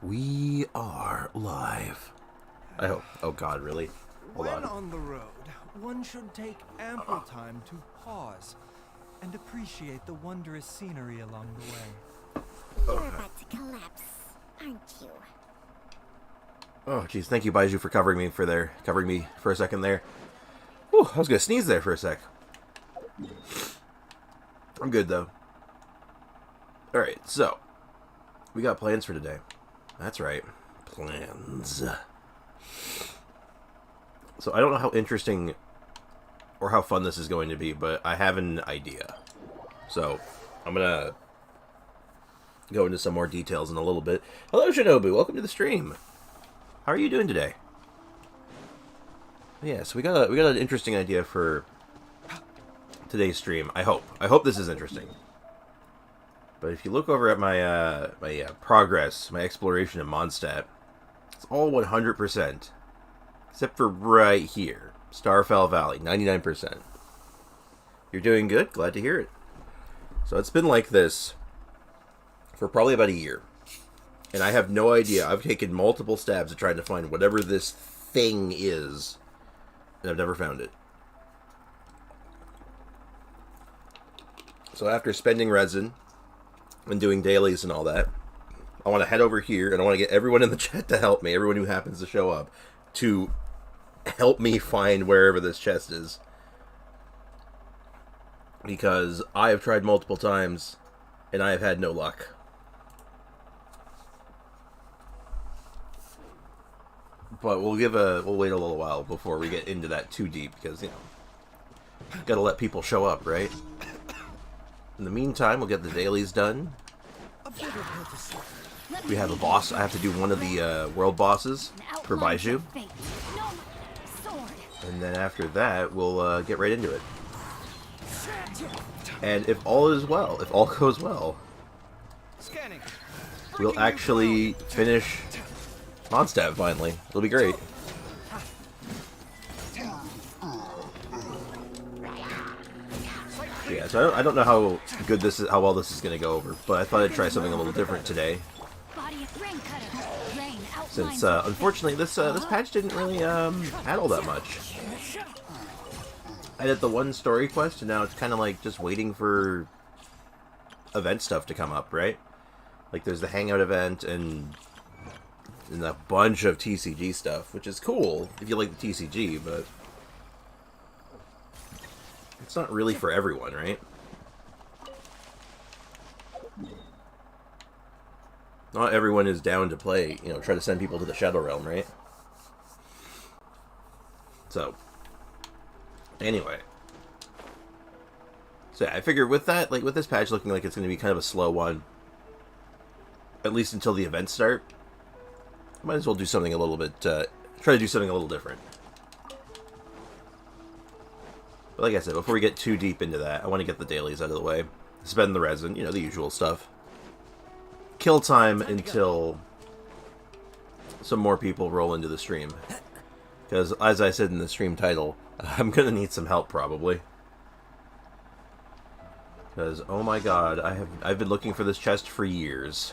We are live. I hope. Oh God, really? Hold When on. on the road, one should take ample time to pause and appreciate the wondrous scenery along the way. You're about to collapse, aren't you? Oh, jeez. Thank you, Baiju, for covering me for a second there. Whew, I was gonna sneeze there for a sec. I'm good though. All right, so we got plans for today. That's right, plans. So I don't know how interesting or how fun this is going to be, but I have an idea. So I'm gonna go into some more details in a little bit. Hello, Shinobu. Welcome to the stream. How are you doing today? Yeah, so we got an interesting idea for today's stream. I hope this is interesting. But if you look over at my progress, my exploration in Mondstadt, it's all 100%, except for right here, Starfell Valley, 99%. You're doing good. Glad to hear it. So it's been like this for probably about a year. And I have no idea. I've taken multiple stabs at trying to find whatever this thing is, and I've never found it. So after spending resin and doing dailies and all that, I want to head over here, and I want to get everyone in the chat to help me, everyone who happens to show up, to help me find wherever this chest is. Because I have tried multiple times, and I have had no luck. But we'll wait a little while before we get into that too deep, because, you know, gotta let people show up, right? In the meantime, we'll get the dailies done. We have a boss. I have to do one of the world bosses for Baiju. And then after that, we'll get right into it. And if all is well, if all goes well, we'll actually finish Mondstadt finally. It'll be great. Yeah, so I don't know how well this is going to go over, but I thought I'd try something a little different today. Since unfortunately this patch didn't really add all that much. I did the one story quest, and now it's kind of like just waiting for event stuff to come up, right? Like there's the hangout event and a bunch of TCG stuff, which is cool if you like the TCG, but it's not really for everyone, right? Not everyone is down to play, you know, try to send people to the Shadow Realm, right? So, anyway. So yeah, I figured with that, like with this patch looking like it's going to be kind of a slow one, at least until the events start, might as well do something a little bit, try to do something a little different. But like I said, before we get too deep into that, I want to get the dailies out of the way. Spend the resin, you know, the usual stuff. Kill time until some more people roll into the stream. Because, as I said in the stream title, I'm going to need some help, probably. Because, oh my god, I've been looking for this chest for years.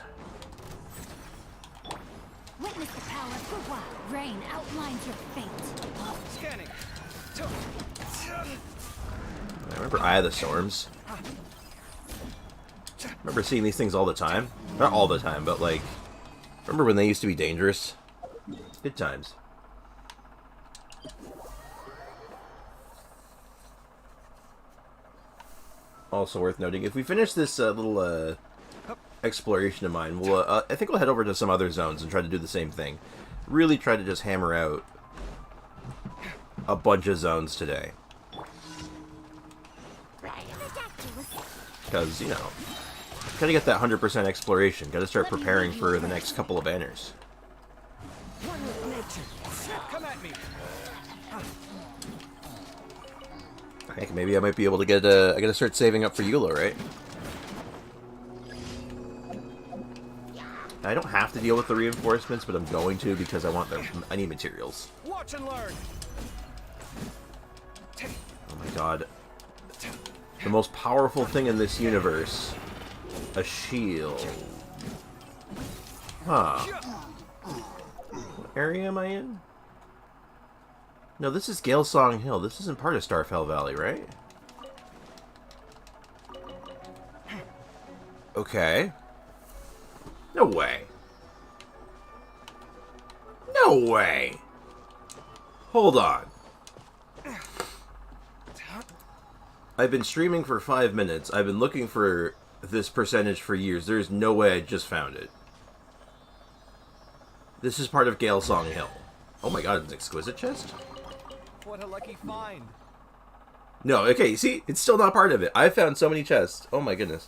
Witness the power of the wild rain outlines your fate. Scanning. I remember Eye of the Storms. I remember seeing these things all the time. Not all the time, but like, remember when they used to be dangerous? Good times. Also worth noting, if we finish this little exploration of mine, we'll I think we'll head over to some other zones and try to do the same thing. Really try to just hammer out a bunch of zones today. Because, you know, gotta get that 100% exploration. Gotta start preparing for the next couple of banners. Come at me. Heck, maybe I might be able to get I gotta start saving up for Eula, right? I don't have to deal with the reinforcements, but I'm going to because I need materials. Watch and learn. Oh my god. The most powerful thing in this universe. A shield. Huh. What area am I in? No, this is Galesong Hill. This isn't part of Starfell Valley, right? Okay. No way. No way. Hold on. I've been streaming for 5 minutes. I've been looking for this percentage for years. There's no way I just found it. This is part of Galesong Hill. Oh my god, it's an exquisite chest? What a lucky find. No, okay, see? It's still not part of it. I found so many chests. Oh my goodness.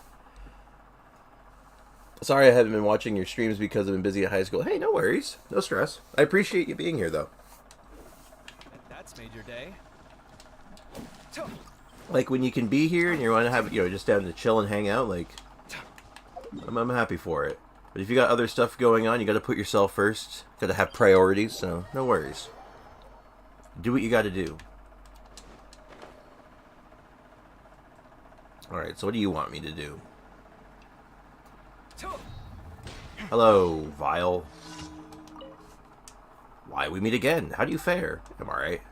Sorry I haven't been watching your streams because I've been busy at high school. Hey, no worries. No stress. I appreciate you being here, though. That's made your day. Like, when you can be here and you want to have, you know, just down to chill and hang out, like, I'm happy for it. But if you got other stuff going on, you got to put yourself first. Got to have priorities, so no worries. Do what you got to do. Alright, so what do you want me to do? Hello, Vile. Why, we meet again. How do you fare? I'm alright.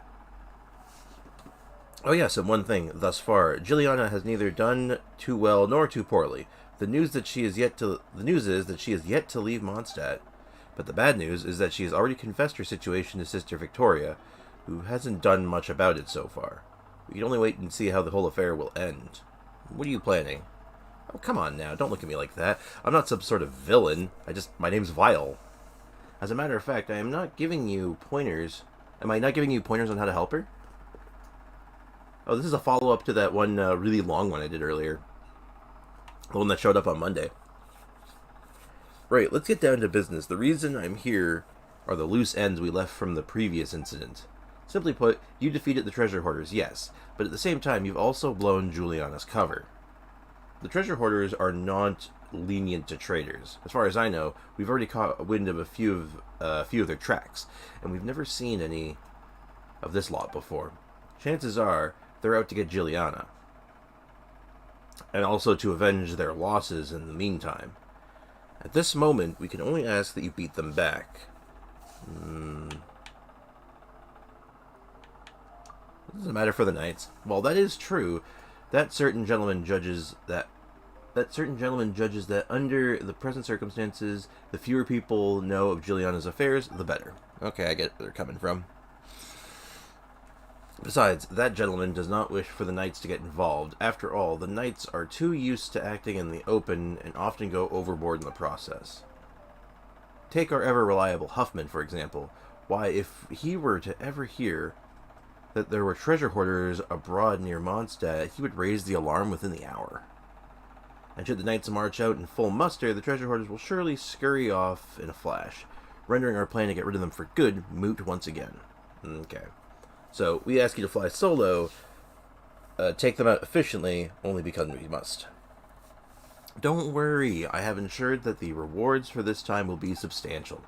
Oh yes, and one thing. Thus far, Juliana has neither done too well nor too poorly. The news is that she is yet to leave Mondstadt. But the bad news is that she has already confessed her situation to Sister Victoria, who hasn't done much about it so far. We can only wait and see how the whole affair will end. What are you planning? Oh, come on now. Don't look at me like that. I'm not some sort of villain. My name's Vile. As a matter of fact, I am not giving you pointers. Am I not giving you pointers on how to help her? Oh, this is a follow-up to that one really long one I did earlier. The one that showed up on Monday. Right, let's get down to business. The reason I'm here are the loose ends we left from the previous incident. Simply put, you defeated the treasure hoarders, yes, but at the same time, you've also blown Juliana's cover. The treasure hoarders are not lenient to traitors. As far as I know, we've already caught wind of a few of their tracks, and we've never seen any of this lot before. Chances are they're out to get Juliana, and also to avenge their losses in the meantime. At this moment, we can only ask that you beat them back. This is a matter for the knights. Well, that is true. That certain gentleman judges that under the present circumstances, the fewer people know of Juliana's affairs, the better. Okay, I get where they're coming from. Besides, that gentleman does not wish for the knights to get involved. After all, the knights are too used to acting in the open and often go overboard in the process. Take our ever-reliable Huffman, for example. Why, if he were to ever hear that there were treasure hoarders abroad near Mondstadt, he would raise the alarm within the hour. And should the knights march out in full muster, the treasure hoarders will surely scurry off in a flash, rendering our plan to get rid of them for good moot once again. Okay. So, we ask you to fly solo, take them out efficiently, only because we must. Don't worry, I have ensured that the rewards for this time will be substantial.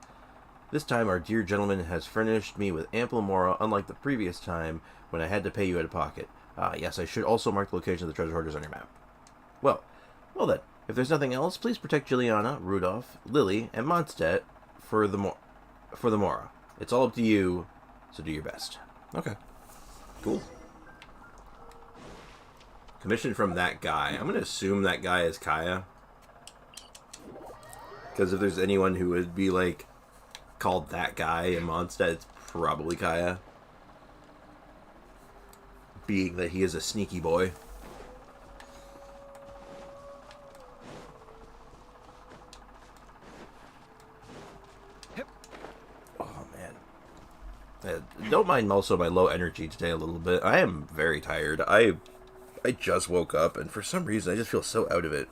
This time our dear gentleman has furnished me with ample mora, unlike the previous time when I had to pay you out of pocket. Yes, I should also mark the location of the treasure hoarders on your map. Well then, if there's nothing else, please protect Juliana, Rudolph, Lily, and Mondstadt for the mora. It's all up to you, so do your best. Okay. Cool. Commission from that guy. I'm going to assume that guy is Kaya. Because if there's anyone who would be, like, called that guy in Mondstadt, it's probably Kaya. Being that he is a sneaky boy. Don't mind also my low energy today a little bit. I am very tired. I just woke up, and for some reason I just feel so out of it.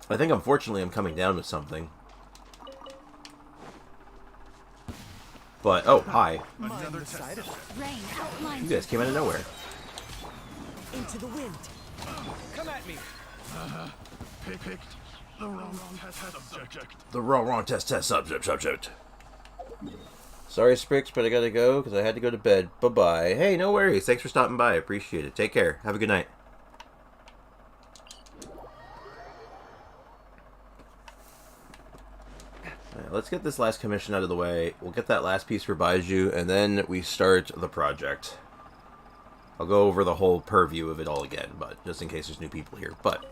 I think unfortunately I'm coming down with something. But, oh, hi. You guys came out of nowhere. Into the wind. Come at me. Picked the wrong test subject. The wrong test subject. Sorry, Sprix, but I gotta go because I had to go to bed. Bye-bye. Hey, no worries. Thanks for stopping by. I appreciate it. Take care. Have a good night. let's get this last commission out of the way. We'll get that last piece for Baiju, and then we start the project. I'll go over the whole purview of it all again, but just in case there's new people here. But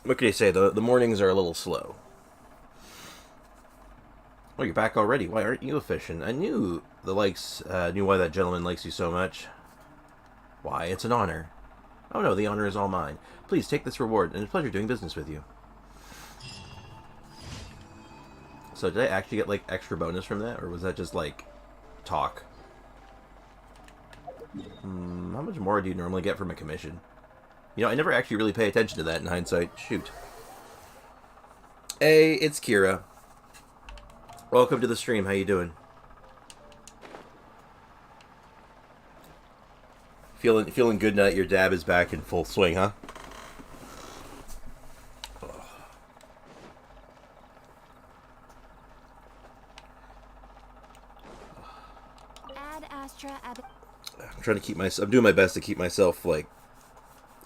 what can I say? The mornings are a little slow. Oh, you're back already. Why aren't you efficient? I knew knew why that gentleman likes you so much. Why, it's an honor. Oh no, the honor is all mine. Please take this reward, and it's a pleasure doing business with you. So did I actually get, like, extra bonus from that, or was that just, like, talk? How much more do you normally get from a commission? You know, I never actually really pay attention to that in hindsight. Shoot. Hey, it's Kira. Welcome to the stream. How you doing? Feeling good now that your dab is back in full swing, huh? I'm trying to keep I'm doing my best to keep myself, like,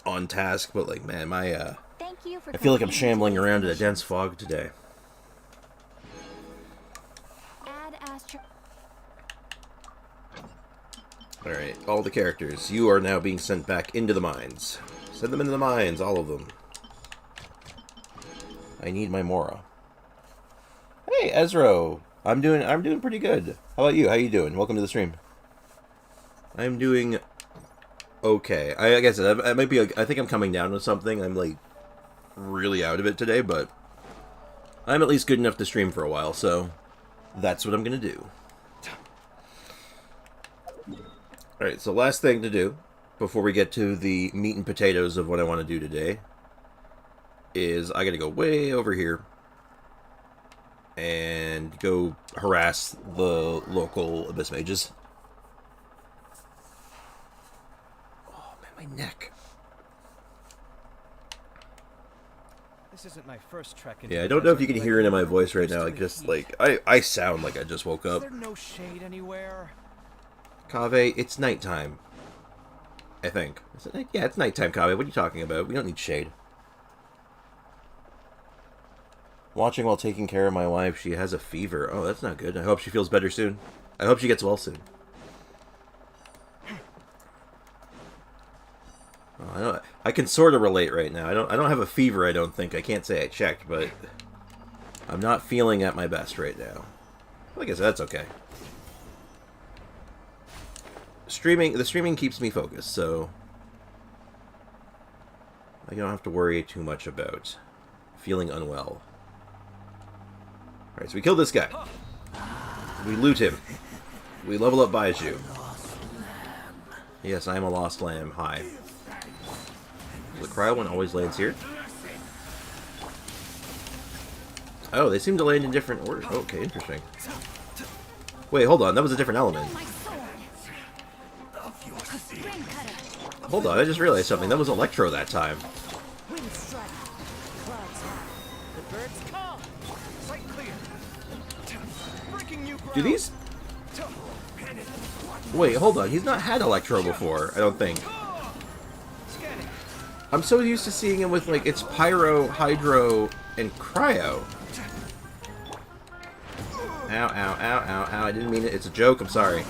on task, but, like, man, I feel like I'm shambling around in a dense fog today. Alright, all the characters. You are now being sent back into the mines. Send them into the mines, all of them. I need my Mora. Hey, Ezro! I'm doing pretty good. How about you? How you doing? Welcome to the stream. I'm doing okay. Like I said, I might be. I think I'm coming down with something. I'm like really out of it today, but I'm at least good enough to stream for a while, so that's what I'm gonna do. All right. So last thing to do before we get to the meat and potatoes of what I want to do today is I gotta go way over here and go harass the local Abyss Mages. My neck. This isn't my first trek into Yeah, I don't know if you can hear it in my voice right now. Like, just like I sound like I just woke up. Is there no shade anywhere? Kaveh, it's nighttime. I think. Is it night? Yeah, it's nighttime, Kaveh. What are you talking about? We don't need shade. Watching while taking care of my wife. She has a fever. Oh, that's not good. I hope she feels better soon. I hope she gets well soon. I can sort of relate right now. I don't have a fever, I don't think. I can't say I checked, but I'm not feeling at my best right now. I guess that's okay. The streaming keeps me focused, so I don't have to worry too much about feeling unwell. Alright, so we kill this guy. We loot him. We level up Baiju. Yes, I am a lost lamb. Hi. The cryo one always lands here. Oh, they seem to land in different orders. Okay, interesting. Wait, hold on. That was a different element. Hold on, I just realized something. That was Electro that time. Do these... Wait, hold on. He's not had Electro before, I don't think. I'm so used to seeing him with, like, it's Pyro, Hydro, and Cryo. Ow, ow, ow, ow, ow. I didn't mean it. It's a joke. I'm sorry.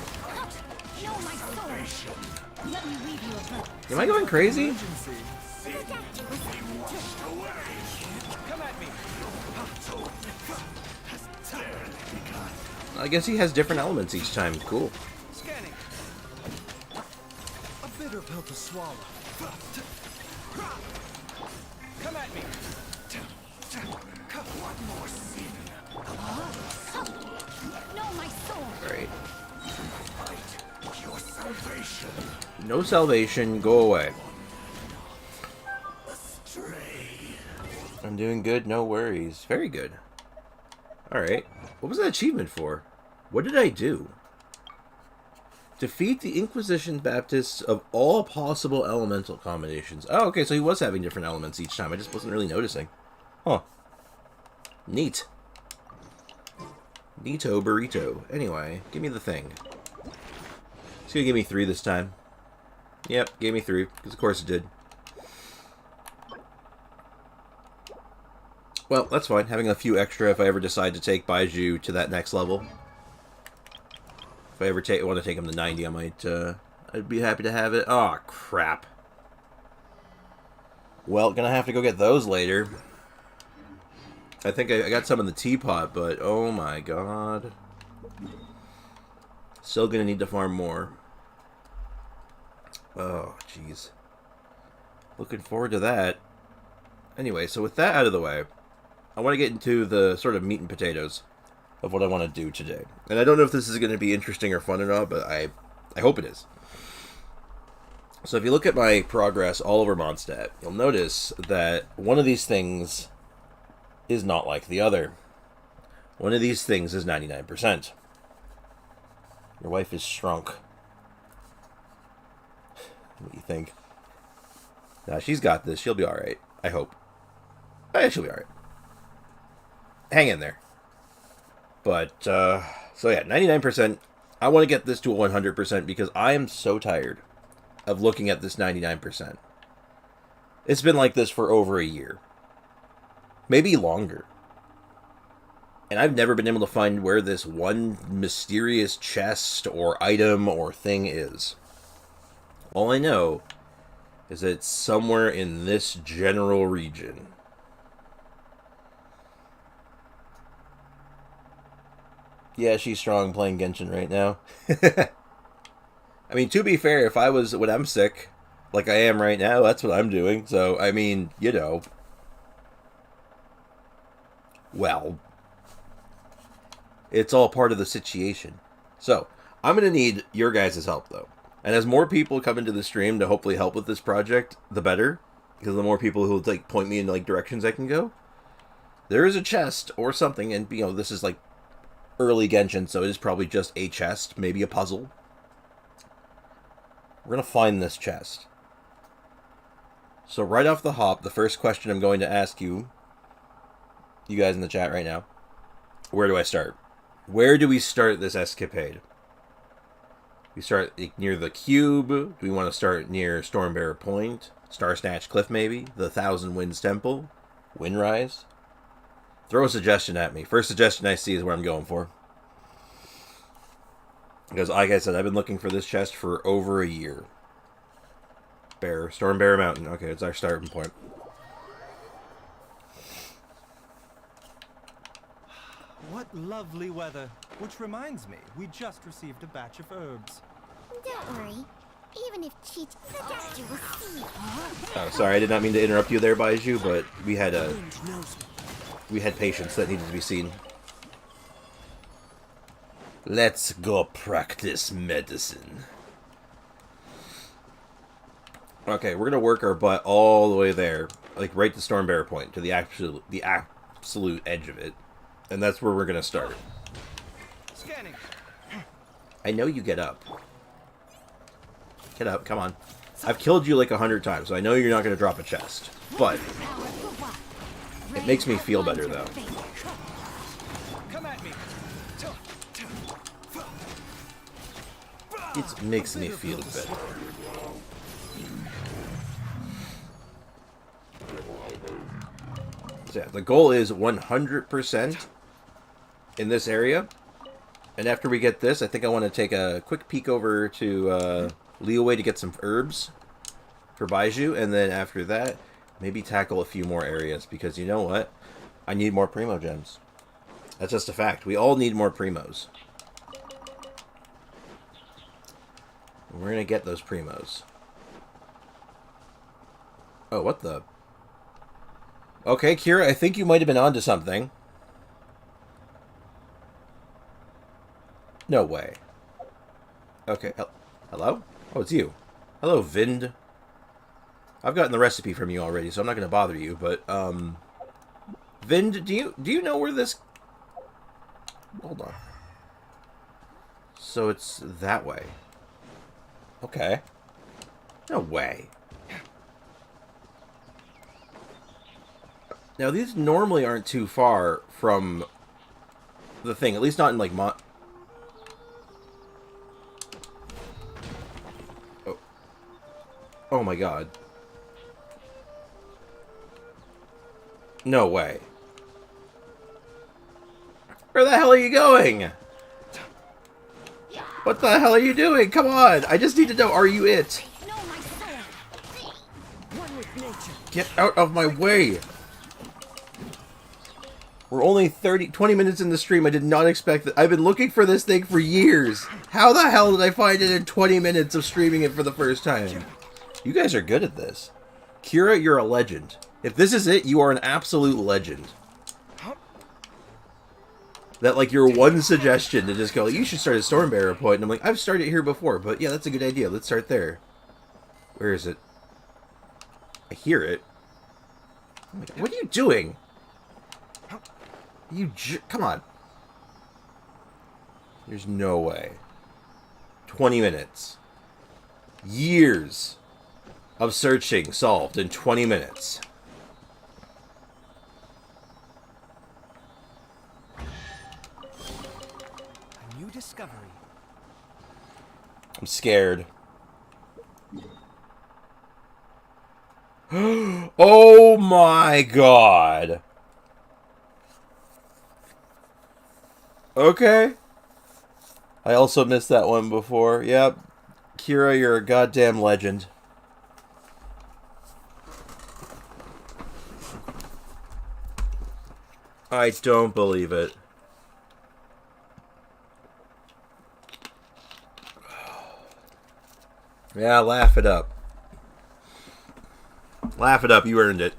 Am I going crazy? I guess he has different elements each time. Cool. A bitter pill to swallow. Come at me. One more sin. No, my sword. Alright. Your salvation. No salvation. Go away. I'm doing good. No worries. Very good. Alright. What was that achievement for? What did I do? Defeat the Inquisition Baptists of all possible elemental combinations. Oh, okay, so he was having different elements each time. I just wasn't really noticing. Huh. Neat. Neato burrito. Anyway, give me the thing. It's gonna give me 3 this time. Yep, gave me 3, because of course it did. Well, that's fine. Having a few extra if I ever decide to take Baiju to that next level. If I ever want to take him to 90, I might, I'd be happy to have it. Oh, crap. Well, gonna have to go get those later. I think I got some in the teapot, but oh my god. Still gonna need to farm more. Oh, jeez. Looking forward to that. Anyway, so with that out of the way, I want to get into the sort of meat and potatoes of what I want to do today. And I don't know if this is going to be interesting or fun or not, but I hope it is. So if you look at my progress all over Mondstadt, you'll notice that one of these things is not like the other. One of these things is 99%. Your wife is shrunk. What do you think? Nah, she's got this. She'll be alright. I hope. She'll be alright. Hang in there. But, so yeah, 99%. I want to get this to a 100% because I am so tired of looking at this 99%. It's been like this for over a year. Maybe longer. And I've never been able to find where this one mysterious chest or item or thing is. All I know is that it's somewhere in this general region. Yeah, she's strong playing Genshin right now. I mean, to be fair, if I was, when I'm sick, like I am right now, that's what I'm doing. So, I mean, you know. Well. It's all part of the situation. So, I'm going to need your guys' help, though. And as more people come into the stream to hopefully help with this project, the better. Because the more people who like point me in like directions I can go. There is a chest or something, and you know, this is like early Genshin, so it is probably just a chest, maybe a puzzle. We're going to find this chest. So right off the hop, the first question I'm going to ask you guys in the chat right now, where do I start? Where do we start this escapade? We start near the cube. Do we want to start near Stormbearer Point? Star Snatch Cliff, maybe? The Thousand Winds Temple? Windrise? Throw a suggestion at me. First suggestion I see is where I'm going for. Because, like I said, I've been looking for this chest for over a year. Stormbearer Mountain. Okay, it's our starting point. What lovely weather. Which reminds me, we just received a batch of herbs. Don't worry. Even if Cheech the doctor will see. Oh, sorry, I did not mean to interrupt you there, Baiju, but we had Wind knows me. patients that needed to be seen. Let's go practice medicine. Okay, we're gonna work our butt all the way there, like right to Stormbearer Point, to the absolute edge of it, and that's where we're gonna start. Scanning. I know you get up. Get up, come on. I've killed you like 100 times, so I know you're not gonna drop a chest, but it makes me feel better though. Come at me. It makes me feel better. So yeah, the goal is 100% in this area. And after we get this, I think I want to take a quick peek over to Leeway to get some herbs for Baiju. And then after that, maybe tackle a few more areas. Because you know what? I need more Primo Gems. That's just a fact. We all need more Primos. We're going to get those Primos. Oh, what the... Okay, Kira, I think you might have been onto something. No way. Okay, hello? Oh, it's you. Hello, Vind. I've gotten the recipe from you already, so I'm not going to bother you, but, Vind, do you know where this... Hold on. So it's that way. Okay. No way. Now, these normally aren't too far from the thing. At least not in, like, Oh. Oh my god. No way. Where the hell are you going? What the hell are you doing? Come on! I just need to know, are you it? Know my soul. One with nature. Get out of my way! We're only 20 minutes in the stream. I did not expect that. I've been looking for this thing for years. How the hell did I find it in 20 minutes of streaming it for the first time? You guys are good at this. Kira, you're a legend. If this is it, you are an absolute legend. That, like, your one suggestion to just go, you should start a Stormbearer point. And I'm like, I've started here before, but yeah, that's a good idea. Let's start there. Where is it? I hear it. Oh my God, what are you doing? Come on. There's no way. 20 minutes. Years of searching solved in 20 minutes. A new discovery. I'm scared. Oh my God. Okay. I also missed that one before. Yep. Kira, you're a goddamn legend. I don't believe it. Yeah, laugh it up. Laugh it up, you earned it.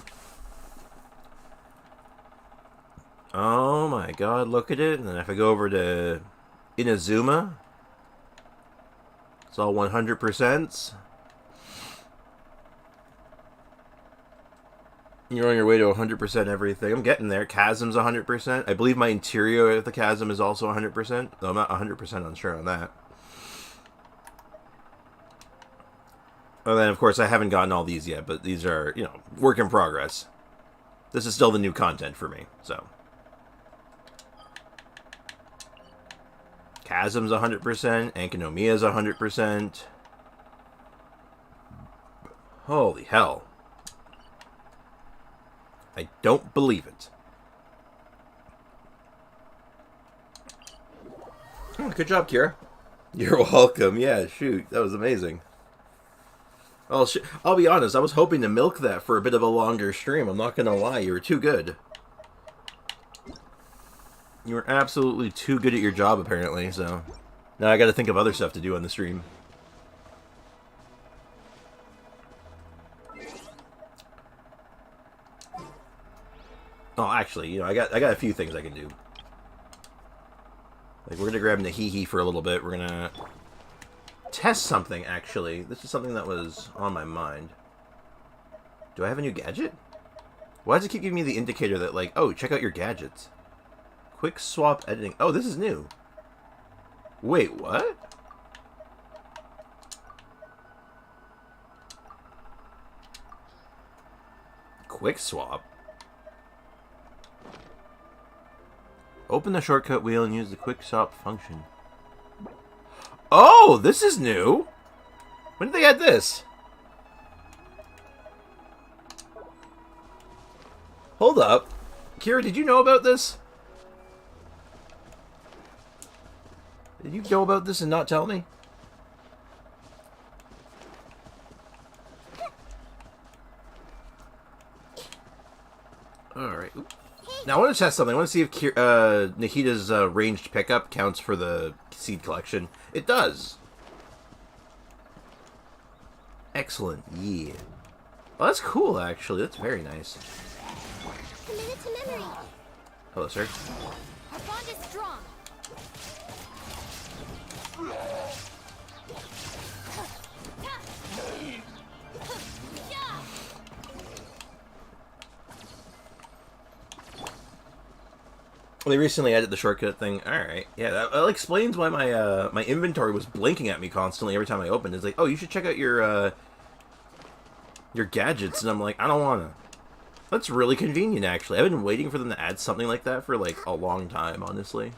Oh my God, look at it. And then if I go over to Inazuma, it's all 100%. You're on your way to 100% everything. I'm getting there. Chasm's 100%. I believe my interior of the chasm is also 100%. Though I'm not 100% unsure on that. And then, of course, I haven't gotten all these yet, but these are, you know, work in progress. This is still the new content for me, so. Chasm's 100%. Ankinomiya's 100%. Holy hell. I don't believe it. Oh, good job, Kira. You're welcome. Yeah, shoot. That was amazing. Well, I'll be honest. I was hoping to milk that for a bit of a longer stream. I'm not going to lie. You were too good. You were absolutely too good at your job, apparently. So now I got to think of other stuff to do on the stream. Oh, actually, you know, I got a few things I can do. Like, we're gonna grab Nahihi for a little bit. We're gonna test something, actually. This is something that was on my mind. Do I have a new gadget? Why does it keep giving me the indicator that, like, oh, check out your gadgets? Quick swap editing. Oh, this is new. Wait, what? Quick swap? Open the shortcut wheel and use the quick swap function. Oh, this is new. When did they add this? Hold up. Kira, did you know about this? Did you know about this and not tell me? Alright. Now I want to test something. I want to see if Nikita's ranged pickup counts for the seed collection. It does. Excellent. Yeah. Well, that's cool, actually. That's very nice. Committed to memory. Hello, sir. Our bond is strong. Well, they recently added the shortcut thing. Alright. Yeah, that explains why my my inventory was blinking at me constantly every time I opened. It's like, oh, you should check out your gadgets. And I'm like, I don't want to. That's really convenient, actually. I've been waiting for them to add something like that for, like, a long time, honestly.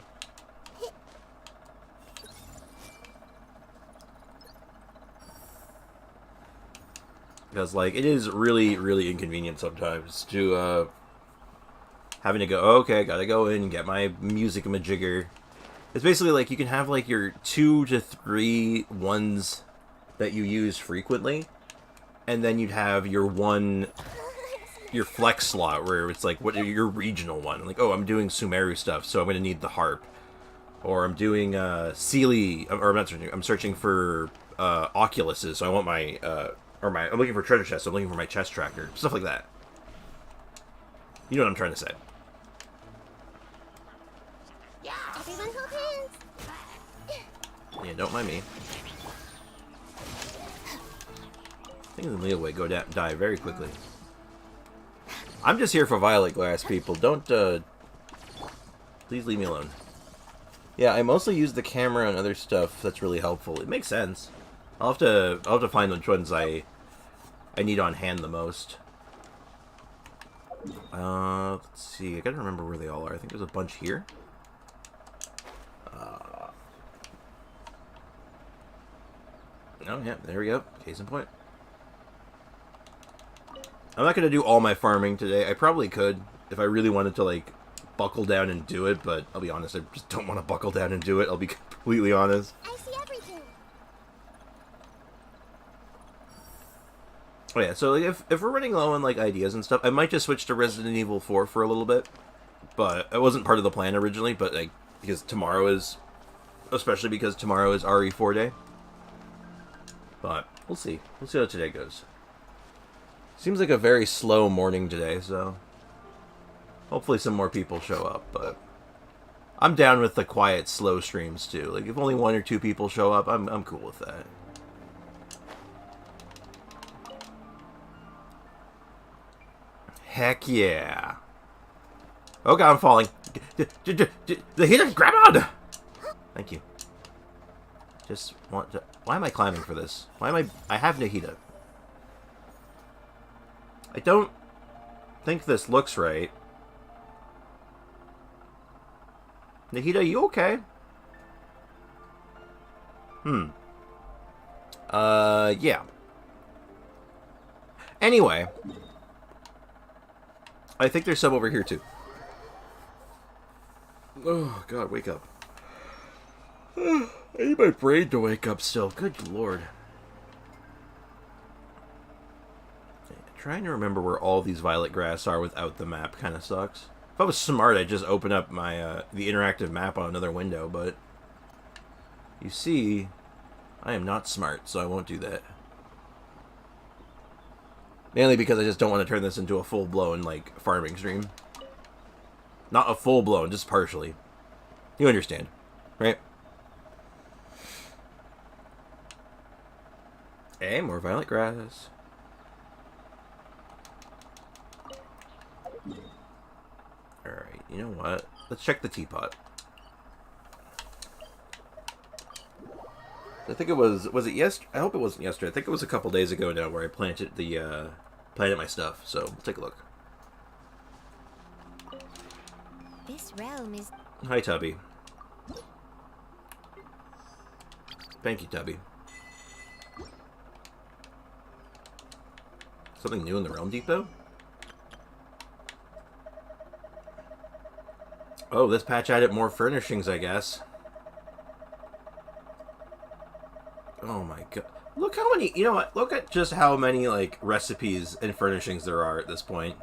Because, like, it is really, really inconvenient sometimes to, having to go, okay, gotta go in and get my music-a-majigger. It's basically like you can have like your 2 to 3 ones that you use frequently, and then you'd have your flex slot where it's like, what your regional one? Like, oh, I'm doing Sumeru stuff, so I'm going to need the harp. Or I'm doing Sealy, or I'm not searching, I'm searching for Oculuses, so I want my, I'm looking for treasure chests, so I'm looking for my chest tracker. Stuff like that. You know what I'm trying to say. Everyone hold hands. Yeah, don't mind me. Things in Leeway go down, die very quickly. I'm just here for Violet Glass, people. Don't, please leave me alone. Yeah, I mostly use the camera and other stuff that's really helpful. It makes sense. I'll have to find which ones I need on hand the most. Let's see. I gotta remember where they all are. I think there's a bunch here. Oh, yeah, there we go. Case in point. I'm not gonna do all my farming today. I probably could if I really wanted to, like, buckle down and do it, but I'll be honest, I just don't want to buckle down and do it. I'll be completely honest. I see everything. Oh yeah, so like, if we're running low on like ideas and stuff, I might just switch to Resident Evil 4 for a little bit. But it wasn't part of the plan originally, but like because tomorrow is, especially because tomorrow is RE4 day. But we'll see. We'll see how today goes. Seems like a very slow morning today, so hopefully some more people show up, but I'm down with the quiet, slow streams too. Like if only 1 or 2 people show up, I'm cool with that. Heck yeah. Oh god, I'm falling. The heater, grab on! Thank you. Just want to... Why am I climbing for this? Why am I have Nahida. I don't think this looks right. Nahida, you okay? Yeah. Anyway. I think there's some over here, too. Oh, God, wake up. I need my brain to wake up still. Good lord. Trying to remember where all these violet grass are without the map kind of sucks. If I was smart, I'd just open up my the interactive map on another window, but you see, I am not smart, so I won't do that. Mainly because I just don't want to turn this into a full-blown, like, farming stream. Not a full-blown, just partially. You understand, right? Hey, more violet grass. Alright, you know what? Let's check the teapot. I think it was it yesterday? I hope it wasn't yesterday. I think it was a couple days ago now where I planted my stuff. So, we'll take a look. This realm is... Hi, Tubby. Thank you, Tubby. Something new in the Realm Depot? Oh, this patch added more furnishings, I guess. Oh my god. Look how many, you know what, look at just how many, like, recipes and furnishings there are at this point.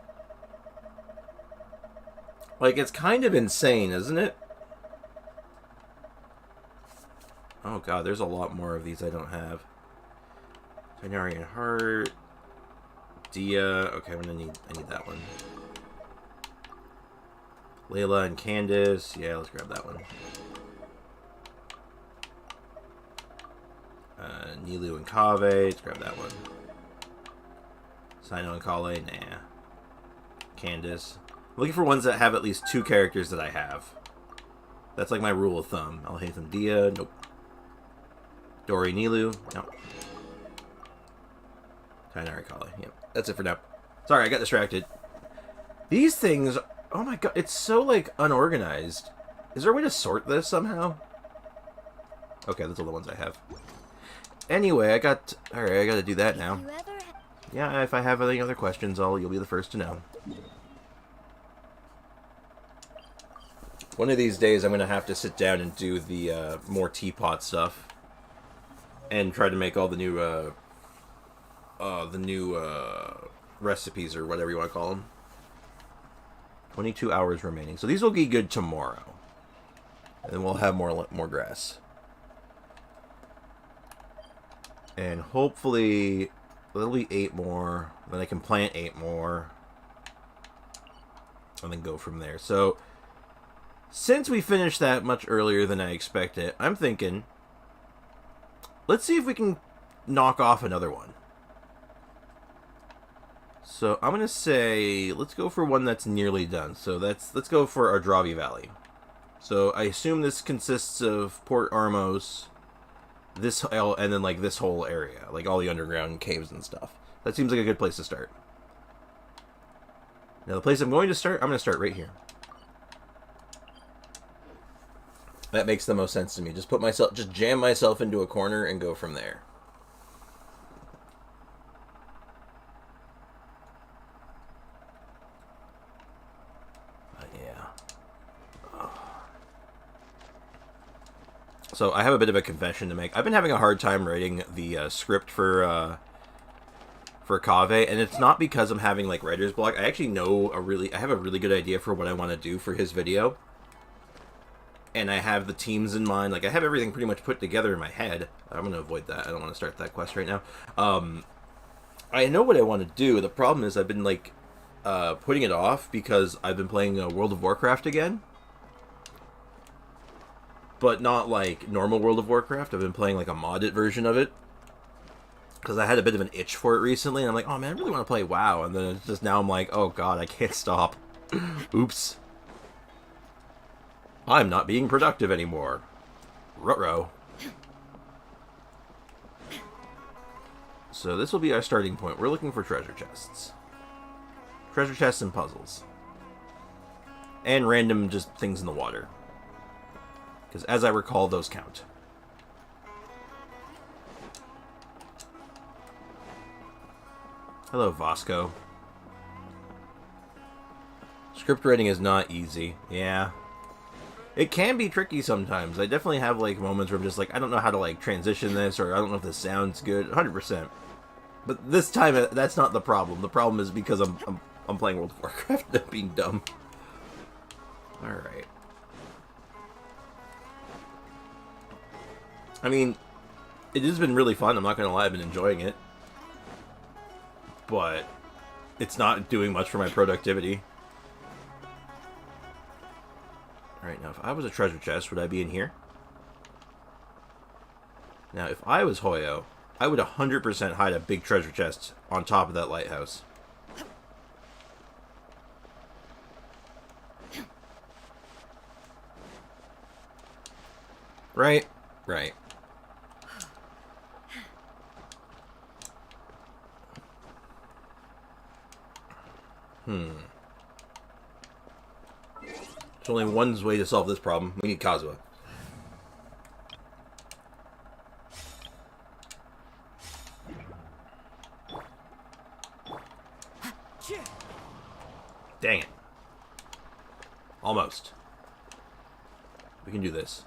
Like, it's kind of insane, isn't it? Oh god, there's a lot more of these I don't have. Tynarian Heart. Dia. Okay, I need that one. Layla and Candace. Yeah, let's grab that one. Nilu and Kave. Let's grab that one. Sino and Kale. Nah. Candace. I'm looking for ones that have at least 2 characters that I have. That's like my rule of thumb. Alhaitham Dia. Nope. Dori Nilu. No. Tainari Kale. Yep. That's it for now. Sorry, I got distracted. These things... Oh my god, it's so, like, unorganized. Is there a way to sort this somehow? Okay, that's all the ones I have. Anyway, I gotta do that now. Yeah, if I have any other questions, you'll be the first to know. One of these days, I'm gonna have to sit down and do the more teapot stuff, and try to make all the new recipes or whatever you want to call them. 22 hours remaining, so these will be good tomorrow, and then we'll have more grass, and hopefully there'll be 8 more. Then I can plant 8 more, and then go from there. So, since we finished that much earlier than I expected, I'm thinking, let's see if we can knock off another one. So I'm gonna say, let's go for one that's nearly done. So let's go for Ardravi Valley. So I assume this consists of Port Armos, and then like this whole area, like all the underground caves and stuff. That seems like a good place to start. Now the place I'm going to start right here. That makes the most sense to me. Just jam myself into a corner and go from there. So I have a bit of a confession to make. I've been having a hard time writing the script for Kaveh, and it's not because I'm having like writer's block. I actually I have a really good idea for what I want to do for his video, and I have the teams in mind. Like I have everything pretty much put together in my head. I'm gonna avoid that. I don't want to start that quest right now. I know what I want to do. The problem is I've been like putting it off because I've been playing World of Warcraft again. But not like normal World of Warcraft. I've been playing like a modded version of it. Because I had a bit of an itch for it recently. And I'm like, oh man, I really want to play WoW. And then it's just now I'm like, oh god, I can't stop. Oops. I'm not being productive anymore. Ruh-roh. So this will be our starting point. We're looking for treasure chests. Treasure chests and puzzles. And random just things in the water. Because as I recall, those count. Hello, Vasco. Script writing is not easy. Yeah. It can be tricky sometimes. I definitely have like moments where I'm just like, I don't know how to like transition this, or I don't know if this sounds good. 100%. But this time, that's not the problem. The problem is because I'm playing World of Warcraft and being dumb. Alright. I mean, it has been really fun. I'm not going to lie. I've been enjoying it. But it's not doing much for my productivity. Alright, now if I was a treasure chest, would I be in here? Now, if I was Hoyo, I would 100% hide a big treasure chest on top of that lighthouse. Right? Right. There's only one way to solve this problem. We need Kazuha. Dang it. Almost. We can do this.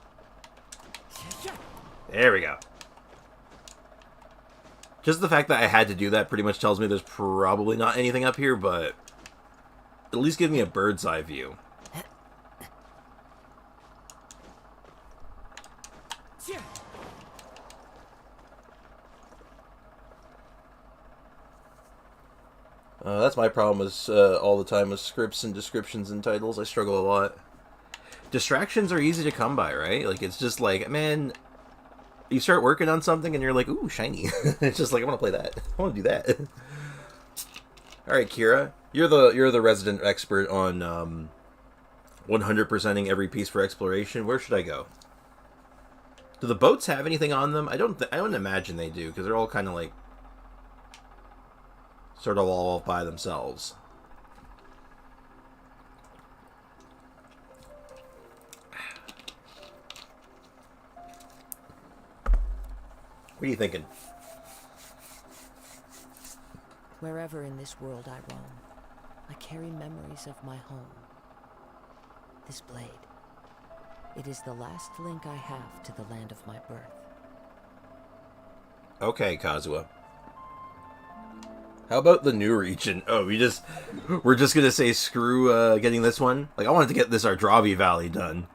There we go. Just the fact that I had to do that pretty much tells me there's probably not anything up here, but at least give me a bird's eye view. That's my problem is all the time with scripts and descriptions and titles. I struggle a lot. Distractions are easy to come by, right? Like, it's just like, man, you start working on something and you're like, ooh, shiny. It's just like, I want to play that. I want to do that. Alright, Kira. You're the resident expert on 100%ing every piece for exploration. Where should I go? Do the boats have anything on them? I don't imagine they do, because they're all kind of like sort of all by themselves. What are you thinking? Wherever in this world I roam, I carry memories of my home. This blade, It is the last link I have to the land of my birth. Okay, Kazuha. How about the new region? Oh, we're just gonna say screw getting this one. Like, I wanted to get this Ardravi Valley done,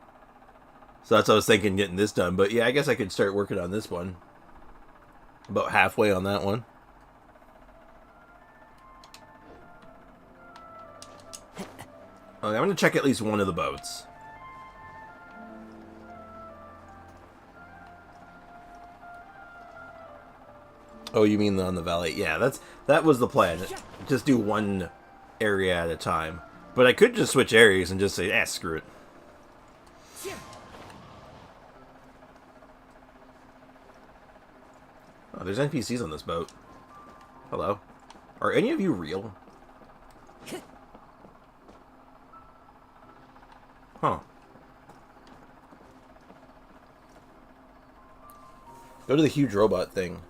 so that's what I was thinking, getting this done. But yeah, I guess I could start working on this one. About halfway on that one. Okay, I'm gonna check at least one of the boats. Oh, you mean on the valley? Yeah, that was the plan. Just do one area at a time. But I could just switch areas and just say, screw it. Oh, there's NPCs on this boat. Hello. Are any of you real? Huh. Go to the huge robot thing.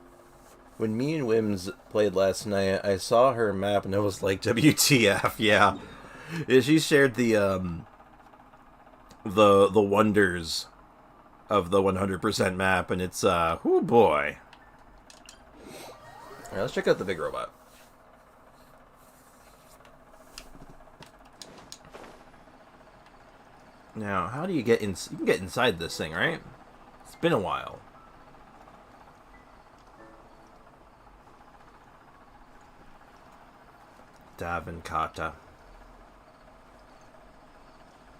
When me and Wims played last night, I saw her map and I was like, WTF, yeah. She shared the wonders of the 100% map, and it's, oh boy. Alright, let's check out the big robot. Now, how do you get in? You can get inside this thing, right? It's been a while. Davenkata.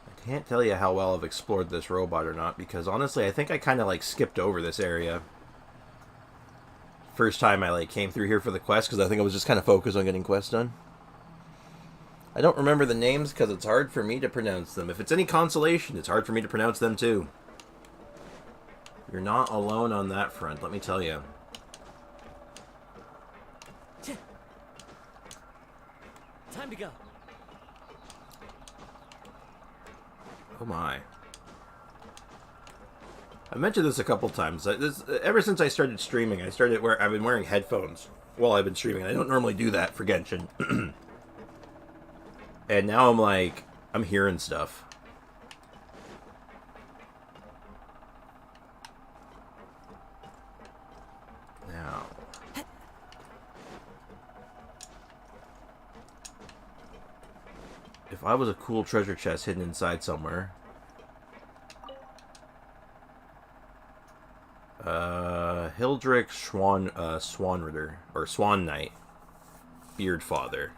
I can't tell you how well I've explored this robot or not, because honestly, I think I kind of like skipped over this area. First time I like came through here for the quest, because I think I was just kind of focused on getting quests done. I don't remember the names because it's hard for me to pronounce them. If it's any consolation, it's hard for me to pronounce them too. You're not alone on that front, let me tell you. Time to go. Oh my. I mentioned this a couple times. Ever since I started streaming, I've been wearing headphones while I've been streaming. I don't normally do that for Genshin. And now I'm hearing stuff. Now. If I was a cool treasure chest hidden inside somewhere. Hildrick Swanritter, or Swan Knight, Beard Father.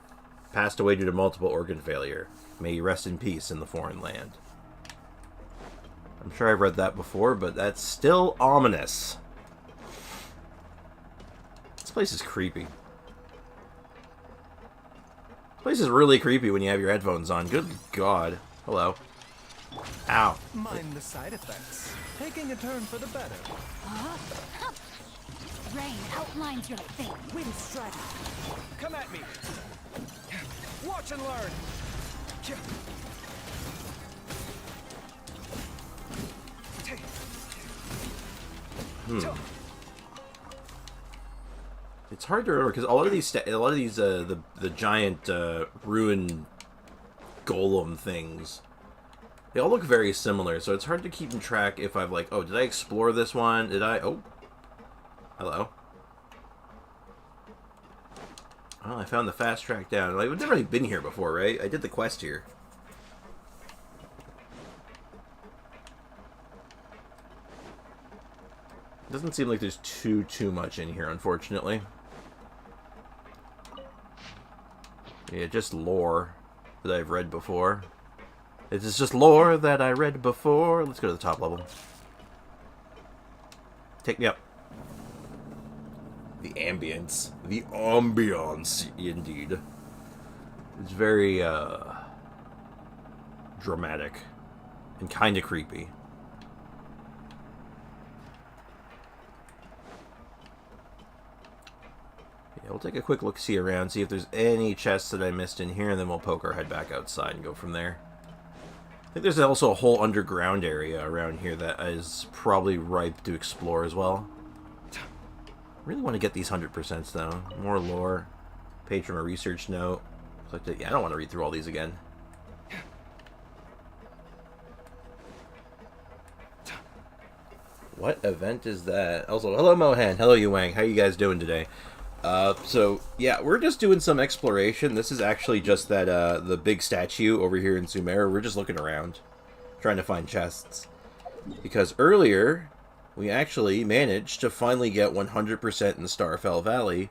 Passed away due to multiple organ failure. May he rest in peace in the foreign land. I'm sure I've read that before, but that's still ominous. This place is creepy. This place is really creepy when you have your headphones on. Good God. Hello. Ow. Mind the side effects. Taking a turn for the better. Rain outlines your fate. Wind strike. Come at me. Watch and learn. It's hard to remember because a lot of these the giant ruin golem things, they all look very similar, so it's hard to keep in track if I've like, oh, did I explore this one? Did I? Oh, hello. Oh, I found the fast track down. Like, I've never really been here before, right? I did the quest here. Doesn't seem like there's too much in here, unfortunately. Yeah, just lore that I've read before. It is just lore that I read before. Let's go to the top level. Take me up. The ambience. The ambiance, indeed. It's very, dramatic. And kind of creepy. Yeah, we'll take a quick look-see around, see if there's any chests that I missed in here, and then we'll poke our head back outside and go from there. I think there's also a whole underground area around here that is probably ripe to explore as well. Really want to get these 100% though. More lore. Page from a research note. Yeah, I don't want to read through all these again. What event is that? Also, hello Mohan, hello Yuang, how you guys doing today? So, yeah, we're just doing some exploration. This is actually just that, the big statue over here in Sumer. We're just looking around, trying to find chests. Because earlier, we actually managed to finally get 100% in Starfell Valley.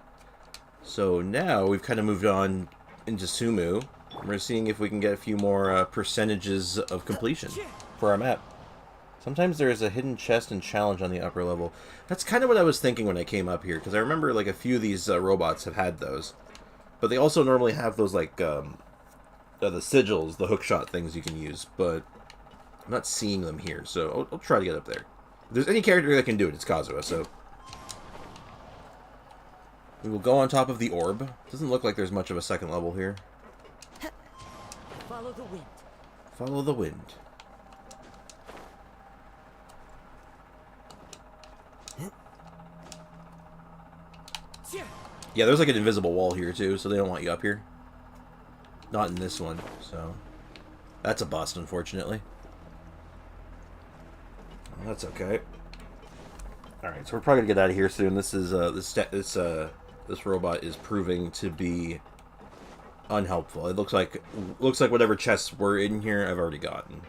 So now, we've kind of moved on into Sumu. We're seeing if we can get a few more, percentages of completion for our map. Sometimes there is a hidden chest and challenge on the upper level. That's kind of what I was thinking when I came up here, because I remember like a few of these robots have had those. But they also normally have those like the sigils, the hookshot things you can use, but I'm not seeing them here, so I'll try to get up there. If there's any character that can do it, it's Kazuha, so... We will go on top of the orb. Doesn't look like there's much of a second level here. Follow the wind. Follow the wind. Yeah, there's like an invisible wall here too, so they don't want you up here. Not in this one, so... That's a bust, unfortunately. Well, that's okay. Alright, so we're probably gonna get out of here soon. This is, this robot is proving to be unhelpful. It looks like whatever chests were in here, I've already gotten.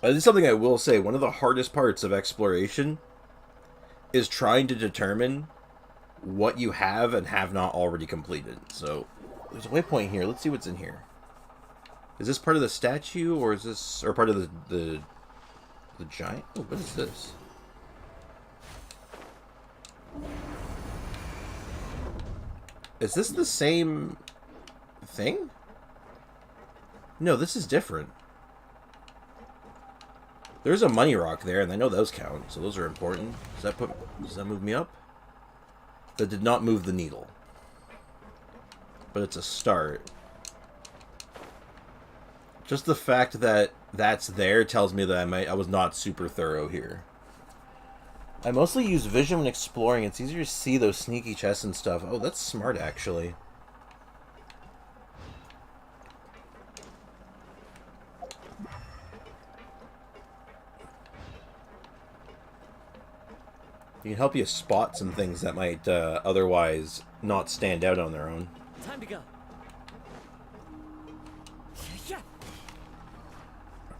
This is something I will say, one of the hardest parts of exploration is trying to determine what you have and have not already completed. So, there's a waypoint here. Let's see what's in here. Is this part of the statue, or is this... or part of the giant... Oh, what is this? Is this the same thing? No, this is different. There's a money rock there, and I know those count, so those are important. Does that move me up? That did not move the needle. But it's a start. Just the fact that that's there tells me that I was not super thorough here. I mostly use vision when exploring. It's easier to see those sneaky chests and stuff. Oh, that's smart, actually. It can help you spot some things that might otherwise not stand out on their own. Time to go.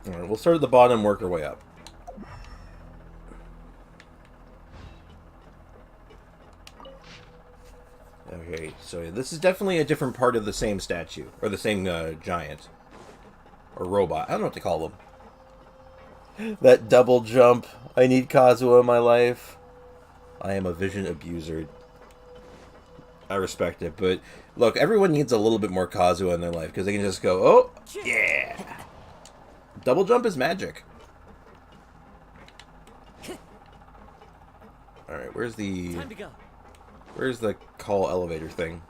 Alright, we'll start at the bottom and work our way up. Okay, so this is definitely a different part of the same statue. Or the same giant. Or robot. I don't know what to call them. That double jump. I need Kazuha in my life. I am a vision abuser. I respect it, but look, everyone needs a little bit more Kazuha in their life, because they can just go, oh, yeah! Double jump is magic. Alright, where's the... Time to go. Where's the call elevator thing?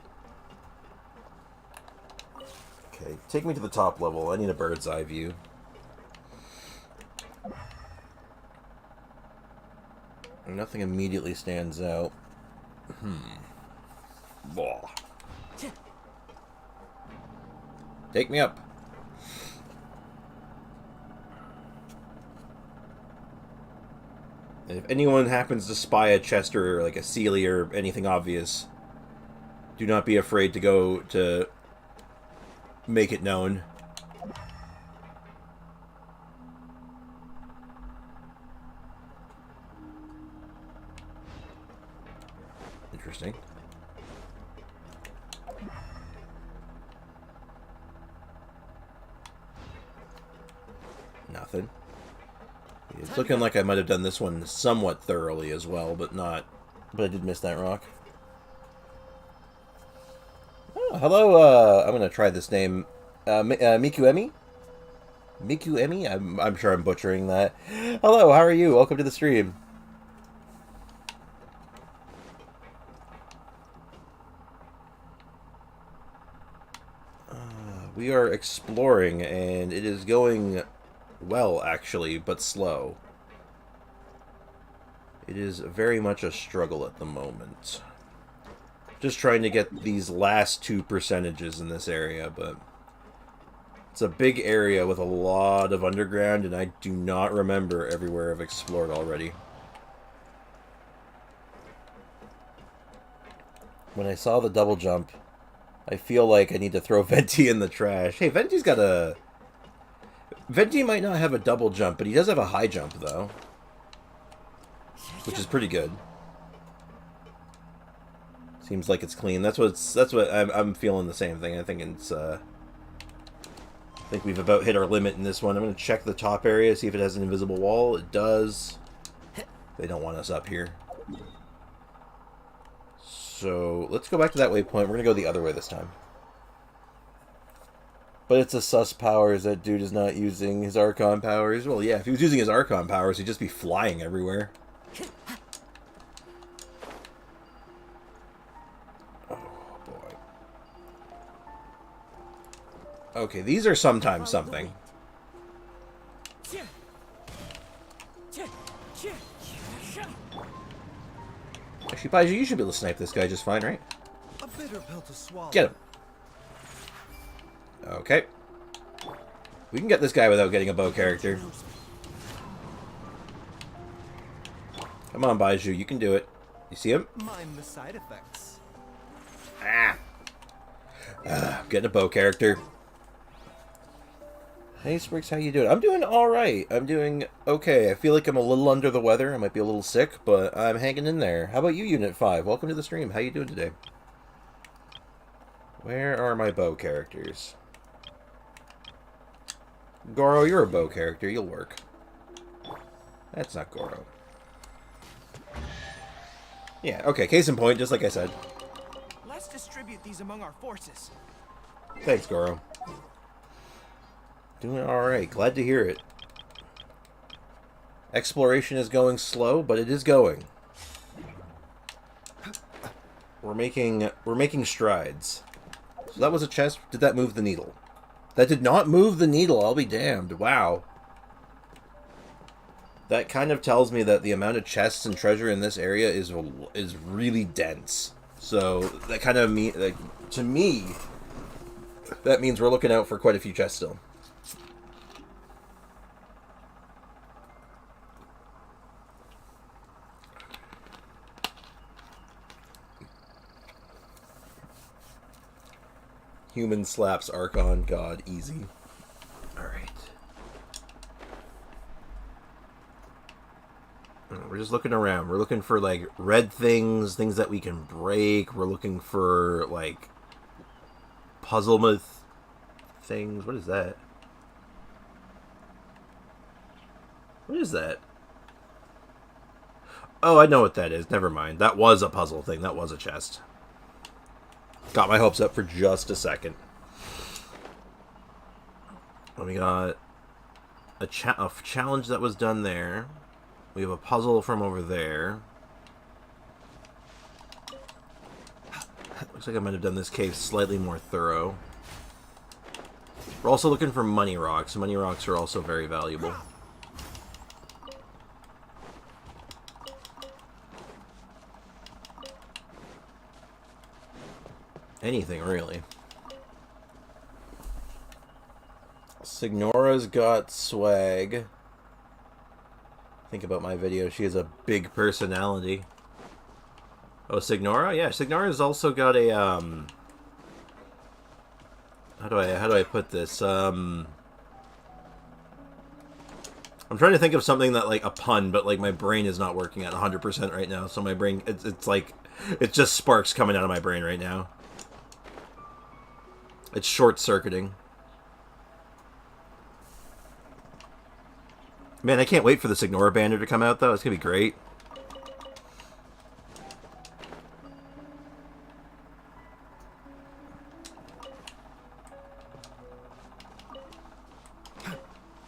Okay, take me to the top level. I need a bird's eye view. Nothing immediately stands out. Blah. Take me up. And if anyone happens to spy a chest or like a Sealy or anything obvious, do not be afraid to go to make it known. Interesting. Nothing. It's looking like I might have done this one somewhat thoroughly as well, but not. But I did miss that rock. Oh, hello, I'm gonna try this name. Mikuemi? Mikuemi? I'm sure I'm butchering that. Hello, how are you? Welcome to the stream. We are exploring, and it is going well, actually, but slow. It is very much a struggle at the moment. Just trying to get these last 2 percentages in this area, but It's a big area with a lot of underground, and I do not remember everywhere I've explored already. When I saw the double jump, I feel like I need to throw Venti in the trash. Hey, Venti's got a... Venti might not have a double jump, but he does have a high jump, though. Which is pretty good. Seems like it's clean. That's what I'm feeling the same thing. I think it's I think we've about hit our limit in this one. I'm going to check the top area, see if it has an invisible wall. It does. They don't want us up here. So let's go back to that waypoint. We're going to go the other way this time. But it's a sus powers. That dude is not using his Archon powers. Well, yeah, if he was using his Archon powers, he'd just be flying everywhere. Oh, boy. Okay, these are sometimes something. Actually, Baiju, you should be able to snipe this guy just fine, right? A bitter pill to swallow. Get him. Okay. We can get this guy without getting a bow character. Come on, Baiju, you can do it. You see him? Mind the side effects. Getting a bow character. Hey, Spriggs, how you doing? I'm doing alright. I'm doing okay. I feel like I'm a little under the weather. I might be a little sick, but I'm hanging in there. How about you, Unit 5? Welcome to the stream. How you doing today? Where are my bow characters? Goro, you're a bow character. You'll work. That's not Goro. Yeah, okay. Case in point, just like I said. Let's distribute these among our forces. Thanks, Goro. Doing alright. Glad to hear it. Exploration is going slow, but it is going. We're making strides. So that was a chest. Did that move the needle? That did not move the needle, I'll be damned. Wow. That kind of tells me that the amount of chests and treasure in this area is really dense. So that kind of to me, that means we're looking out for quite a few chests still. Human slaps Archon God easy. Alright. We're just looking around. We're looking for, like, red things, things that we can break. We're looking for, like, puzzlement things. What is that? What is that? Oh, I know what that is. Never mind. That was a puzzle thing. That was a chest. Got my hopes up for just a second. And we got a challenge that was done there. We have a puzzle from over there. Looks like I might have done this cave slightly more thorough. We're also looking for money rocks. Money rocks are also very valuable. Anything, really. Signora's got swag. Think about my video. She has a big personality. Oh, Signora? Yeah, Signora's also got a, how do I put this? I'm trying to think of something that, like, a pun, but, like, my brain is not working at 100% right now. So my brain, it's like, it's just sparks coming out of my brain right now. It's short-circuiting. Man, I can't wait for the Signora banner to come out, though. It's gonna be great.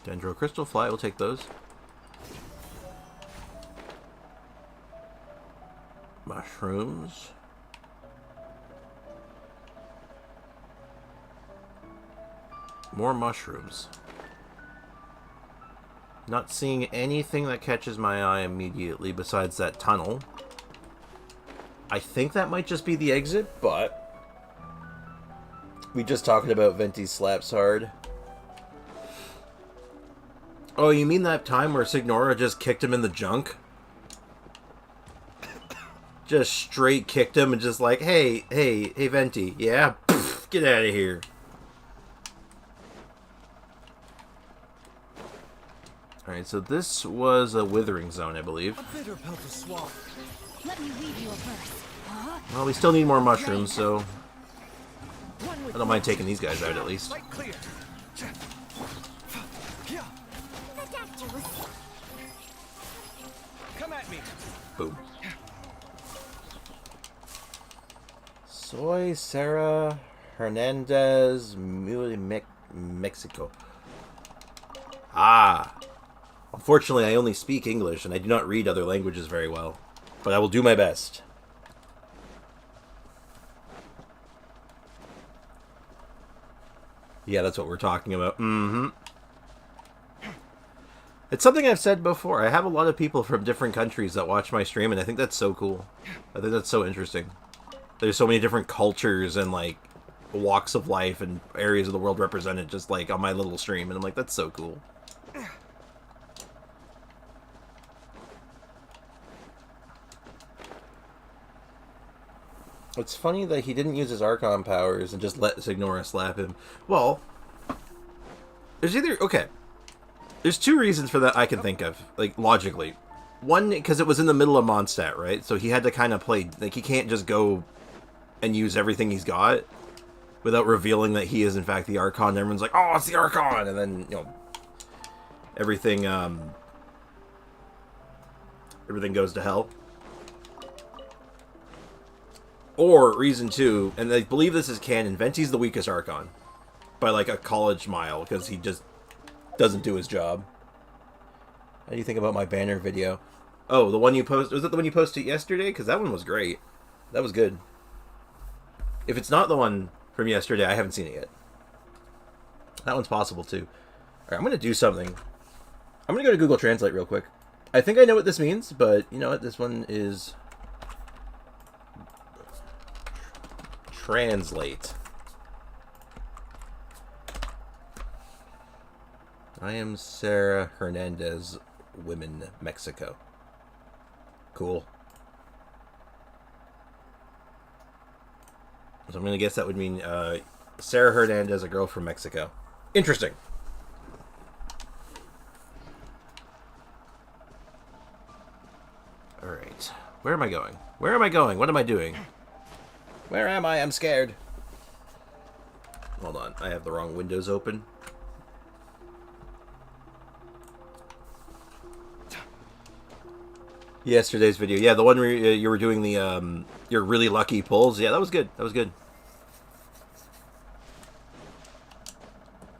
Dendro Crystal Fly, we'll take those. Mushrooms. More mushrooms. Not seeing anything that catches my eye immediately besides that tunnel. I think that might just be the exit, but we just talking about Venti slaps hard. Oh, you mean that time where Signora just kicked him in the junk? Just straight kicked him and just like, hey, Venti, yeah? Pfft, get out of here. Alright, so this was a withering zone, I believe. A bitter pill to swallow. Let me weave you a verse. Huh? Well, we still need more mushrooms, so One with I don't mind taking these guys out at least. Right clear. Yeah. The doctor was Come at me. Boom. Soy Sarah Hernandez, Mexico. Ah. Unfortunately, I only speak English, and I do not read other languages very well. But I will do my best. Yeah, that's what we're talking about. Mm-hmm. It's something I've said before. I have a lot of people from different countries that watch my stream, and I think that's so cool. I think that's so interesting. There's so many different cultures and, like, walks of life and areas of the world represented just, like, on my little stream, and I'm like, that's so cool. It's funny that he didn't use his Archon powers and just let Signora slap him. Well, there's either... Okay. There's two reasons for that I can think of, like, logically. One, because it was in the middle of Mondstadt, right? So he had to kind of play... Like, he can't just go and use everything he's got without revealing that he is, in fact, the Archon. And everyone's like, oh, it's the Archon! And then, you know, everything, everything goes to hell. Or, reason two, and I believe this is canon, Venti's the weakest Archon. By, like, a college mile, because he just doesn't do his job. How do you think about my banner video? Oh, the one you posted... Was it the one you posted yesterday? Because that one was great. That was good. If it's not the one from yesterday, I haven't seen it yet. That one's possible, too. Alright, I'm going to do something. I'm going to go to Google Translate real quick. I think I know what this means, but you know what? This one is... Translate. I am Sarah Hernandez, Women, Mexico. Cool. So I'm going to guess that would mean Sarah Hernandez, a girl from Mexico. Interesting. Alright. Where am I going? Where am I going? What am I doing? Where am I? I'm scared. Hold on. I have the wrong windows open. Yesterday's video. Yeah, the one where you were doing the, your really lucky pulls. Yeah, that was good. That was good.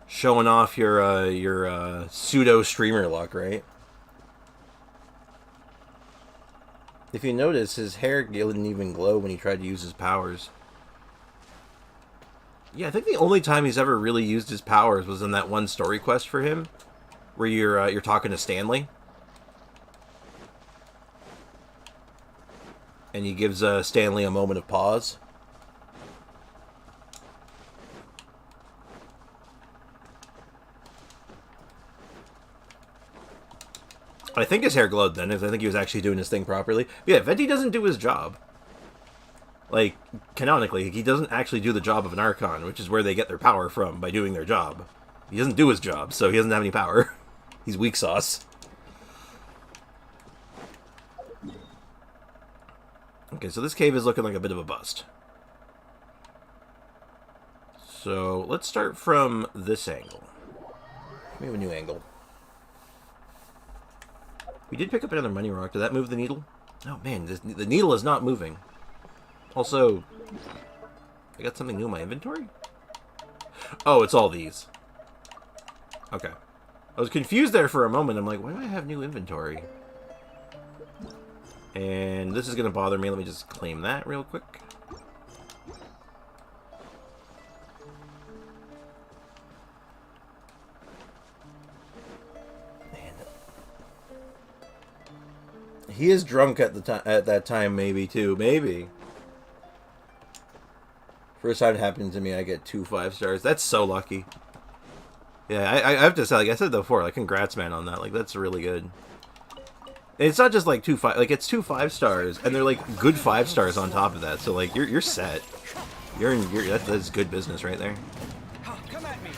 Showing off your pseudo streamer luck, right? If you notice, his hair didn't even glow when he tried to use his powers. Yeah, I think the only time he's ever really used his powers was in that one story quest for him, where you're talking to Stanley. And he gives Stanley a moment of pause. I think his hair glowed then, because I think he was actually doing his thing properly. But yeah, Venti doesn't do his job. Like, canonically, he doesn't actually do the job of an Archon, which is where they get their power from, by doing their job. He doesn't do his job, so he doesn't have any power. He's weak sauce. Okay, so this cave is looking like a bit of a bust. So, let's start from this angle. We have a new angle. We did pick up another money rock. Did that move the needle? Oh, man, the needle is not moving. Also, I got something new in my inventory? Oh, it's all these. Okay. I was confused there for a moment. I'm like, why do I have new inventory? And this is going to bother me. Let me just claim that real quick. He is drunk at that time, maybe too. Maybe. First time it happened to me, I get 2 5 stars. That's so lucky. Yeah, I have to say, like I said before, like congrats, man, on that. Like that's really good. And it's not just like like it's 2 5-stars, and they're like good 5-stars on top of that. So like you're set. That's good business right there. Come at me.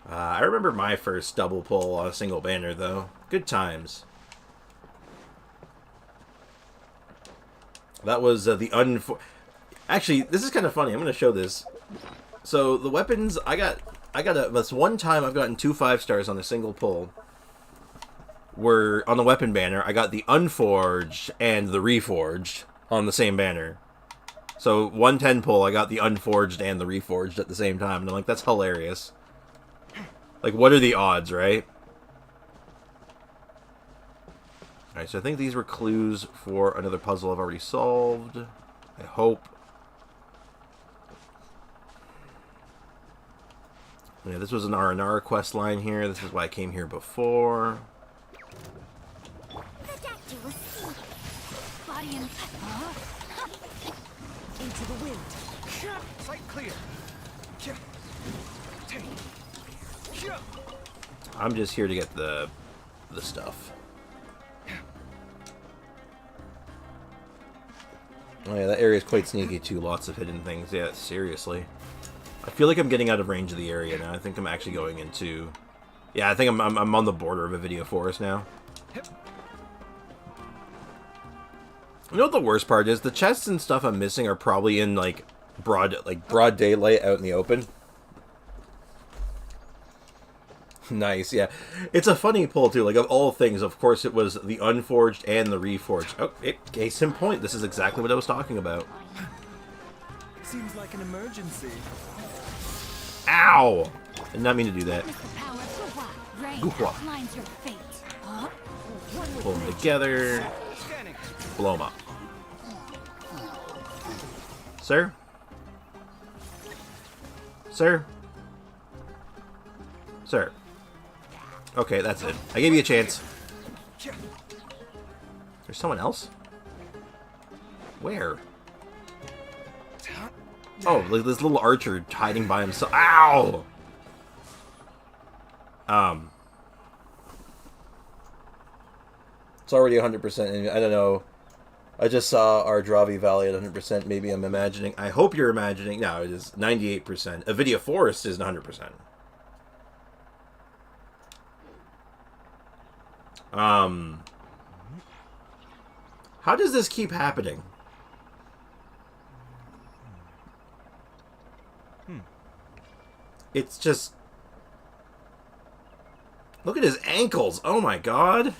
I remember my first double pull on a single banner though. Good times. That was Actually, this is kind of funny. I'm going to show this. So the weapons that's one time I've gotten 2 5-stars on a single pull. Were on the weapon banner. I got the Unforged and the Reforged on the same banner. So 110 pull, I got the Unforged and the Reforged at the same time. And I'm like, that's hilarious. Like, what are the odds, right? Alright, so I think these were clues for another puzzle I've already solved. I hope. Yeah, this was an R&R quest line here. This is why I came here before. The doctor will see. Body and Into the wind. Sight clear. I'm just here to get the stuff. Oh yeah, that area is quite sneaky too. Lots of hidden things. Yeah, seriously. I feel like I'm getting out of range of the area now. I think I'm actually going into... Yeah, I think I'm on the border of a video forest now. You know what the worst part is? The chests and stuff I'm missing are probably in like broad daylight out in the open. Nice, yeah. It's a funny pull too. Like of all things, of course, it was the Unforged and the Reforged. Oh, case in point. This is exactly what I was talking about. Seems like an emergency. Ow! Did not mean to do that. with the power of the rain Goo-wah. outlines your fate. Huh? Pull them together. Scanning. Blow them up. Sir? Sir? Sir? Okay, that's it. I gave you a chance. There's someone else? Where? Oh, like this little archer hiding by himself. Ow! It's already 100%. I don't know. I just saw our Dravi Valley at 100%. Maybe I'm imagining. I hope you're imagining. No, it is 98%. A video forest is 100%. How does this keep happening? It's just... Look at his ankles! Oh my god!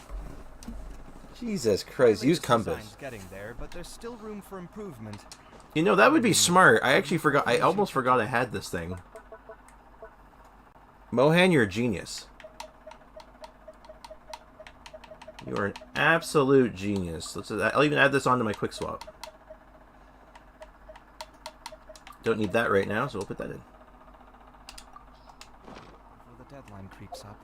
Jesus Christ, use compass. Design's getting there, but there's still room for improvement. You know, that would be smart. I actually forgot. I almost forgot I had this thing. Mohan, you're a genius. You are an absolute genius. I'll even add this onto my quick swap. Don't need that right now, so we'll put that in. Before the deadline creeps up.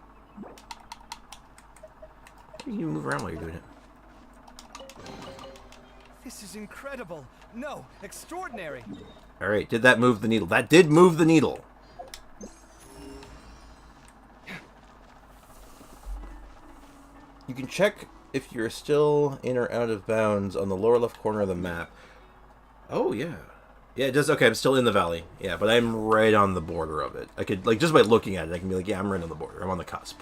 You can move around while you're doing it. This is incredible. No, extraordinary. Alright, did that move the needle? That did move the needle. You can check if you're still in or out of bounds on the lower left corner of the map. Oh, yeah. Yeah, it does. Okay, I'm still in the valley. Yeah, but I'm right on the border of it. I could, like, just by looking at it, I can be like, yeah, I'm right on the border. I'm on the cusp.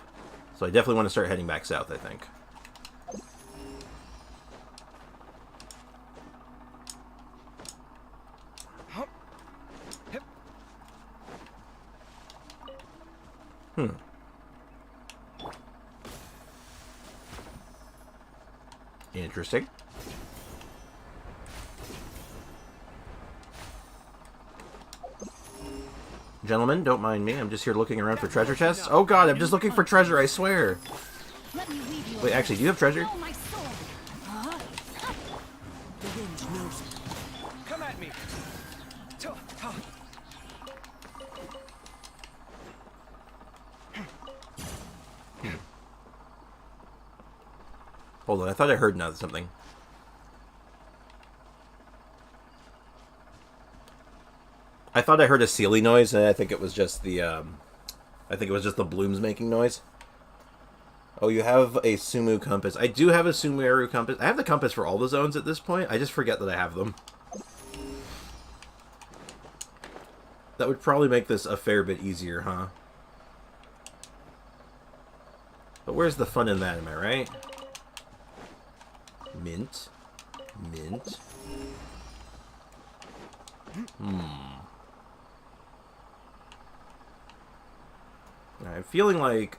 So I definitely want to start heading back south, I think. Interesting. Gentlemen, don't mind me. I'm just here looking around for treasure chests. Oh god, I'm just looking for treasure, I swear. Let me leave you Wait, actually, do you have treasure? Oh, my sword. Huh? The wind knows it. Come at me. Hold on, I thought I heard something. I thought I heard a Sealy noise, and I think it was just the blooms making noise. Oh, you have a Sumu compass. I do have a Sumeru compass. I have the compass for all the zones at this point. I just forget that I have them. That would probably make this a fair bit easier, huh? But where's the fun in that, am I right? Mint. Mint. I'm feeling like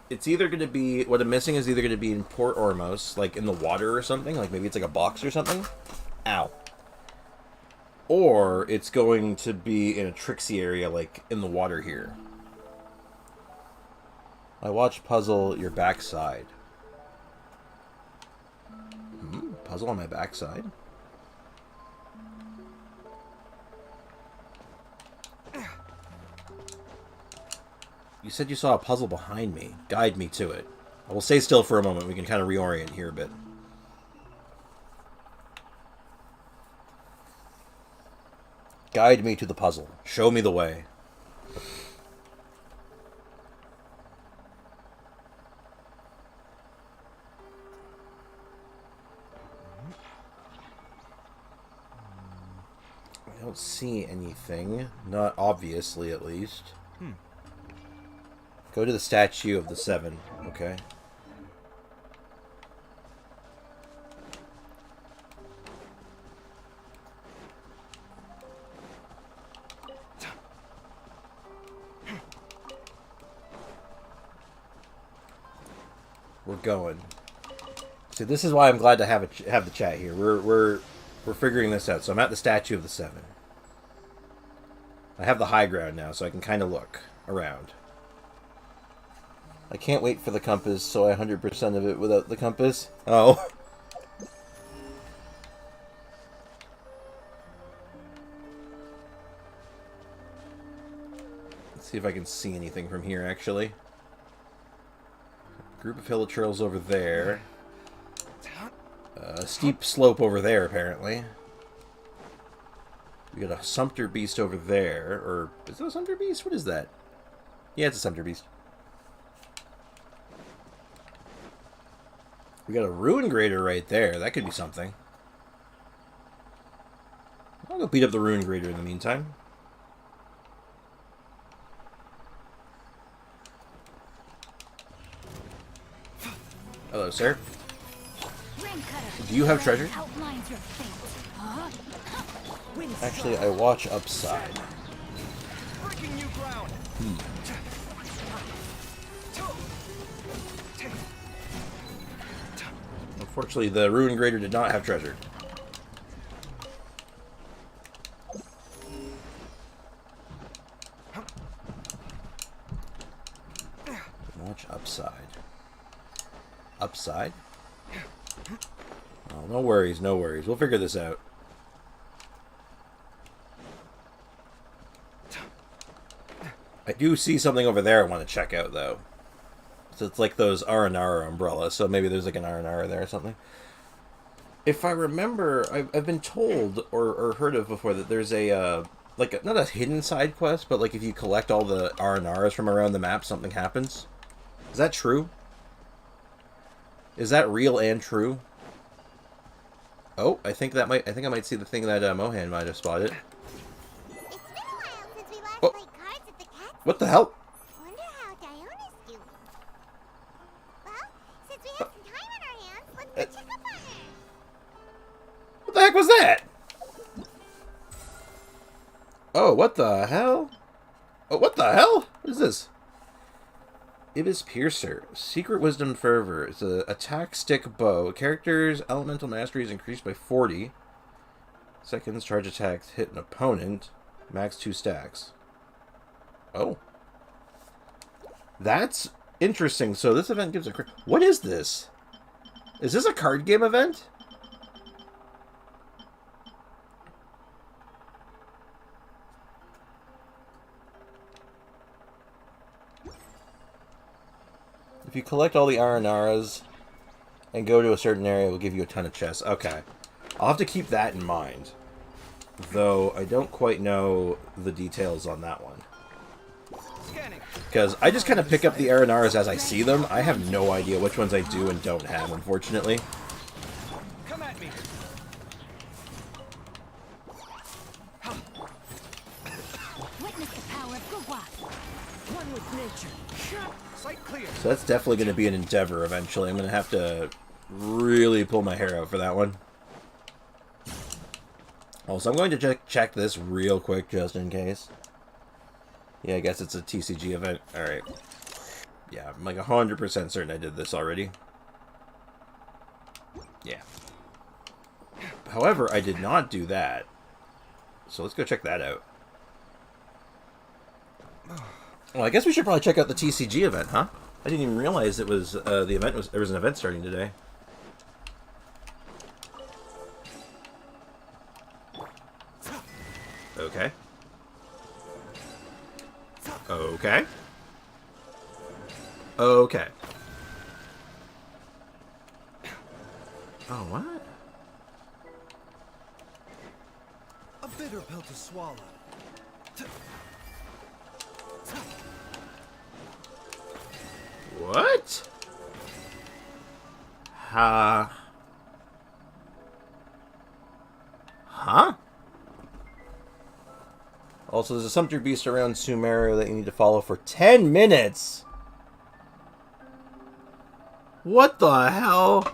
it's either going to be... What I'm missing is either going to be in Port Ormos, like in the water or something. Like maybe it's like a box or something. Ow. Or it's going to be in a Trixie area, like in the water here. I watched Puzzle Your Backside. Puzzle on my backside? You said you saw a puzzle behind me. Guide me to it. I will stay still for a moment. We can kind of reorient here a bit. Guide me to the puzzle. Show me the way. I don't see anything. Not obviously, at least. Go to the statue of the 7. Okay. We're going. See, this is why I'm glad to have the chat here. We're figuring this out. So I'm at the statue of the 7. I have the high ground now, so I can kind of look around. I can't wait for the compass, so I 100% of it without the compass. Oh. Let's see if I can see anything from here, actually. Group of hill trails over there. A steep slope over there, apparently. We got a Sumpter Beast over there. Or, is that a Sumpter Beast? What is that? Yeah, it's a Sumpter Beast. We got a Ruin Grader right there. That could be something. I'll go beat up the Ruin Grader in the meantime. Hello, sir. Do you have treasure? Actually, I watch upside. Breaking new ground. Unfortunately, the Ruin Grader did not have treasure. Watch upside. Upside? Oh, no worries, no worries. We'll figure this out. I do see something over there I want to check out, though. So it's like those Aranara umbrellas, so maybe there's like an Aranara there or something. If I remember, I've been told or heard of before that there's a, like, not a hidden side quest, but like if you collect all the Aranaras from around the map, something happens. Is that true? Is that real and true? Oh, I think I might see the thing that Mohan might have spotted. It's been a while since we last Oh. played cards at the cat. What the hell? Wonder how Diona's doing. Well, since we have some time on our hands, let's go check up on her. What the heck was that? Oh, what the hell? Oh, what the hell? What is this? Ibis Piercer. Secret Wisdom Fervor. It's an attack stick bow. Character's elemental mastery is increased by 40. Seconds charge attacks hit an opponent. Max 2 stacks. Oh. That's interesting. So this event gives a... What is this? Is this a card game event? If you collect all the Aranaras and go to a certain area, it will give you a ton of chests. Okay. I'll have to keep that in mind. Though I don't quite know the details on that one. Scanning. Because I just kind of pick up the Aranars as I see them. I have no idea which ones I do and don't have, unfortunately. Come at me. Witness the power of Gugwa. One with nature. Sight clear. So that's definitely going to be an endeavor eventually. I'm going to have to really pull my hair out for that one. Also, I'm going to check this real quick just in case. Yeah, I guess it's a TCG event. Alright. Yeah, I'm like 100% certain I did this already. Yeah. However, I did not do that. So let's go check that out. Well, I guess we should probably check out the TCG event, huh? I didn't even realize it was there was an event starting today. Okay. Okay. Okay. Oh, what? A bitter pill to swallow. What? Huh? Also, there's a Sumter Beast around Sumeru that you need to follow for 10 minutes! What the hell?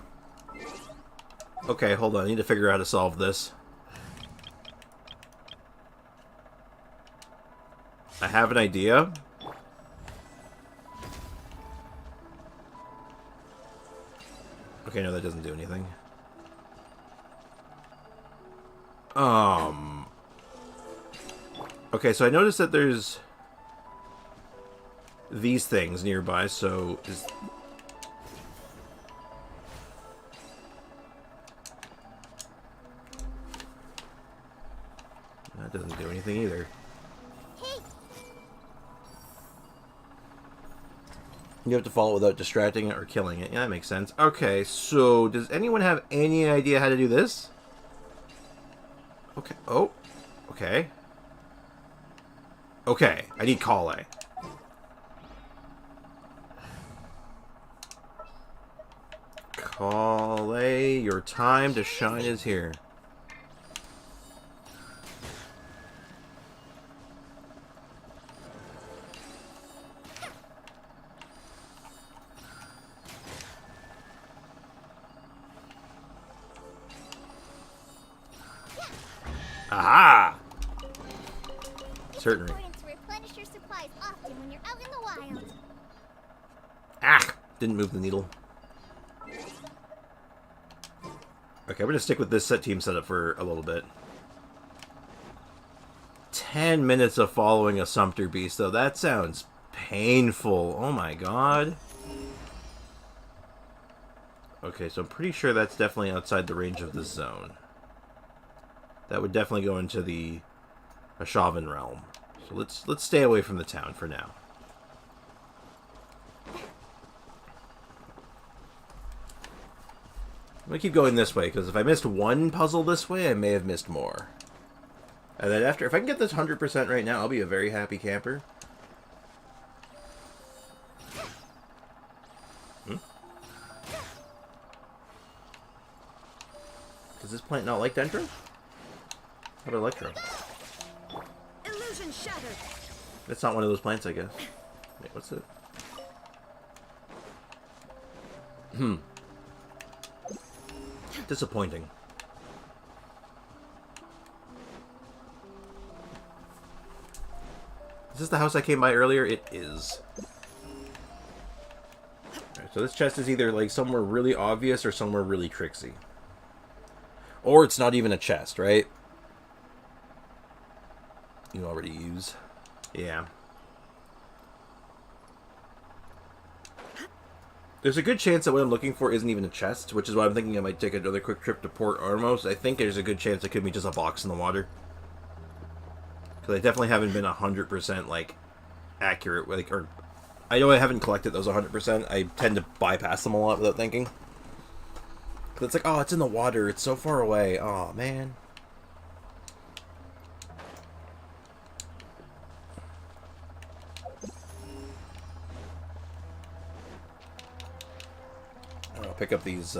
Okay, hold on. I need to figure out how to solve this. I have an idea. Okay, no, that doesn't do anything. Okay, so I noticed that there's these things nearby, so that doesn't do anything either. You have to follow it without distracting it or killing it. Yeah, that makes sense. Okay, so does anyone have any idea how to do this? Okay. Oh. Okay. Okay, I need Kale. Kale, your time to shine is here. Aha! Certainly. Important to replenish your supplies often when you're out in the wild. Ah! Didn't move the needle. Okay, we're gonna stick with this team setup for a little bit. 10 minutes of following a Sumter Beast, though. That sounds painful. Oh my god. Okay, so I'm pretty sure that's definitely outside the range of the zone. That would definitely go into the Ashavan realm. So let's stay away from the town for now. I'm gonna keep going this way, because if I missed one puzzle this way, I may have missed more. And then after, if I can get this 100% right now, I'll be a very happy camper. Does this plant not like Dendro? How about Electro? Illusion shattered. It's not one of those plants, I guess. Wait, what's it? Disappointing. Is this the house I came by earlier? It is. Alright, so this chest is either like somewhere really obvious or somewhere really tricksy. Or it's not even a chest, right? You already use. Yeah. There's a good chance that what I'm looking for isn't even a chest, which is why I'm thinking I might take another quick trip to Port Ormos. I think there's a good chance it could be just a box in the water. Because I definitely haven't been 100% like accurate, like, or I know I haven't collected those 100%. I tend to bypass them a lot without thinking. Because it's like, oh, it's in the water. It's so far away. Oh, man. pick up these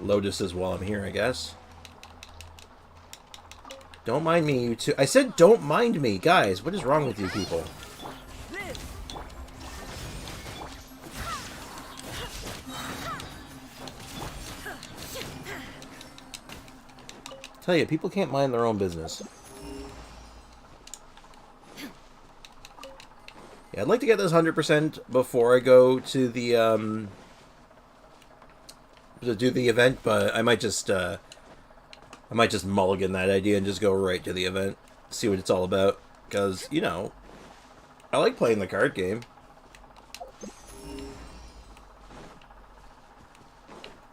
lotuses while I'm here, I guess. Don't mind me, you two. I said don't mind me. Guys, what is wrong with you people? Tell you, people can't mind their own business. Yeah, I'd like to get this 100% before I go to the to do the event, but I might just mulligan that idea and just go right to the event, see what it's all about. Because, you know, I like playing the card game.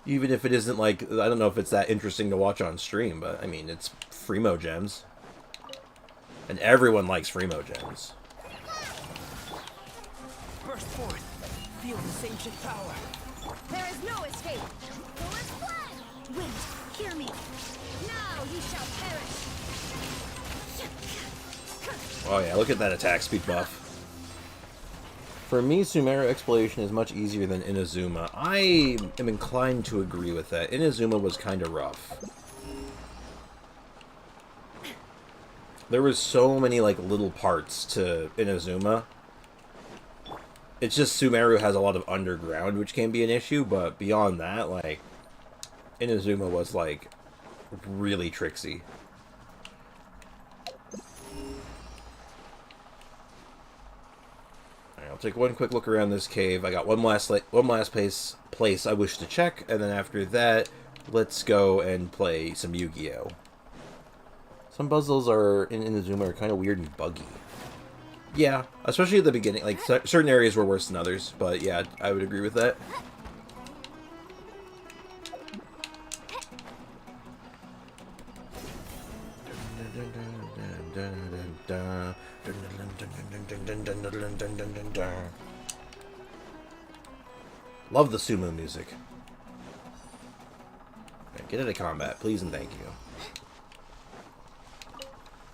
Even if it isn't, like, I don't know if it's that interesting to watch on stream, but, I mean, it's Freemo gems. And everyone likes Freemo gems. Burst forth. Feel this ancient power. There is no escape. Force blood! Wait, hear me. Now you shall perish. Oh yeah, look at that attack speed buff. For me, Sumeru exploration is much easier than Inazuma. I am inclined to agree with that. Inazuma was kind of rough. There was so many, like, little parts to Inazuma. It's just Sumeru has a lot of underground, which can be an issue, but beyond that, like, Inazuma was, like, really tricksy. Alright, I'll take one quick look around this cave. I got one last place I wish to check, and then after that, let's go and play some Yu-Gi-Oh! Some puzzles in Inazuma are kind of weird and buggy. Yeah, especially at the beginning. Like, certain areas were worse than others, but yeah, I would agree with that. Love the sumo music. Get into combat, please and thank you.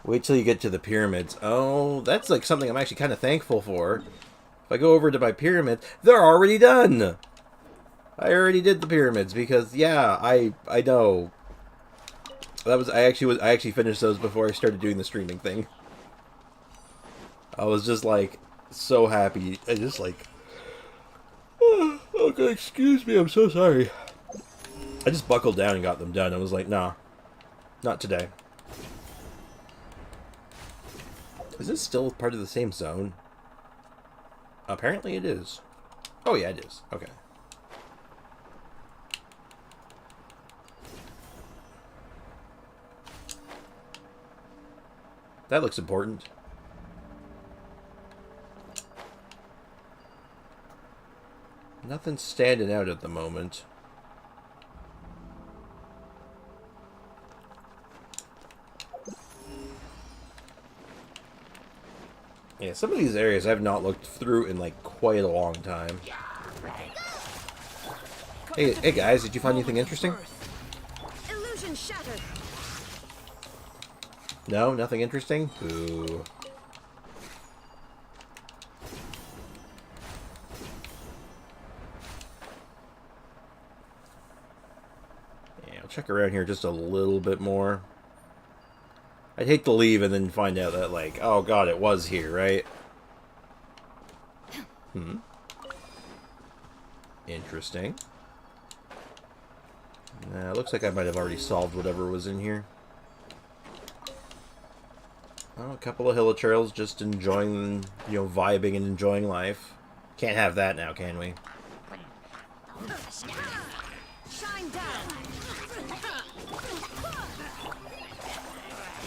Wait till you get to the pyramids. Oh, that's like something I'm actually kind of thankful for. If I go over to my pyramid, they're already done. I already did the pyramids because yeah, I know. I actually finished those before I started doing the streaming thing. I was just like so happy. I just like okay, excuse me, I'm so sorry. I just buckled down and got them done. I was like, nah, not today. Is this still part of the same zone? Apparently it is. Oh yeah, it is. Okay. That looks important. Nothing's standing out at the moment. Yeah, some of these areas I've not looked through in like quite a long time. Hey guys, did you find anything interesting? Illusion shattered. No, nothing interesting? Boo. Yeah, I'll check around here just a little bit more. I'd hate to leave and then find out that, like, oh god, it was here, right? Interesting. Nah, looks like I might have already solved whatever was in here. Oh, a couple of hilichurls just enjoying, you know, vibing and enjoying life. Can't have that now, can we? Shine down.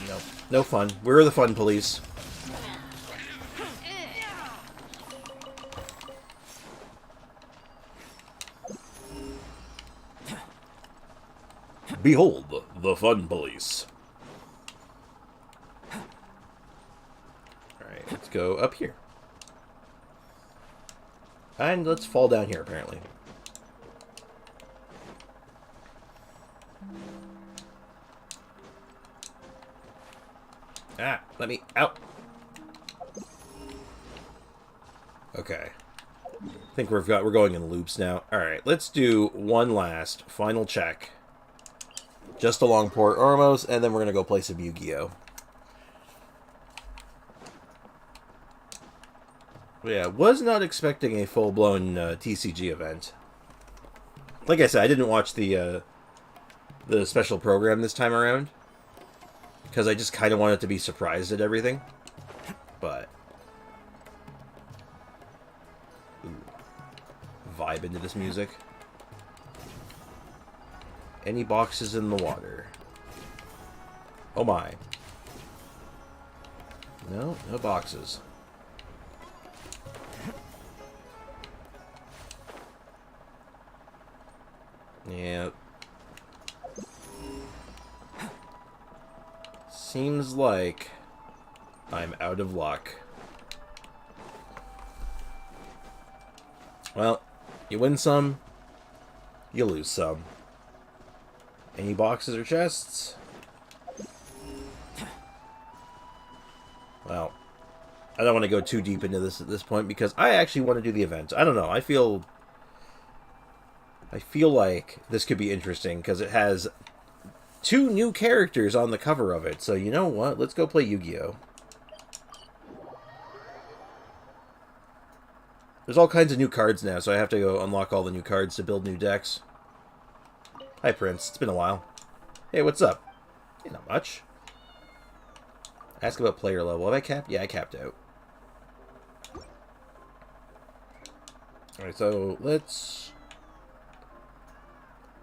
Nope. No fun. We're the fun police. Behold, the fun police. Alright, let's go up here. And let's fall down here, apparently. Ah, let me out. Okay. I think we're going in loops now. Alright, let's do one last final check. Just along Port Ormos, and then we're going to go play some Yu-Gi-Oh! Yeah, was not expecting a full-blown TCG event. Like I said, I didn't watch the special program this time around, because I just kind of wanted to be surprised at everything. But vibe into this music. Any boxes in the water? Oh my. No, no boxes. Yeah. Seems like I'm out of luck. Well, you win some, you lose some. Any boxes or chests? Well, I don't want to go too deep into this at this point because I actually want to do the event. I don't know. I feel like this could be interesting because it has 2 new characters on the cover of it. So you know what? Let's go play Yu-Gi-Oh! There's all kinds of new cards now, so I have to go unlock all the new cards to build new decks. Hi, Prince. It's been a while. Hey, what's up? Hey, not much. Ask about player level. Have I capped? Yeah, I capped out. Alright, so let's...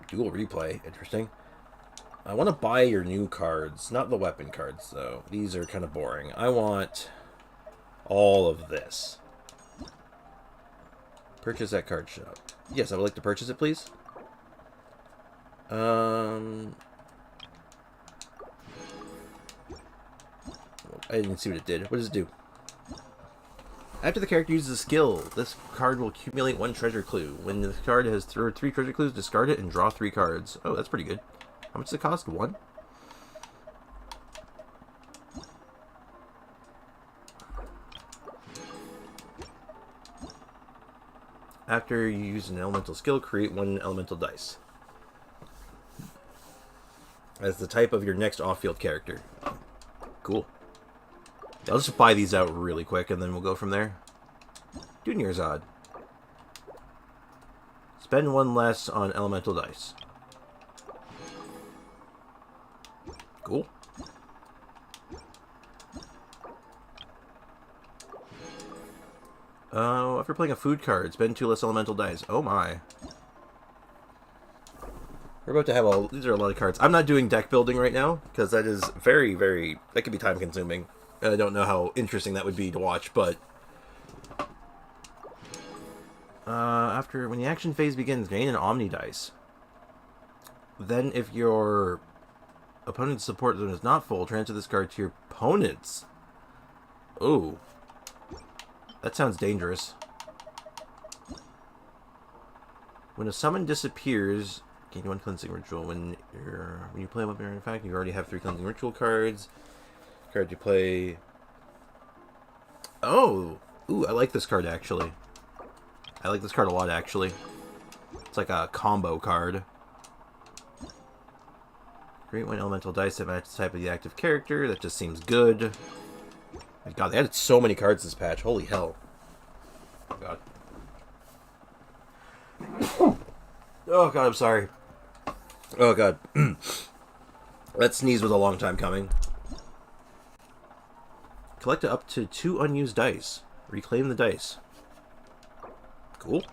Dual replay. Interesting. I want to buy your new cards. Not the weapon cards, though. These are kind of boring. I want all of this. Purchase at card shop. Yes, I would like to purchase it, please. I didn't see what it did. What does it do? After the character uses a skill, this card will accumulate 1 treasure clue. When the card has 3 treasure clues, discard it and draw 3 cards. Oh, that's pretty good. How much does it cost? 1? After you use an elemental skill, create 1 elemental dice. As the type of your next off-field character. Cool. I'll just buy these out really quick and then we'll go from there. Dunyarzad. Spend 1 less on elemental dice. Cool. After playing a food card, spend 2 less elemental dice. Oh my. We're about to have all... These are a lot of cards. I'm not doing deck building right now, because that is very, very... That could be time consuming. I don't know how interesting that would be to watch, but... When the action phase begins, gain an Omni dice. Then, if your opponent's support zone is not full, transfer this card to your opponent's. Ooh. That sounds dangerous. When a summon disappears, gain 1 cleansing ritual. When you play a weapon artifact, you already have 3 cleansing ritual cards. Card you play. Oh! Ooh, I like this card actually. I like this card a lot actually. It's like a combo card. Create 1 elemental dice that matches the type of the active character. That just seems good. My god, they added so many cards this patch. Holy hell. Oh god. Oh god, I'm sorry. Oh god. That sneeze was a long time coming. Collect up to 2 unused dice. Reclaim the dice. Cool.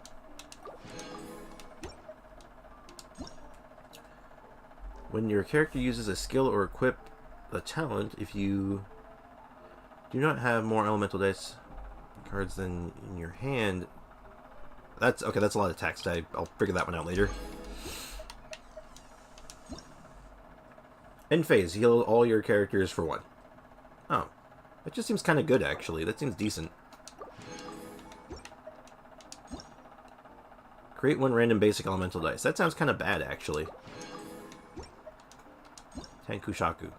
When your character uses a skill or equip a talent, if you do not have more elemental dice cards than in your hand... That's okay, that's a lot of text. I'll figure that one out later. End phase. Heal all your characters for 1. Oh. That just seems kind of good, actually. That seems decent. Create 1 random basic elemental dice. That sounds kind of bad, actually. Tenshukaku.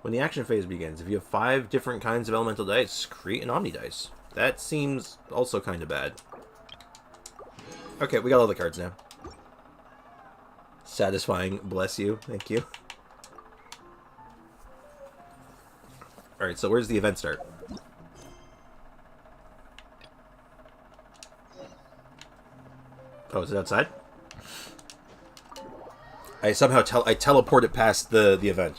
When the action phase begins, if you have 5 different kinds of elemental dice, create an Omni dice. That seems also kind of bad. Okay, we got all the cards now. Satisfying. Bless you. Thank you. Alright, so where's the event start? Oh, is it outside? I somehow I teleported past the event.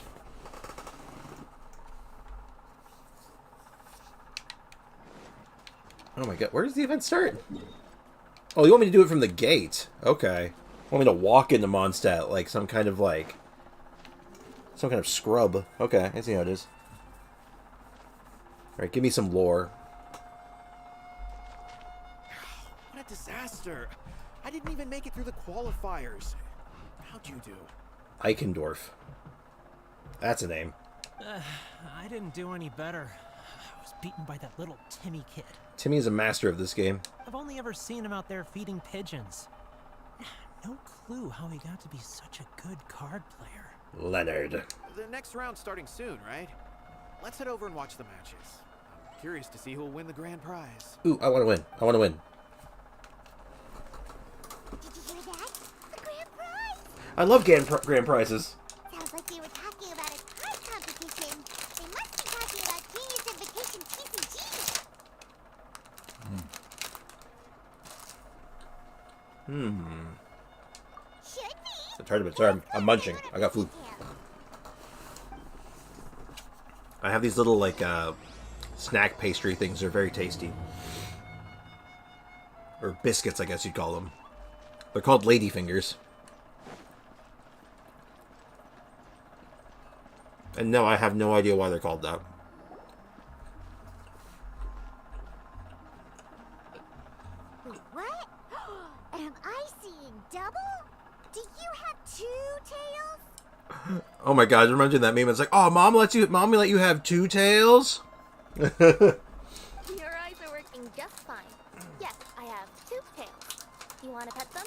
Oh my god, where does the event start? Oh, you want me to do it from the gate? Okay. You want me to walk into Mondstadt like some kind of scrub. Okay, I see how it is. Alright, give me some lore. What a disaster. I didn't even make it through the qualifiers. How'd you do? Eichendorf. That's a name. I didn't do any better. I was beaten by that little Timmy kid. Timmy is a master of this game. I've only ever seen him out there feeding pigeons. No clue how he got to be such a good card player. Leonard. The next round's starting soon, right? Let's head over and watch the matches. I'm curious to see who'll win the grand prize. Ooh, I want to win. I want to win. Did you hear that? The grand prize! I love grand prizes. Sounds like they were talking about a card competition. They must be talking about Genius Invitation TCG. Should be. Sorry, I'm munching. I got food. I have these little, snack pastry things. They're very tasty. Or biscuits, I guess you'd call them. They're called ladyfingers. And no, I have no idea why they're called that. Wait, what? Am I seeing double? Do you have 2 tails? Oh my god, it reminds me of that meme. It's like, oh, mommy let you have 2 tails? Your eyes are working just fine. Yes, I have 2 tails. You want to pet them?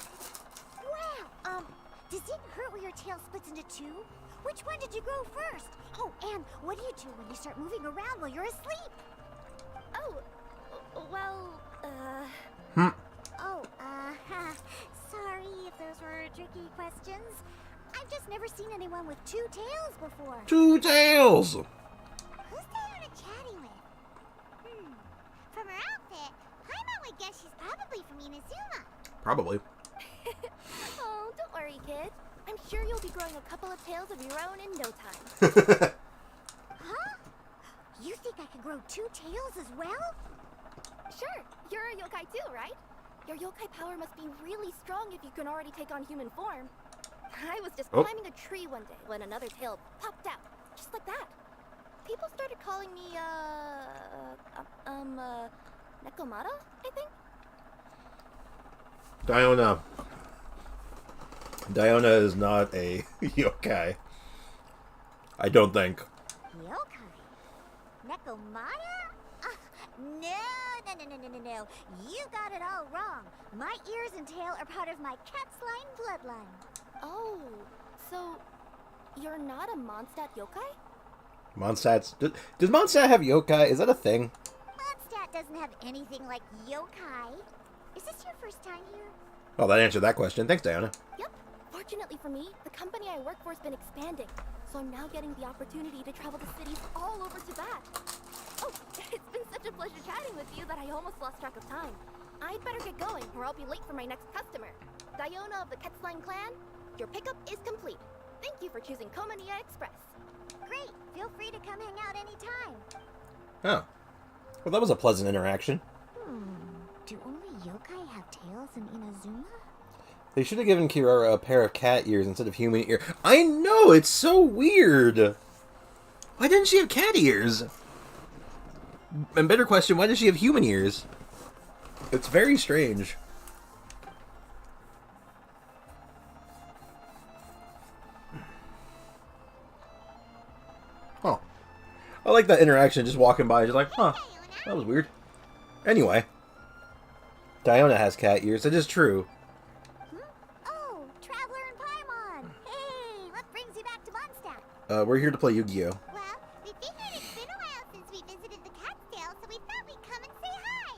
Wow. Does it hurt when your tail splits into 2? Which one did you grow first? Oh, and what do you do when you start moving around while you're asleep? Oh, well, Sorry if those were tricky questions. I've just never seen anyone with 2 tails before. 2 tails! Who's Diana chatting with? From her outfit, Paimon would guess she's probably from Inazuma. Probably. oh, don't worry, kid. I'm sure you'll be growing a couple of tails of your own in no time. Huh? You think I could grow 2 tails as well? Sure, you're a yokai too, right? Your yokai power must be really strong if you can already take on human form. I was just climbing a tree one day when another tail popped out, just like that. People started calling me, Nekomata, I think? Diona is not a yokai. I don't think. Yokai? Nekomata? No. You got it all wrong. My ears and tail are part of my cat's line bloodline. Oh, so you're not a Mondstadt yokai? Mondstadt's... Does Mondstadt have yokai? Is that a thing? Mondstadt doesn't have anything like yokai. Is this your first time here? Oh, that answered that question. Thanks, Diana. Yep. Fortunately for me, the company I work for has been expanding, so I'm now getting the opportunity to travel to cities all over Tibet. Oh, it's been such a pleasure chatting with you that I almost lost track of time. I'd better get going, or I'll be late for my next customer. Diona of the Quetzline clan, your pickup is complete. Thank you for choosing Komania Express. Great. Feel free to come hang out anytime. Oh. Well, that was a pleasant interaction. Do only yokai have tails in Inazuma? They should have given Kirara a pair of cat ears instead of human ears. I know! It's so weird! Why didn't she have cat ears? And better question, why does she have human ears? It's very strange. Huh. I like that interaction, just walking by, just like, huh, that was weird. Anyway. Diona has cat ears, that is true. Oh, Traveler and Paimon! Hey, what brings you back to Mondstadt? We're here to play Yu-Gi-Oh! Well, we figured it's been a while since we visited the Catskill, so we thought we'd come and say hi.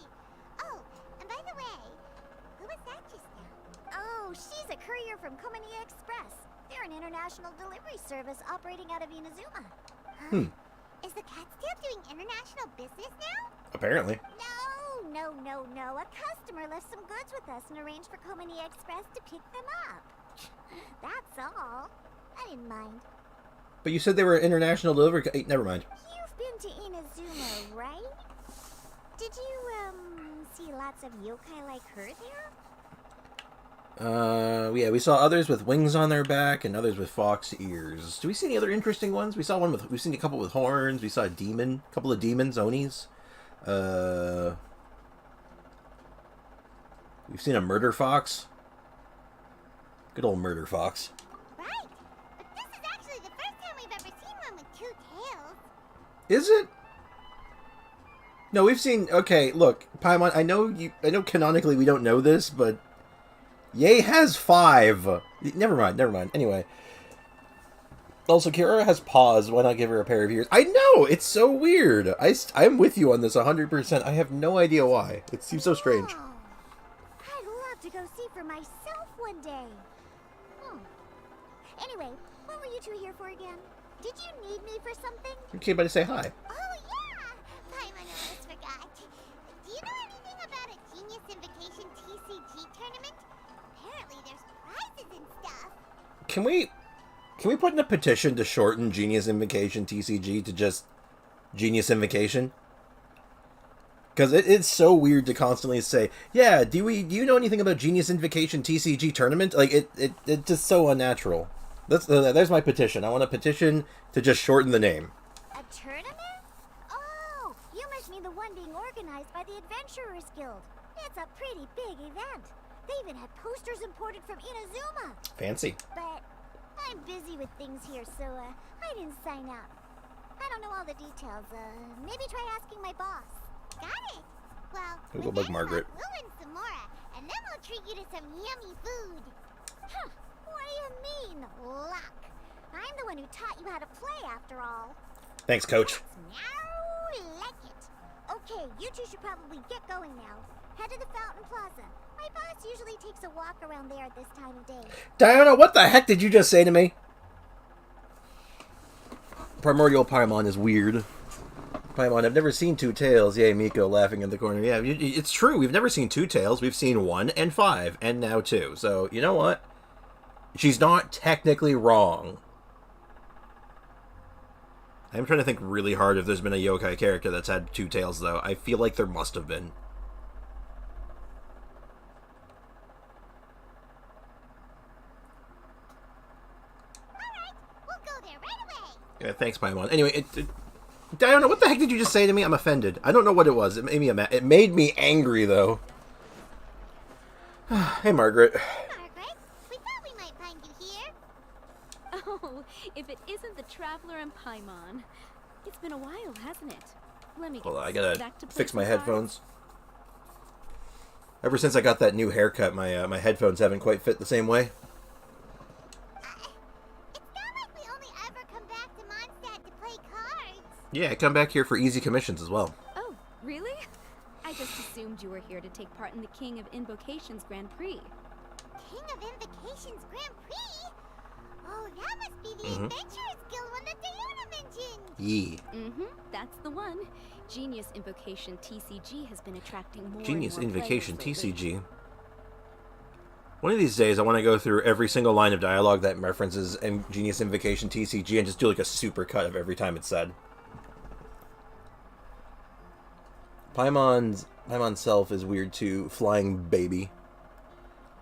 courier from Komani Express. They're an international delivery service operating out of Inazuma. Is the cat still doing international business now? Apparently. No. A customer left some goods with us and arranged for Komani Express to pick them up. That's all. I didn't mind. But you said they were an international delivery. Never mind. You've been to Inazuma, right? Did you, see lots of yokai like her there? Yeah, we saw others with wings on their back and others with fox ears. Do we see any other interesting ones? We've seen a couple with horns. We saw a couple of demons, Onis. We've seen a murder fox. Good old murder fox. Right. But this is actually the first time we've ever seen one with two tails. Is it? No, we've seen. Okay, look, Paimon. I know canonically we don't know this, but Yay has 5. Never mind. Anyway. Also, Kirara has paws. Why not give her a pair of ears? I know! It's so weird. I'm with you on this 100%. I have no idea why. It seems so strange. Oh, I'd love to go see for myself one day. Anyway, what were you two here for again? Did you need me for something? You came by to say hi. Oh, yeah! Paimon almost forgot. Do you know anything about a Genius Invocation TCG tournament? Apparently there's prizes and stuff. Can we put in a petition to shorten Genius Invocation TCG to just Genius Invocation? Because it's so weird to constantly say, yeah, do you know anything about Genius Invocation TCG tournament? Like, it's just so unnatural. There's my petition. I want a petition to just shorten the name. A tournament? Oh, you must mean the one being organized by the Adventurers Guild. It's a pretty big event. They even had posters imported from Inazuma. Fancy. But I'm busy with things here, so I didn't sign up. I don't know all the details. Maybe try asking my boss. Got it. Well, We'll go bug Margaret. We'll win some more, and then we'll treat you to some yummy food. Huh. What do you mean, luck? I'm the one who taught you how to play, after all. Thanks, Coach. Now, like it. Okay, you two should probably get going now. Head to the Fountain Plaza. My boss usually takes a walk around there at this time of day. Diana, what the heck did you just say to me? Primordial Paimon is weird. Paimon, I've never seen 2 tails. Yay, Miko laughing in the corner. Yeah, it's true. We've never seen 2 tails. We've seen 1 and 5, and now 2. So, you know what? She's not technically wrong. I'm trying to think really hard if there's been a yokai character that's had 2 tails, though. I feel like there must have been. Alright, we'll go there right away. Yeah, thanks, Paimon. Anyway, Diana, what the heck did you just say to me? I'm offended. I don't know what it was. It made me angry, though. Hey, Margaret. Margaret, we thought we might find you here. Oh, if it isn't the Traveler and Paimon. It's been a while, hasn't it? Let me Hold on, I get gotta back to fix my playing cards. headphones. Ever since I got that new haircut, my headphones haven't quite fit the same way. It's not like we only ever come back to Mondstadt to play cards. Yeah, I come back here for easy commissions as well. Oh, really? I just assumed you were here to take part in the King of Invocations Grand Prix. King of Invocations Grand Prix? Oh, that must be the Adventurers Guild one that Diana mentioned. Yee. That's the one. Genius Invocation TCG has been attracting more Genius and more Invocation players lately. TCG. One of these days, I want to go through every single line of dialogue that references Genius Invocation TCG and just do like a super cut of every time it's said. Paimon's self is weird too. Flying baby.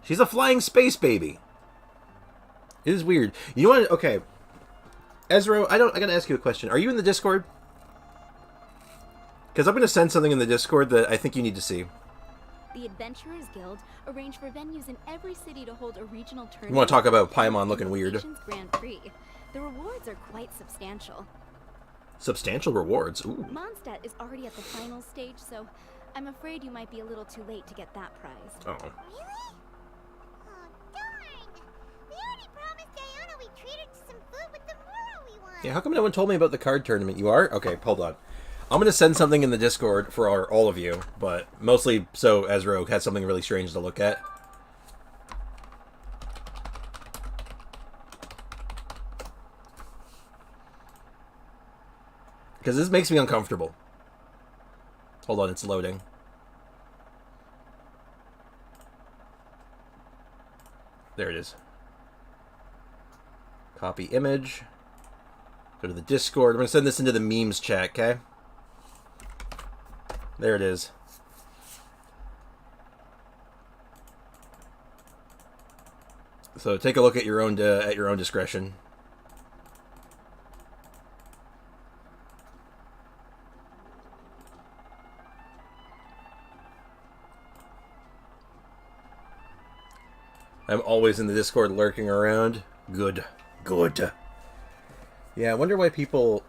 She's a flying space baby. It is weird. You know what? Okay. Ezra, I gotta ask you a question. Are you in the Discord? Because I'm gonna send something in the Discord that I think you need to see. The Adventurers Guild arrange for venues in every city to hold a regional tournament. You want to talk about Paimon looking weird? Invocations Grand Prix. The rewards are quite substantial. Substantial rewards. Ooh. Mondstadt is already at the final stage, so I'm afraid you might be a little too late to get that prize. Oh. Really? Oh, darn. We already promised Diana we'd treat her to some food with the Muro we want. Yeah, how come no one told me about the card tournament? You are? Okay, hold on. I'm going to send something in the Discord for all of you, but mostly so Ezra has something really strange to look at. Because this makes me uncomfortable. Hold on, it's loading. There it is. Copy image. Go to the Discord. I'm going to send this into the memes chat, okay? There it is. So take a look at your own discretion. I'm always in the Discord lurking around. Good. Good. Yeah, I wonder why people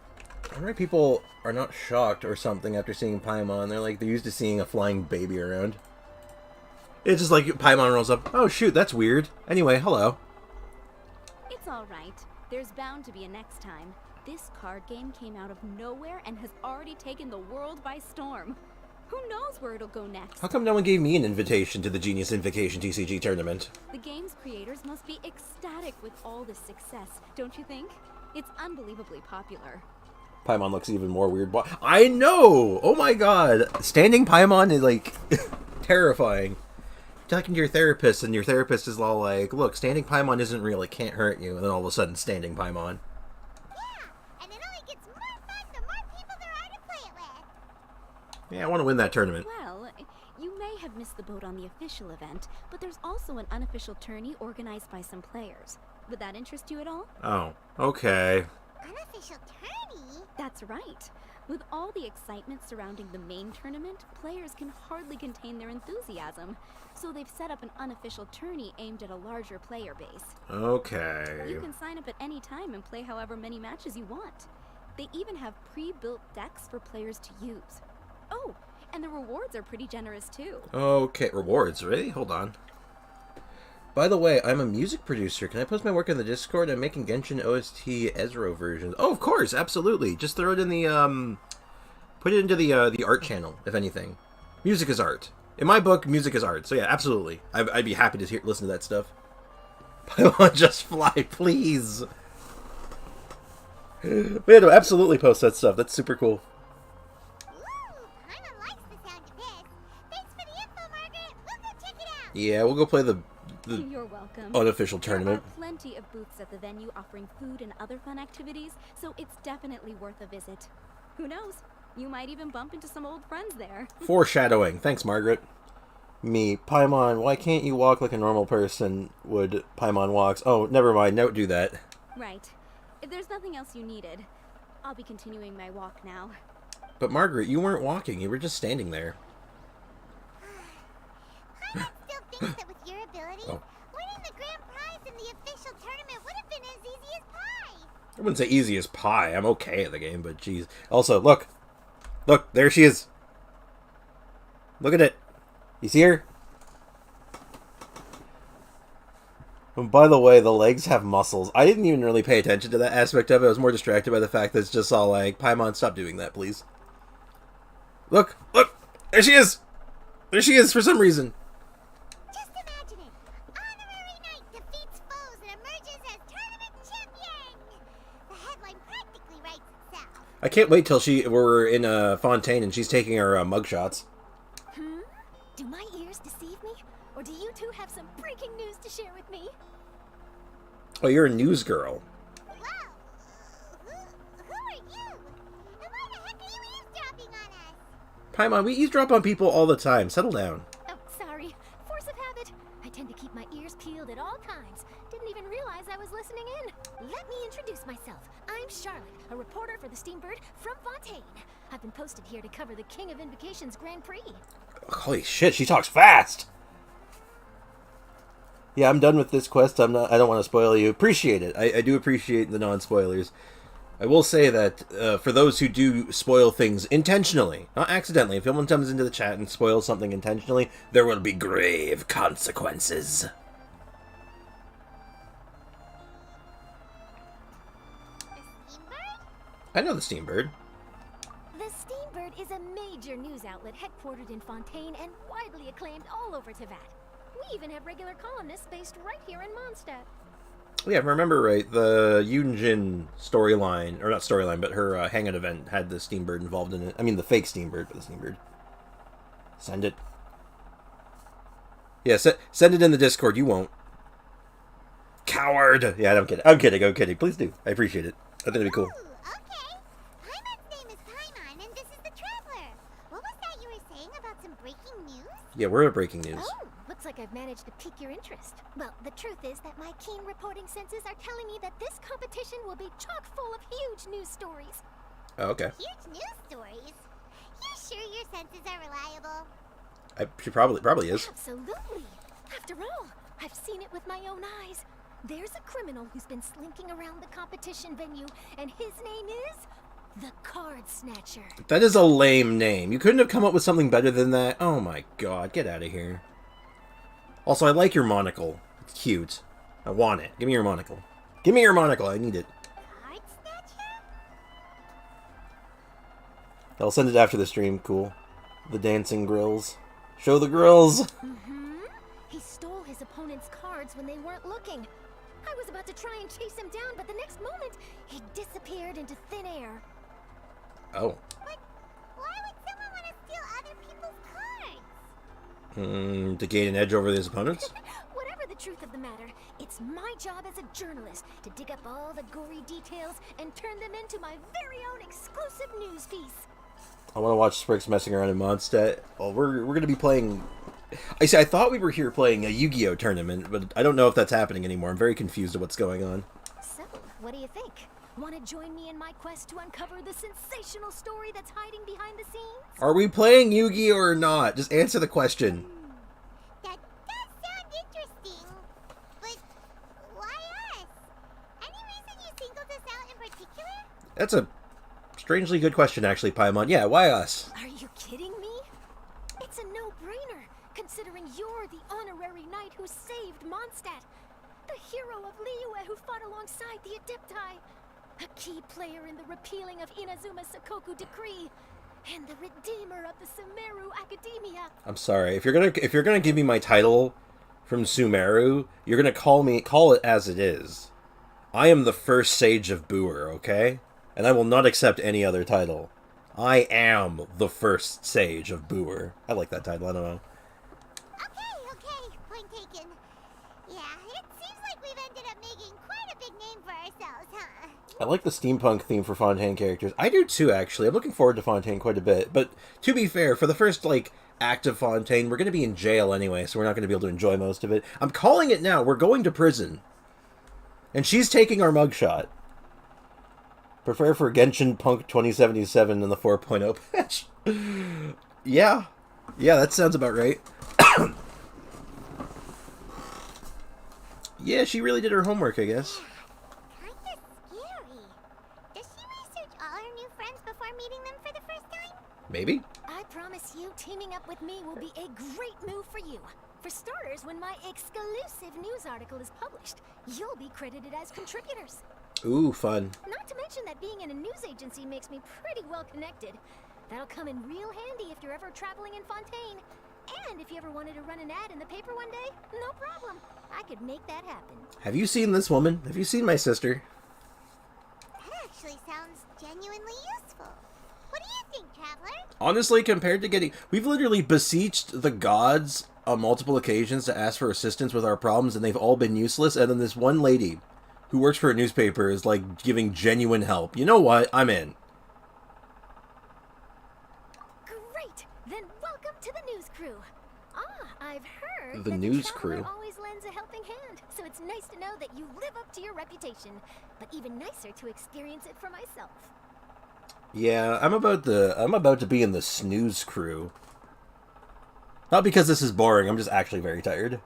are not shocked or something after seeing Paimon. They're used to seeing a flying baby around. It's just like Paimon rolls up. Oh shoot, that's weird. Anyway, hello. It's alright. There's bound to be a next time. This card game came out of nowhere and has already taken the world by storm. Who knows where it'll go next? How come no one gave me an invitation to the Genius Invocation TCG tournament? The game's creators must be ecstatic with all this success, don't you think? It's unbelievably popular. Paimon looks even more weird. I know! Oh my god! Standing Paimon is, like, terrifying. You're talking to your therapist, and your therapist is all like, look, standing Paimon isn't real, it can't hurt you. And then all of a sudden, standing Paimon. Yeah, and it only gets more fun the more people there are to play it with. Yeah, I want to win that tournament. Well, you may have missed the boat on the official event, but there's also an unofficial tourney organized by some players. Would that interest you at all? Oh, okay. Unofficial tourney? That's right. With all the excitement surrounding the main tournament, players can hardly contain their enthusiasm. So they've set up an unofficial tourney aimed at a larger player base. Okay. You can sign up at any time and play however many matches you want. They even have pre-built decks for players to use. Oh, and the rewards are pretty generous too. Okay, rewards, really? Hold on. By the way, I'm a music producer. Can I post my work in the Discord? I'm making Genshin OST Ezro versions. Oh, of course, absolutely. Just throw it in the, put it into the art channel, if anything. Music is art. In my book, music is art. So yeah, absolutely. I'd be happy to listen to that stuff. Paimon, just fly, please. But yeah, no, absolutely post that stuff. That's super cool. Ooh, Paimon likes the sound of this. Thanks for the info, Margaret. We'll go check it out. Yeah, we'll go play the You're welcome. unofficial tournament. There are plenty of booths at the venue offering food and other fun activities, so it's definitely worth a visit. Who knows? You might even bump into some old friends there. Foreshadowing. Thanks, Margaret. Me, Paimon, why can't you walk like a normal person would? Paimon walks. Oh, never mind. Don't do that. Right. If there's nothing else you needed, I'll be continuing my walk now. But Margaret, you weren't walking. You were just standing there. Paimon still thinks that with your ability, Oh. winning the grand prize in the official tournament would have been as easy as pie. I wouldn't say easy as pie. I'm okay at the game, but geez. Also, look. Look, there she is. Look at it. You see her? And by the way, the legs have muscles. I didn't even really pay attention to that aspect of it. I was more distracted by the fact that it's just all like, Paimon, stop doing that, please. Look, look, there she is. There she is for some reason. Just imagine it. Honorary Knight defeats foes and emerges as tournament champion. The headline practically writes itself. I can't wait till we're in Fontaine and she's taking her mugshots. Do my ears deceive me? Or do you two have some breaking news to share with me? Oh, you're a news girl. Whoa. Who are you? And why the heck are you eavesdropping on us? Paimon, we eavesdrop on people all the time. Settle down. Oh, sorry. Force of habit. I tend to keep my ears peeled at all times. Didn't even realize I was listening in. Let me introduce myself. I'm Charlotte, a reporter for the Steambird from Fontaine. I've been posted here to cover the King of Invocations Grand Prix. Holy shit, she talks fast. Yeah, I'm done with this quest. I don't want to spoil you. Appreciate it. I do appreciate the non-spoilers. I will say that for those who do spoil things intentionally, not accidentally, if someone comes into the chat and spoils something intentionally, there will be grave consequences. The Steambird? I know the Steambird. The Steambird is a major news outlet headquartered in Fontaine and widely acclaimed all over Teyvat. We even have regular columnists based right here in Mondstadt. Yeah, if I remember right, the Yunjin storyline, or not storyline, but her hangout event had the Steambird involved in it. I mean, the fake Steambird, but the Steambird. Send it. Yeah, send it in the Discord. You won't. Coward! Yeah, I'm kidding. I'm kidding. I'm kidding. Please do. I appreciate it. I think it'd be cool. Ooh, okay. Paimon's name is Paimon, and this is the Traveler. What was that you were saying about some breaking news? Yeah, we're at breaking news. Oh, looks like I've managed to pique your interest. Well, the truth is that my keen reporting senses are telling me that this competition will be chock full of huge news stories. Oh, okay. Huge news stories. You sure your senses are reliable? She probably is. Absolutely. After all, I've seen it with my own eyes. There's a criminal who's been slinking around the competition venue, and his name is the Card Snatcher. That is a lame name. You couldn't have come up with something better than that? Oh my god, get out of here. Also, I like your monocle. It's cute. I want it. Give me your monocle. Give me your monocle. I need it. Card Snatcher? I'll send it after the stream. Cool. The dancing grills. Show the grills! Mm-hmm. He stole his opponent's cards when they weren't looking. I was about to try and chase him down, but the next moment, he disappeared into thin air. Oh. But why would someone want to steal other people's cards? To gain an edge over his opponents? Whatever the truth of the matter, it's my job as a journalist to dig up all the gory details and turn them into my very own exclusive news piece. I want to watch Sprix messing around in Mondstadt. Well, we're going to be playing... I thought we were here playing a Yu-Gi-Oh! Tournament, but I don't know if that's happening anymore. I'm very confused at what's going on. So, what do you think? Want to join me in my quest to uncover the sensational story that's hiding behind the scenes? Are we playing Yu-Gi-Oh! Or not? Just answer the question. That does sound interesting. But why us? Any reason you singled us out in particular? That's a strangely good question, actually, Paimon. Yeah, why us? Are you kidding me? It's a no-brainer, considering you're the honorary knight who saved Mondstadt, the hero of Liyue who fought alongside the Adepti, a key player in the repealing of Inazuma's Sakoku decree, and the redeemer of the Sumeru Academia. I'm sorry. If you're gonna give me my title from Sumeru, you're gonna call it as it is. I am the first sage of Buer, okay? And I will not accept any other title. I am the first sage of Buer. I like that title, I don't know. Okay, point taken. Yeah, it seems like we've ended up making quite a big name for ourselves, huh? I like the steampunk theme for Fontaine characters. I do too, actually. I'm looking forward to Fontaine quite a bit. But to be fair, for the first, act of Fontaine, we're going to be in jail anyway, so we're not going to be able to enjoy most of it. I'm calling it now. We're going to prison. And she's taking our mugshot. Prepare for Genshin Punk 2077 in the 4.0 patch. Yeah, that sounds about right. Yeah, she really did her homework, I guess. Kinda scary. Does she research all her new friends before meeting them for the first time? Maybe. I promise you, teaming up with me will be a great move for you. For starters, when my exclusive news article is published, you'll be credited as contributors. Ooh, fun. Not to mention that being in a news agency makes me pretty well connected. That'll come in real handy if you're ever traveling in Fontaine. And if you ever wanted to run an ad in the paper one day, no problem. I could make that happen. Have you seen this woman? Have you seen my sister? That actually sounds genuinely useful. What do you think, Traveler? Honestly, compared to getting... We've literally beseeched the gods on multiple occasions to ask for assistance with our problems, and they've all been useless. And then this one lady who works for a newspaper is, giving genuine help. You know what? I'm in. Great! Then welcome to the news crew. I've heard The that news the Traveler crew? always lends a helping hand, so it's nice to know that you live up to your reputation. But even nicer to experience it for myself. Yeah, I'm about to be in the snooze crew. Not because this is boring, I'm just actually very tired.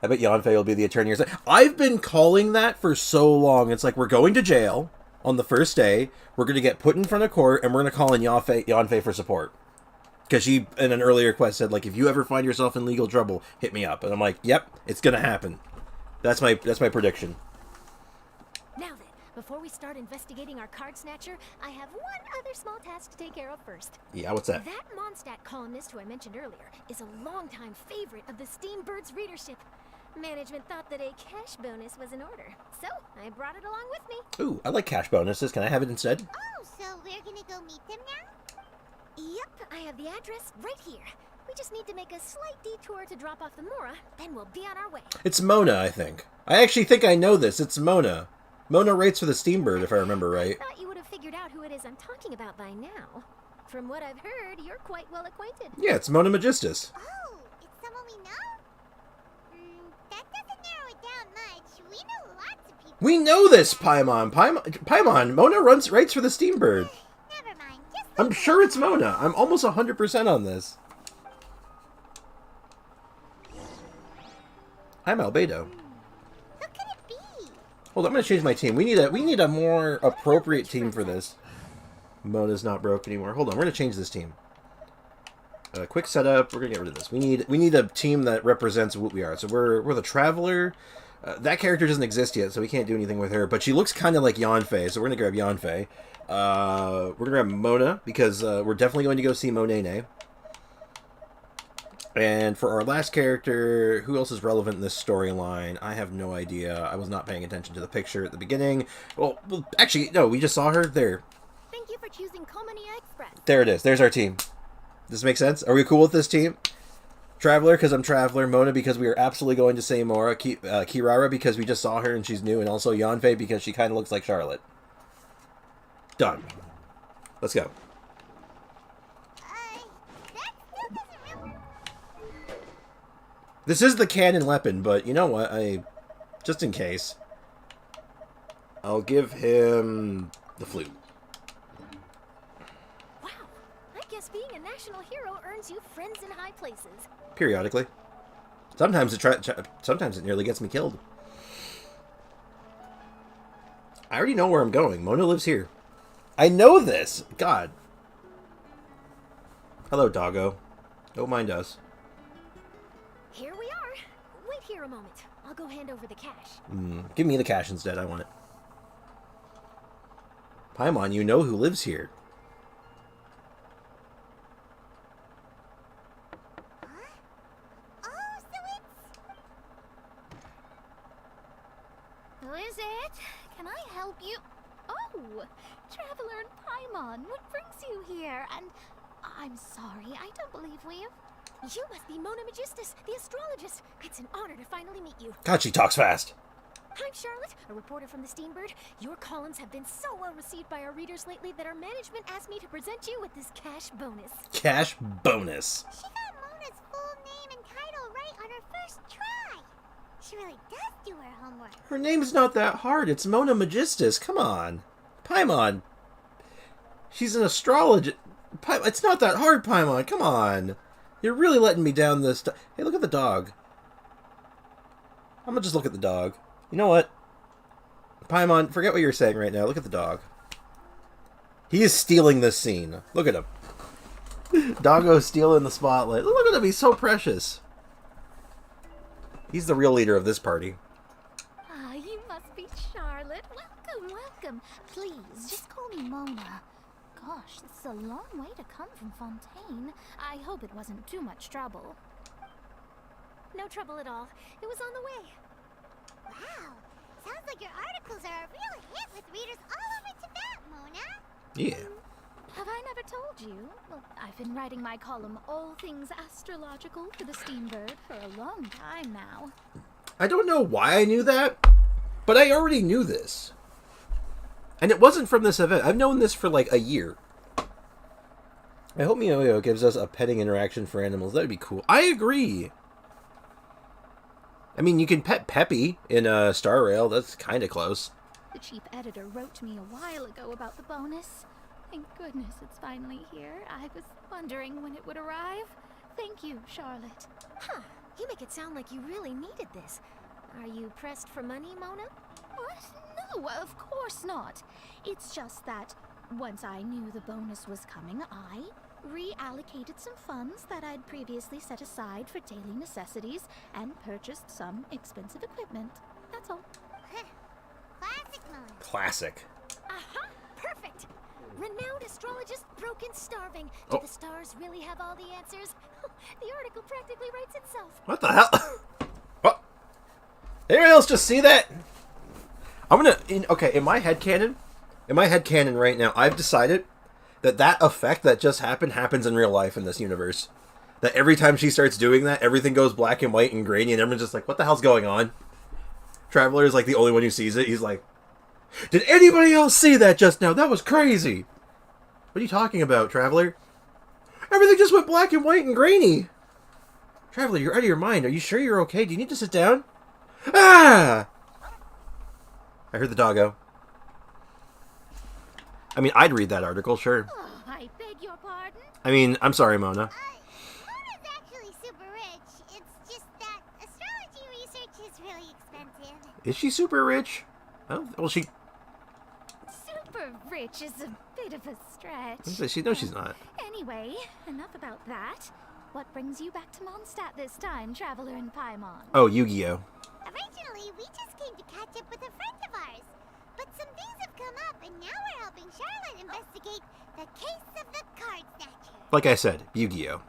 I bet Yanfei will be the attorney. I've been calling that for so long. It's like, we're going to jail on the first day, we're going to get put in front of court, and we're going to call in Yanfei for support. Because she, in an earlier quest, said, if you ever find yourself in legal trouble, hit me up. And I'm like, yep, it's going to happen. That's my prediction. Now then, before we start investigating our card snatcher, I have one other small task to take care of first. Yeah, what's that? That Mondstadt columnist who I mentioned earlier is a longtime favorite of the Steambird's readership. Management thought that a cash bonus was in order, so I brought it along with me. Ooh, I like cash bonuses. Can I have it instead? Oh, so we're gonna go meet them now? Yep, I have the address right here. We just need to make a slight detour to drop off the Mora, then we'll be on our way. It's Mona, I think. I actually think I know this. It's Mona. Mona writes for the Steambird, if I remember right. I thought you would have figured out who it is I'm talking about by now. From what I've heard, you're quite well acquainted. Yeah, it's Mona Magistus. Oh, it's someone we know? That doesn't narrow it down much. We know lots of people. We know this, Paimon. Paimon, Mona writes for the Steambird. Never mind. Just I'm sure it's Mona. I'm almost 100% on this. I'm Albedo. who could it be? Hold on, I'm gonna change my team. We need a more appropriate team for this. Mona's not broke anymore. Hold on, we're gonna change this team. Quick setup. We're gonna get rid of this. We need a team that represents what we are. So we're the Traveler. That character doesn't exist yet, so we can't do anything with her. But she looks kind of like Yanfei, so we're gonna grab Yanfei. We're gonna grab Mona because we're definitely going to go see Monene. And for our last character, who else is relevant in this storyline? I have no idea. I was not paying attention to the picture at the beginning. Well, actually, no, we just saw her there. Thank you for choosing Komania Express. There it is. There's our team. Does this make sense? Are we cool with this team? Traveler, because I'm Traveler. Mona, because we are absolutely going to say Mora. Kirara, because we just saw her and she's new. And also Yanfei, because she kind of looks like Charlotte. Done. Let's go. That still doesn't really... This is the canon weapon, but you know what? Just in case, I'll give him the flute. Wow, I guess being a national hero earns you friends in high places. Periodically. Sometimes sometimes it nearly gets me killed. I already know where I'm going. Mona lives here. I know this. God. Hello, doggo. Don't mind us. Here we are. Wait here a moment. I'll go hand over the cash. Give me the cash instead. I want it. Paimon, you know who lives here. Oh, so it's... Who is it? Can I help you? Oh, Traveler and Paimon, what brings you here? And I'm sorry, I don't believe we've... You must be Mona Magistus, the astrologist. It's an honor to finally meet you. God, she talks fast. I'm Charlotte, a reporter from the Steambird. Your columns have been so well received by our readers lately that our management asked me to present you with this cash bonus. Cash bonus. She got Mona's full name and title right on her first try. She really does do her homework. Her name's not that hard. It's Mona Magistus. Come on. Paimon. She's an astrologist. It's not that hard, Paimon. Come on. You're really letting me down this time. Hey, look at the dog. I'm gonna just look at the dog. You know what? Paimon, forget what you're saying right now. Look at the dog. He is stealing this scene. Look at him. Doggo's stealing the spotlight. Look at him. He's so precious. He's the real leader of this party. Ah, you must be Charlotte. Welcome, welcome. Please, just call me Mona. Gosh, this is a long way to come from Fontaine. I hope it wasn't too much trouble. No trouble at all. It was on the way. Wow. Sounds like your articles are a real hit with readers all over Tibet, Mona. Yeah. Have I never told you? Well, I've been writing my column, All Things Astrological, for the Steambird for a long time now. I don't know why I knew that, but I already knew this. And it wasn't from this event. I've known this for like a year. I hope MiYoYo gives us a petting interaction for animals. That would be cool. I agree. I mean, you can pet Peppy in Star Rail. That's kind of close. The chief editor wrote to me a while ago about the bonus. Thank goodness it's finally here. I was wondering when it would arrive. Thank you, Charlotte. Huh. You make it sound like you really needed this. Are you pressed for money, Mona? What? No, of course not. It's just that once I knew the bonus was coming, I reallocated some funds that I'd previously set aside for daily necessities and purchased some expensive equipment. That's all. Classic Mona. Classic. Aha! Perfect! Renowned astrologist, broken, starving. Do Oh. the stars really have all the answers? The article practically writes itself. What the hell? Oh. Anyone else just see that? I'm gonna... okay, in my headcanon right now, I've decided that effect that just happened happens in real life in this universe. That every time she starts doing that, everything goes black and white and grainy, and everyone's just like, what the hell's going on? Traveler is like the only one who sees it. He's like, did anybody else see that just now? That was crazy. What are you talking about, Traveler? Everything just went black and white and grainy. Traveler, you're out of your mind. Are you sure you're okay? Do you need to sit down? Ah! I heard the doggo. I mean, I'd read that article, sure. Oh, I beg your pardon? I mean, I'm sorry, Mona. Mona's actually super rich. It's just that astrology research is really expensive. Is she super rich? Oh, well, she... Super rich is a bit of a stretch. She knows she's not. Anyway, enough about that. What brings you back to Mondstadt this time, Traveler in Paimon? Oh, Yu-Gi-Oh! Originally, we just came to catch up with a friend of ours. But some things have come up, and now we're helping Charlotte investigate the case of the card snatcher. Like I said, Yu-Gi-Oh!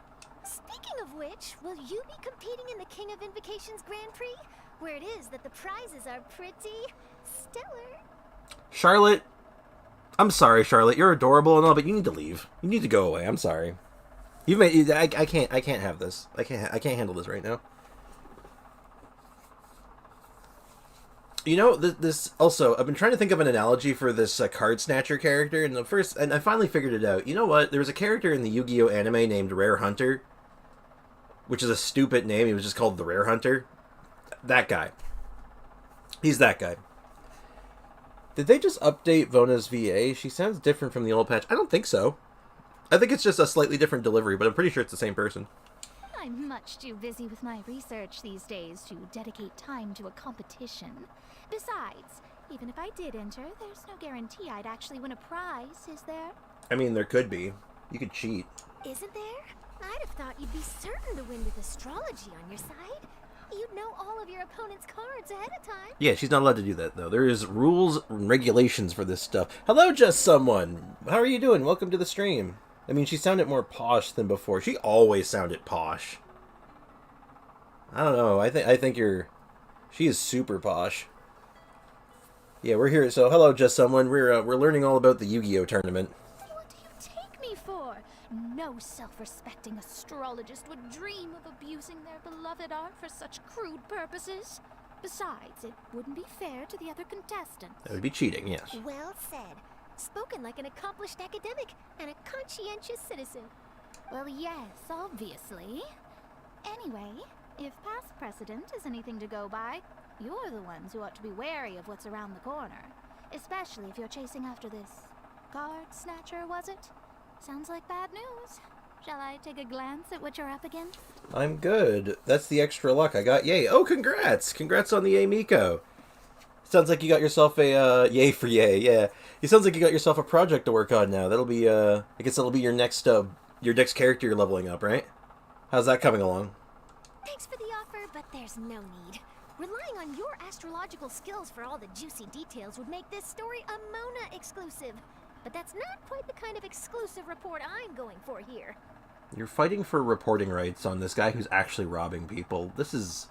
Speaking of which, will you be competing in the King of Invocations Grand Prix? Where it is that the prizes are pretty stellar. Charlotte, I'm sorry, Charlotte. You're adorable and all, but you need to leave. You need to go away. I'm sorry. You've made... I can't have this. I can't handle this right now. You know, this also, I've been trying to think of an analogy for this card snatcher character, and I finally figured it out. You know what? There was a character in the Yu-Gi-Oh anime named Rare Hunter, which is a stupid name. He was just called the Rare Hunter. That guy. He's that guy. Did they just update Vona's VA? She sounds different from the old patch. I don't think so. I think it's just a slightly different delivery, but I'm pretty sure it's the same person. I'm much too busy with my research these days to dedicate time to a competition. Besides, even if I did enter, there's no guarantee I'd actually win a prize, is there? I mean, there could be. You could cheat. Isn't there? I'd have thought you'd be certain to win with astrology on your side. You'd know all of your opponent's cards ahead of time. Yeah, she's not allowed to do that, though. There is rules and regulations for this stuff. Hello, just someone. How are you doing? Welcome to the stream. I mean, she sounded more posh than before. She always sounded posh. I don't know. I think she is super posh. Yeah, we're here. So, hello, just someone. We're learning all about the Yu-Gi-Oh tournament. What do you take me for? No self-respecting astrologist would dream of abusing their beloved art for such crude purposes. Besides, it wouldn't be fair to the other contestants. That would be cheating, yes. Well said. Spoken like an accomplished academic and a conscientious citizen. Well, yes, obviously. Anyway, if past precedent is anything to go by, you're the ones who ought to be wary of what's around the corner. Especially if you're chasing after this card snatcher, was it? Sounds like bad news. Shall I take a glance at what you're up against? I'm good. That's the extra luck I got. Yay. Oh, congrats. Congrats on the Yay Miko. Sounds like you got yourself a, yay for yay, yeah. It sounds like you got yourself a project to work on now. That'll be, I guess that'll be your next character you're leveling up, right? How's that coming along? Thanks for the offer, but there's no need. Relying on your astrological skills for all the juicy details would make this story a Mona exclusive. But that's not quite the kind of exclusive report I'm going for here. You're fighting for reporting rights on this guy who's actually robbing people. This is...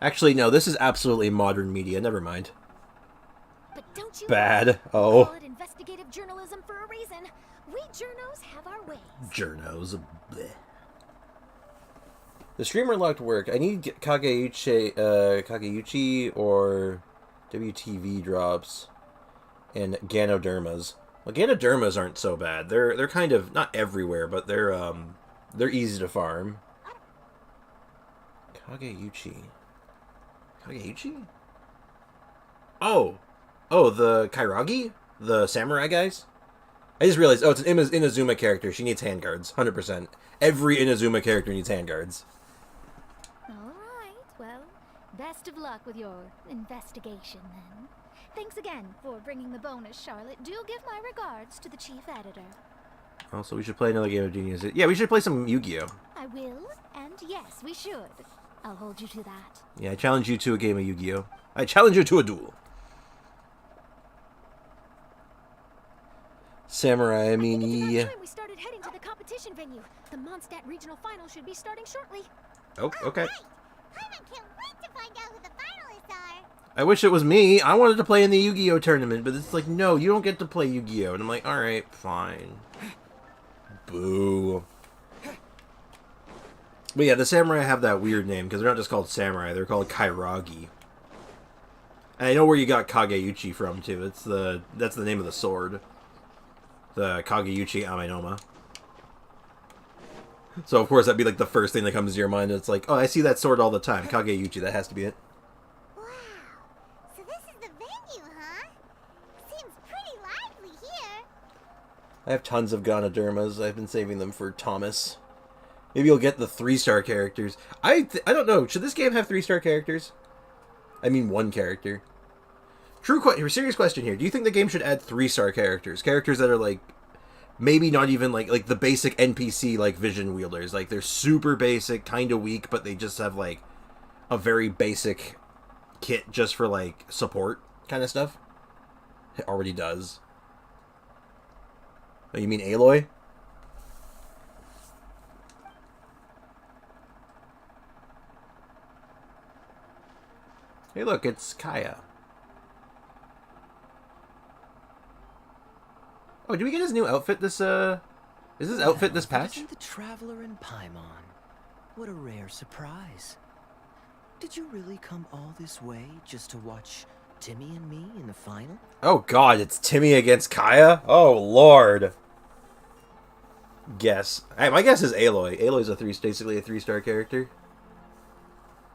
Actually, no, this is absolutely modern media. Never mind. But don't you Bad. Oh. call it investigative journalism for a reason. We journos have our ways. Journos. Bleh. The streamer locked work. I need Kageuchi or WTV drops and Ganodermas. Well, Ganodermas aren't so bad. They're kind of not everywhere, but they're easy to farm. Kageuchi. Kageuchi? Oh, the Kairagi? The samurai guys? I just realized, it's an Inazuma character. She needs handguards, 100%. Every Inazuma character needs handguards. Alright, well, best of luck with your investigation then. Thanks again for bringing the bonus, Charlotte. Do give my regards to the chief editor. Also, we should play another game of Genius. Yeah, we should play some Yu-Gi-Oh! I will, and yes, we should. I'll hold you to that. Yeah, I challenge you to a game of Yu-Gi-Oh! I challenge you to a duel. Samurai, I mean, it's about time we started heading to the competition venue. The Mondstadt regional final should be starting shortly. Oh, okay. Right. Paimon can't wait to find out who the finalists I wish it was me. I wanted to play in the Yu-Gi-Oh tournament, but it's like, no, you don't get to play Yu-Gi-Oh. And I'm like, alright, fine. Boo. But yeah, the samurai have that weird name, because they're not just called samurai, they're called kairagi. And I know where you got Kageuchi from, too. That's the name of the sword. The Kageuchi Amenoma. So, of course, that'd be like the first thing that comes to your mind. It's like, oh, I see that sword all the time. Kageuchi, that has to be it. Wow. So this is the venue, huh? Seems pretty lively here. I have tons of Ganodermas. I've been saving them for Thomas. Maybe you'll get the 3-star characters. I don't know. Should this game have 3-star characters? I mean, 1 character. Serious question here. Do you think the game should add 3-star characters? Characters that are, like, maybe not even, like the basic NPC, like, vision wielders. Like, they're super basic, kind of weak, but they just have, like, a very basic kit just for, like, support kind of stuff. It already does. Oh, you mean Aloy? Hey, look, it's Kaya. Oh, did we get his new outfit this, is his outfit this patch? Isn't the Traveler in Paimon? What a rare surprise. Did you really come all this way just to watch Timmy and me in the final? Oh god, it's Timmy against Kaya? Oh lord. Guess. My guess is Aloy. Aloy's basically a 3-star character.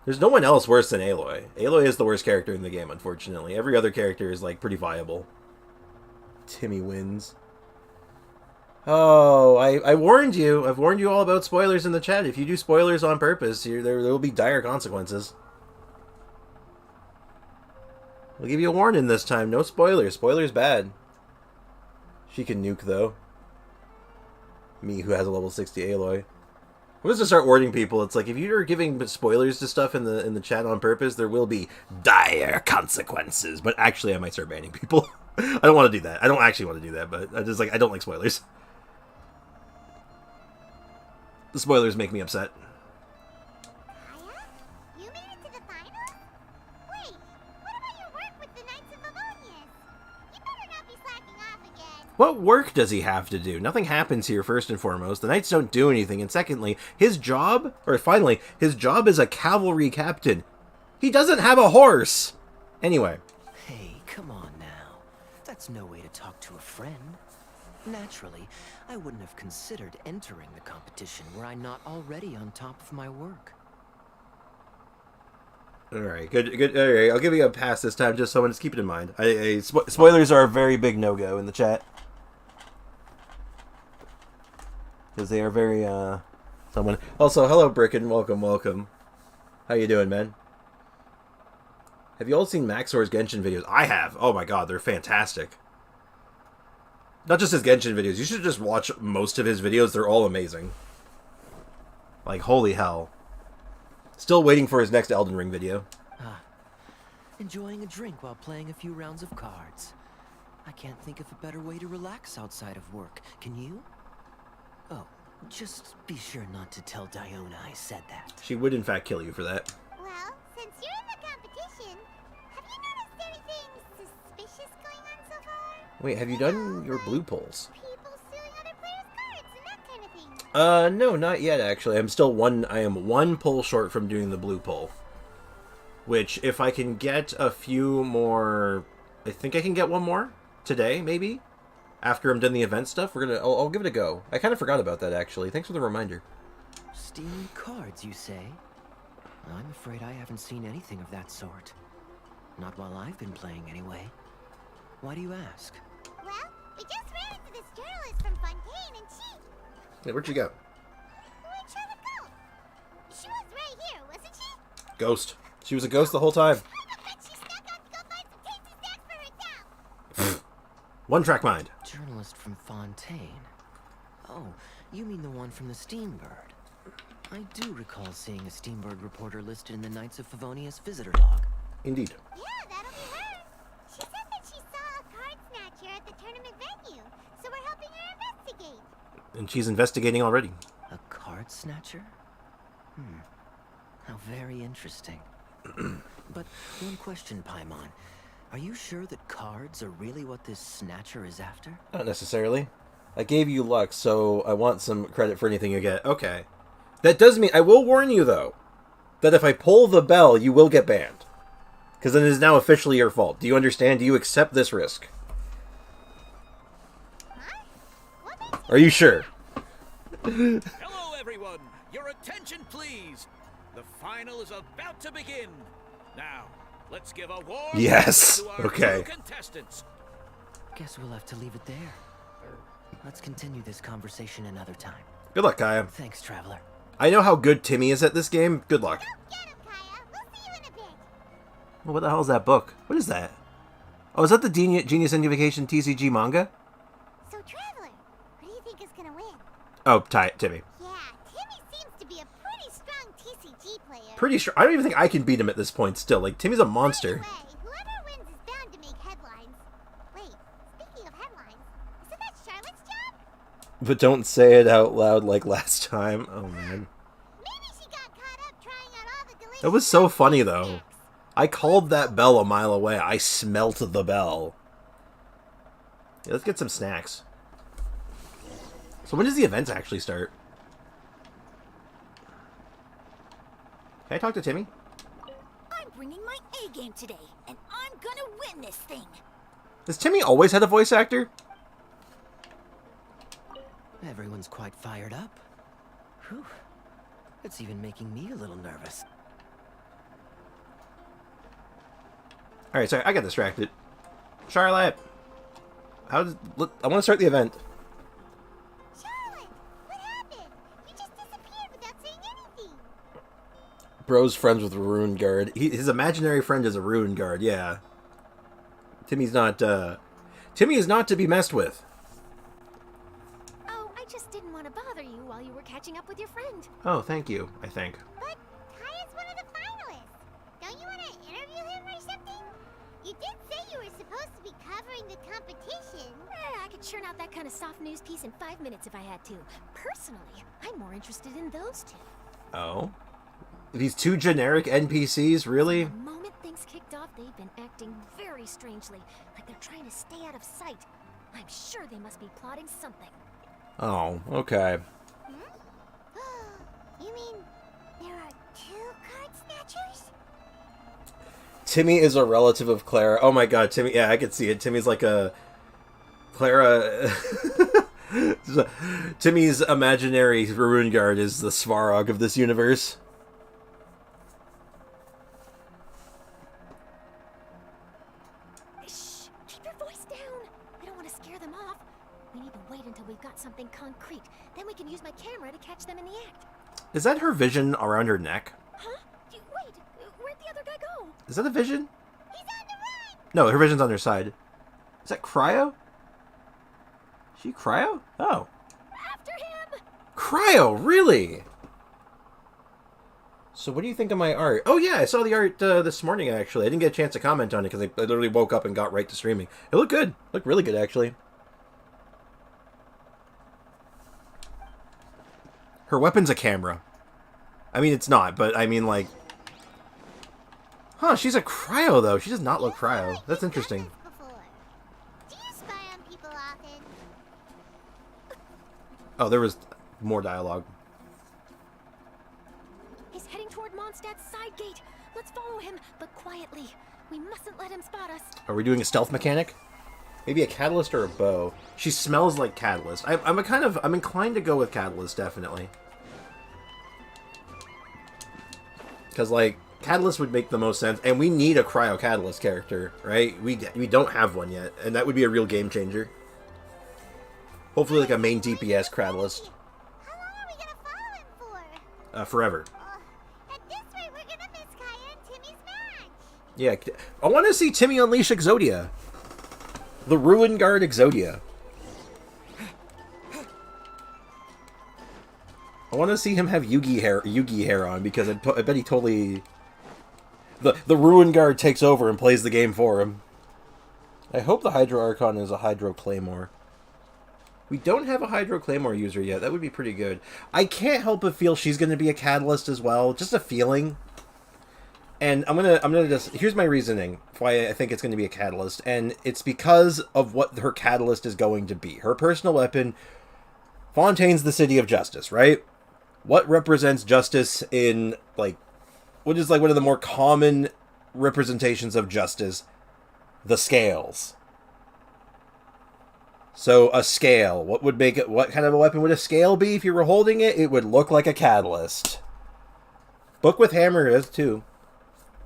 There's no one else worse than Aloy. Aloy is the worst character in the game, unfortunately. Every other character is, like, pretty viable. Timmy wins. Oh, I warned you. I've warned you all about spoilers in the chat. If you do spoilers on purpose, there will be dire consequences. I'll give you a warning this time. No spoilers. Spoilers bad. She can nuke, though. Me, who has a level 60 Aloy. I'm just to start warning people. It's like, if you're giving spoilers to stuff in the chat on purpose, there will be dire consequences. But actually, I might start banning people. I don't want to do that. I don't actually want to do that, but I don't like spoilers. The spoilers make me upset. Kaya? You made it to the finals? Wait, what about your work with the Knights of Favonius? You better not be slacking off again. What work does he have to do? Nothing happens here, first and foremost. The Knights don't do anything. And secondly, his job is a cavalry captain. He doesn't have a horse. Anyway. Hey, come on now. That's no way to talk to a friend. Naturally, I wouldn't have considered entering the competition were I not already on top of my work. Alright, good. Alright, I'll give you a pass this time, just so just keep it in mind. Spoilers are a very big no-go in the chat. Because they are very, someone... Also, hello, Bricken. Welcome. How you doing, man? Have you all seen Maxor's Genshin videos? I have. Oh my god, they're fantastic. Not just his Genshin videos. You should just watch most of his videos. They're all amazing. Like, holy hell. Still waiting for his next Elden Ring video. Enjoying a drink while playing a few rounds of cards. I can't think of a better way to relax outside of work. Can you? Oh, just be sure not to tell Diona I said that. She would, in fact, kill you for that. Well, since you're in the competition, have you noticed anything suspicious going on so far? Wait, have you done your blue polls? People stealing other players' cards and that kind of thing. No, not yet, actually. I am one poll short from doing the blue poll. Which, if I can get a few more... I think I can get one more today, maybe? After I'm done the event stuff, I'll give it a go. I kind of forgot about that, actually. Thanks for the reminder. Stealing cards, you say? I'm afraid I haven't seen anything of that sort. Not while I've been playing, anyway. Why do you ask? Well, we just ran into this journalist from Fontaine and she... Hey, where'd you go? Where'd Charlotte go? She was right here, wasn't she? Ghost. She was a ghost the whole time. She snuck out to go find some tasty snacks for herself. One-track mind. Journalist from Fontaine. Oh, you mean the one from the Steambird. I do recall seeing a Steambird reporter listed in the Knights of Favonius visitor log. Indeed. Yeah, that'll be her. She said that she saw a card snatcher at the tournament venue, so we're helping her investigate. And she's investigating already. A card snatcher? How very interesting. But one question, Paimon. Are you sure that cards are really what this snatcher is after? Not necessarily. I gave you luck, so I want some credit for anything you get. Okay. That does mean... I will warn you, though, that if I pull the bell, you will get banned. Because then it is now officially your fault. Do you understand? Do you accept this risk? Are you sure? Hello, everyone. Your attention, please. The final is about to begin. Now, let's give a warm Yes. welcome to our Okay. two contestants. Guess we'll have to leave it there. Let's continue this conversation another time. Good luck, Kaya. Thanks, Traveler. I know how good Timmy is at this game. Good luck. Get him, Kaya. We'll see you in a bit. Well, what the hell is that book? What is that? Oh, is that the Genius Indication TCG manga? So, Traveler, who do you think is gonna win? Oh, Timmy. Yeah, Timmy seems to be a pretty strong TCG player. Pretty sure. I don't even think I can beat him at this point still. Like, Timmy's a monster. By the way, whoever wins is bound to make headlines. Wait, speaking of headlines, isn't that Charlotte's job? But don't say it out loud like last time. Oh, man. Maybe she got caught up trying out all the delicious... That was so funny, though. I called that bell a mile away. I smelt the bell. Yeah, let's get some snacks. So when does the event actually start? Can I talk to Timmy? I'm bringing my A game today, and I'm gonna win this thing. Has Timmy always had a voice actor? Everyone's quite fired up. Whew. It's even making me a little nervous. Alright, sorry, I got distracted. Charlotte! I want to start the event. Charlotte, what happened? You just disappeared without saying anything. Bro's friends with a Ruin Guard. His imaginary friend is a Ruin Guard, yeah. Timmy is not to be messed with. Oh, I just didn't want to bother you while you were catching up with your friend. Oh, thank you, I think. But Kaya's one of the finalists. Don't you want to interview him or something? You did say you were supposed to be covering the competition. I could churn out that kind of soft news piece in 5 minutes if I had to. Personally, I'm more interested in those two. Oh? These two generic NPCs, really? The moment things kicked off, they've been acting very strangely, like they're trying to stay out of sight. I'm sure they must be plotting something. Oh, okay. You mean there are two card snatchers? Timmy is a relative of Clara. Oh my god, Timmy, yeah, I can see it. Timmy's like a... Clara... Timmy's imaginary Ruin Guard is the Svarog of this universe. Shh! Keep your voice down! I don't want to scare them off. We need to wait until we've got something concrete. Then we can use my camera to catch them in the act. Is that her vision around her neck? Huh? Wait, where'd the other guy go? Is that a vision? He's on the run! No, her vision's on her side. Is that Cryo? She Cryo? Oh. After him! Cryo, really? So what do you think of my art? Oh yeah, I saw the art this morning, actually. I didn't get a chance to comment on it because I literally woke up and got right to streaming. It looked good. It looked really good, actually. Her weapon's a camera. I mean, it's not, but I mean, like... Huh, she's a Cryo, though. She does not look Cryo. That's interesting. Before. Do you spy on people often? Oh, there was more dialogue. He's heading toward Mondstadt's side gate. Let's follow him, but quietly. We mustn't let him spot us. Are we doing a stealth mechanic? Maybe a catalyst or a bow. She smells like catalyst. I'm inclined to go with catalyst, definitely. Because, like, catalyst would make the most sense, and we need a cryo catalyst character, right? We don't have one yet, and that would be a real game changer. Hopefully, like a main DPS catalyst. How long are we gonna follow him for? Forever. At this rate, we're gonna miss Kaya and Timmy's match. Yeah, I want to see Timmy unleash Exodia. The Ruin Guard Exodia. I want to see him have Yugi hair on, because I bet he totally... The Ruin Guard takes over and plays the game for him. I hope the Hydro Archon is a Hydro Claymore. We don't have a Hydro Claymore user yet. That would be pretty good. I can't help but feel she's going to be a Catalyst as well. Just a feeling. And I'm gonna just, here's my reasoning why I think it's gonna be a catalyst, and it's because of what her catalyst is going to be. Her personal weapon, Fontaine's the city of justice, right? What represents justice in, like, what is like one of the more common representations of justice? The scales. So a scale, what would make it, what kind of a weapon would a scale be if you were holding it? It would look like a catalyst. Book with hammer is too.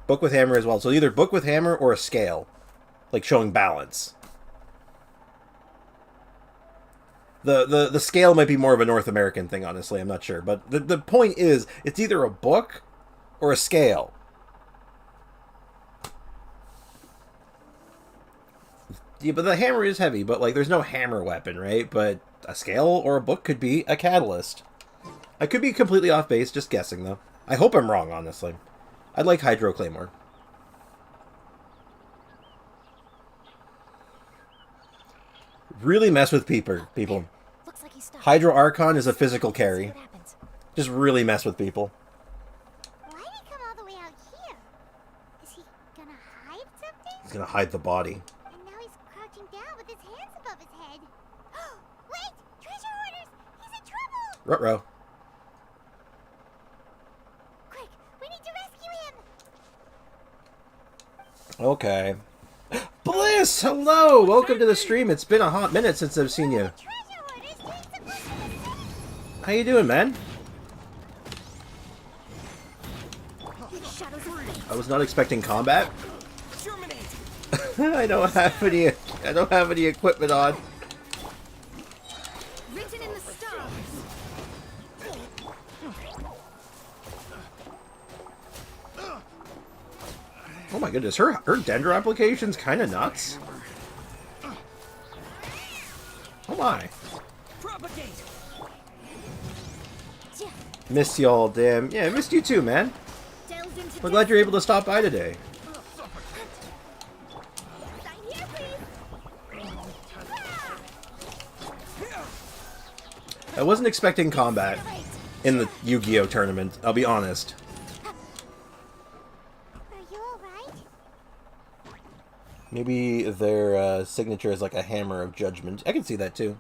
Book with hammer as well. So either book with hammer or a scale, like showing balance. The scale might be more of a North American thing, honestly. I'm not sure. But the point is, it's either a book or a scale. Yeah, but the hammer is heavy, but like there's no hammer weapon, right? But a scale or a book could be a catalyst. I could be completely off base, just guessing though. I hope I'm wrong, honestly. I'd like Hydro Claymore. Really mess with people. Looks like he stopped. Hydro Archon is a physical See carry. what happens. Just really mess with people. Why did he come all the way out here? Is he gonna hide something? He's gonna hide the body. And now he's crouching down with his hands above his head. Wait! Treasure hoarders! He's in trouble! Ruh-roh. Quick! We need to rescue him! Okay. Bliss! Hello! Welcome to the stream. It's been a hot minute since I've seen you. Treasure hoarders doing some pushing the city! How you doing, man? Shadows of fate. I was not expecting combat. I don't have any equipment on. Written in the stars. Oh my goodness, her Dendro application's kind of nuts. Oh my. Propagate. Missed y'all, damn. Yeah, I missed you too, man. Delves into We're glad you're able to stop by today. Sign here, please! I wasn't expecting combat in the Yu-Gi-Oh tournament, I'll be honest. Are you alright? Maybe their signature is like a hammer of judgment. I can see that too.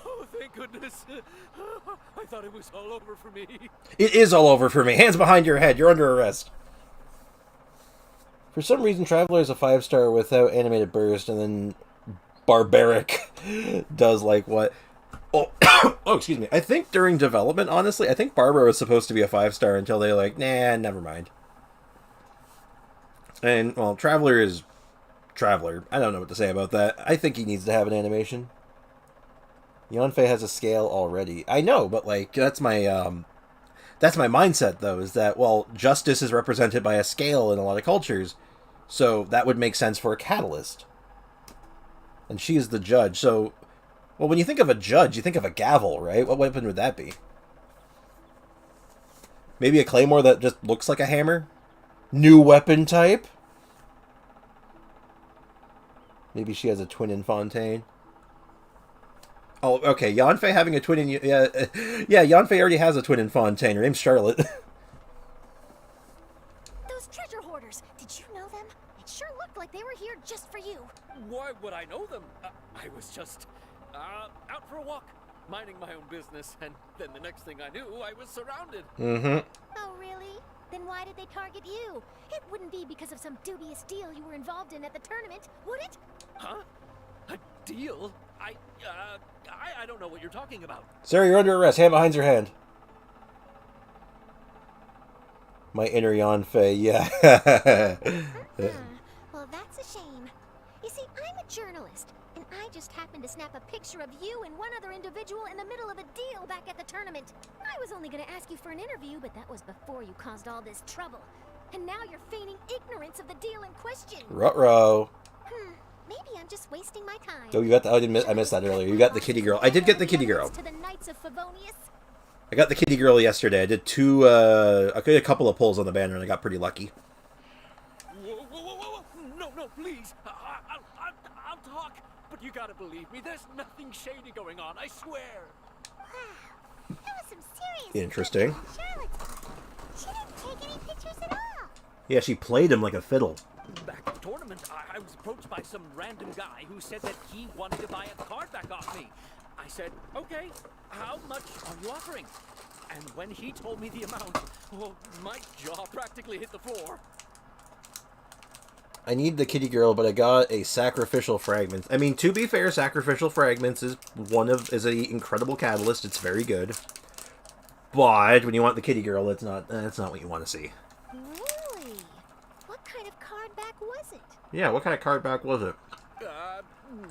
Oh, thank goodness. I thought it was all over for me. It is all over for me. Hands behind your head. You're under arrest. For some reason, Traveler is a 5-star without animated burst, and then Barbaric does like what? Oh, oh, excuse me. I think during development, honestly, I think Barbara was supposed to be a 5-star until they like, nah, never mind. And, well, Traveler is Traveler. I don't know what to say about that. I think he needs to have an animation. Yanfei has a scale already. I know, but like that's my mindset though, is that, well, justice is represented by a scale in a lot of cultures, so that would make sense for a catalyst. And she is the judge, so, well, when you think of a judge, you think of a gavel, right? What weapon would that be? Maybe a claymore that just looks like a hammer? New weapon type? Maybe she has a twin in Fontaine. Oh, okay. Yanfei having a twin in... Yeah, Yanfei already has a twin in Fontaine. Her name's Charlotte. those treasure hoarders. Did you know them? It sure looked like they were here just for you. Why would I know them? I was just out for a walk, minding my own business, and then the next thing I knew, I was surrounded. Mm-hmm. Oh, really? Then why did they target you? It wouldn't be because of some dubious deal you were involved in at the tournament, would it? Huh? A deal? I don't know what you're talking about. Sir, you're under arrest. Hand behind your hand. My inner Yanfei, yeah. Well, that's a shame. You see, I'm a journalist, and I just happened to snap a picture of you and one other individual in the middle of a deal back at the tournament. I was only going to ask you for an interview, but that was before you caused all this trouble. And now you're feigning ignorance of the deal in question. Ruh-roh. Maybe I'm just wasting my time. Oh, you got the... I missed that earlier. You got the kitty girl. I did get the kitty girl. To the Knights of Favonius. I got the kitty girl yesterday. I did I did a couple of pulls on the banner, and I got pretty lucky. Whoa. No, please. I'll talk. But you gotta believe me. There's nothing shady going on. I swear. Wow. That was some serious... Interesting. Charlotte's... She didn't Yeah, she played him like a fiddle. Back at the tournament, I was approached by some random guy who said that he wanted to buy a card back off me. I said, okay, how much are you offering? And when he told me the amount, oh, my jaw practically hit the floor. I need the kitty girl, but I got a sacrificial fragment. I mean, to be fair, sacrificial fragments is an incredible catalyst. It's very good. But when you want the kitty girl, that's not what you want to see. Really? What kind of card back was it? Yeah, what kind of card back was it?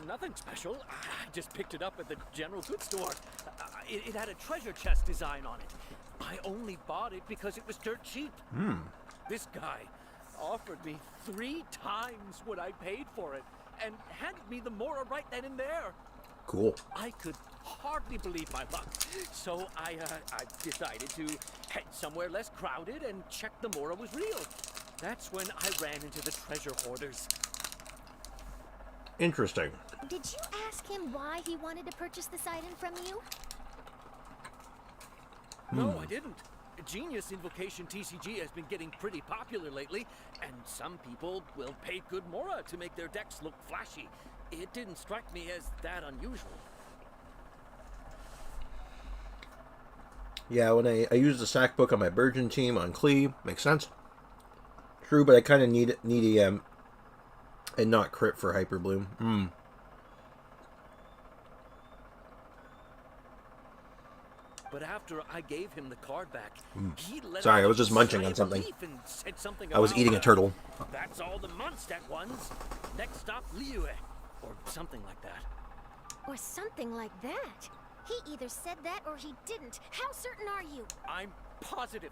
Nothing special. I just picked it up at the general goods store. It had a treasure chest design on it. I only bought it because it was dirt cheap. This guy offered me 3 times what I paid for it and handed me the Mora right then and there. Cool. I could hardly believe my luck, so I decided to head somewhere less crowded and check the Mora was real. That's when I ran into the treasure hoarders. Interesting. Did you ask him why he wanted to purchase this item from you? No, I didn't. Genius Invocation TCG has been getting pretty popular lately, and some people will pay good Mora to make their decks look flashy. It didn't strike me as that unusual. Yeah, when I used the sack book on my Virgin team on Klee, makes sense. True, but I kind of need a and not crit for Hyperbloom. But after I gave him the card back, he let Sorry, out I was a just munching sigh on of something. relief and said something I was about, eating a turtle. That's all the Mondstadt ones. Next stop, Liyue, or something like that. Or something like that? He either said that or he didn't. How certain are you? I'm positive.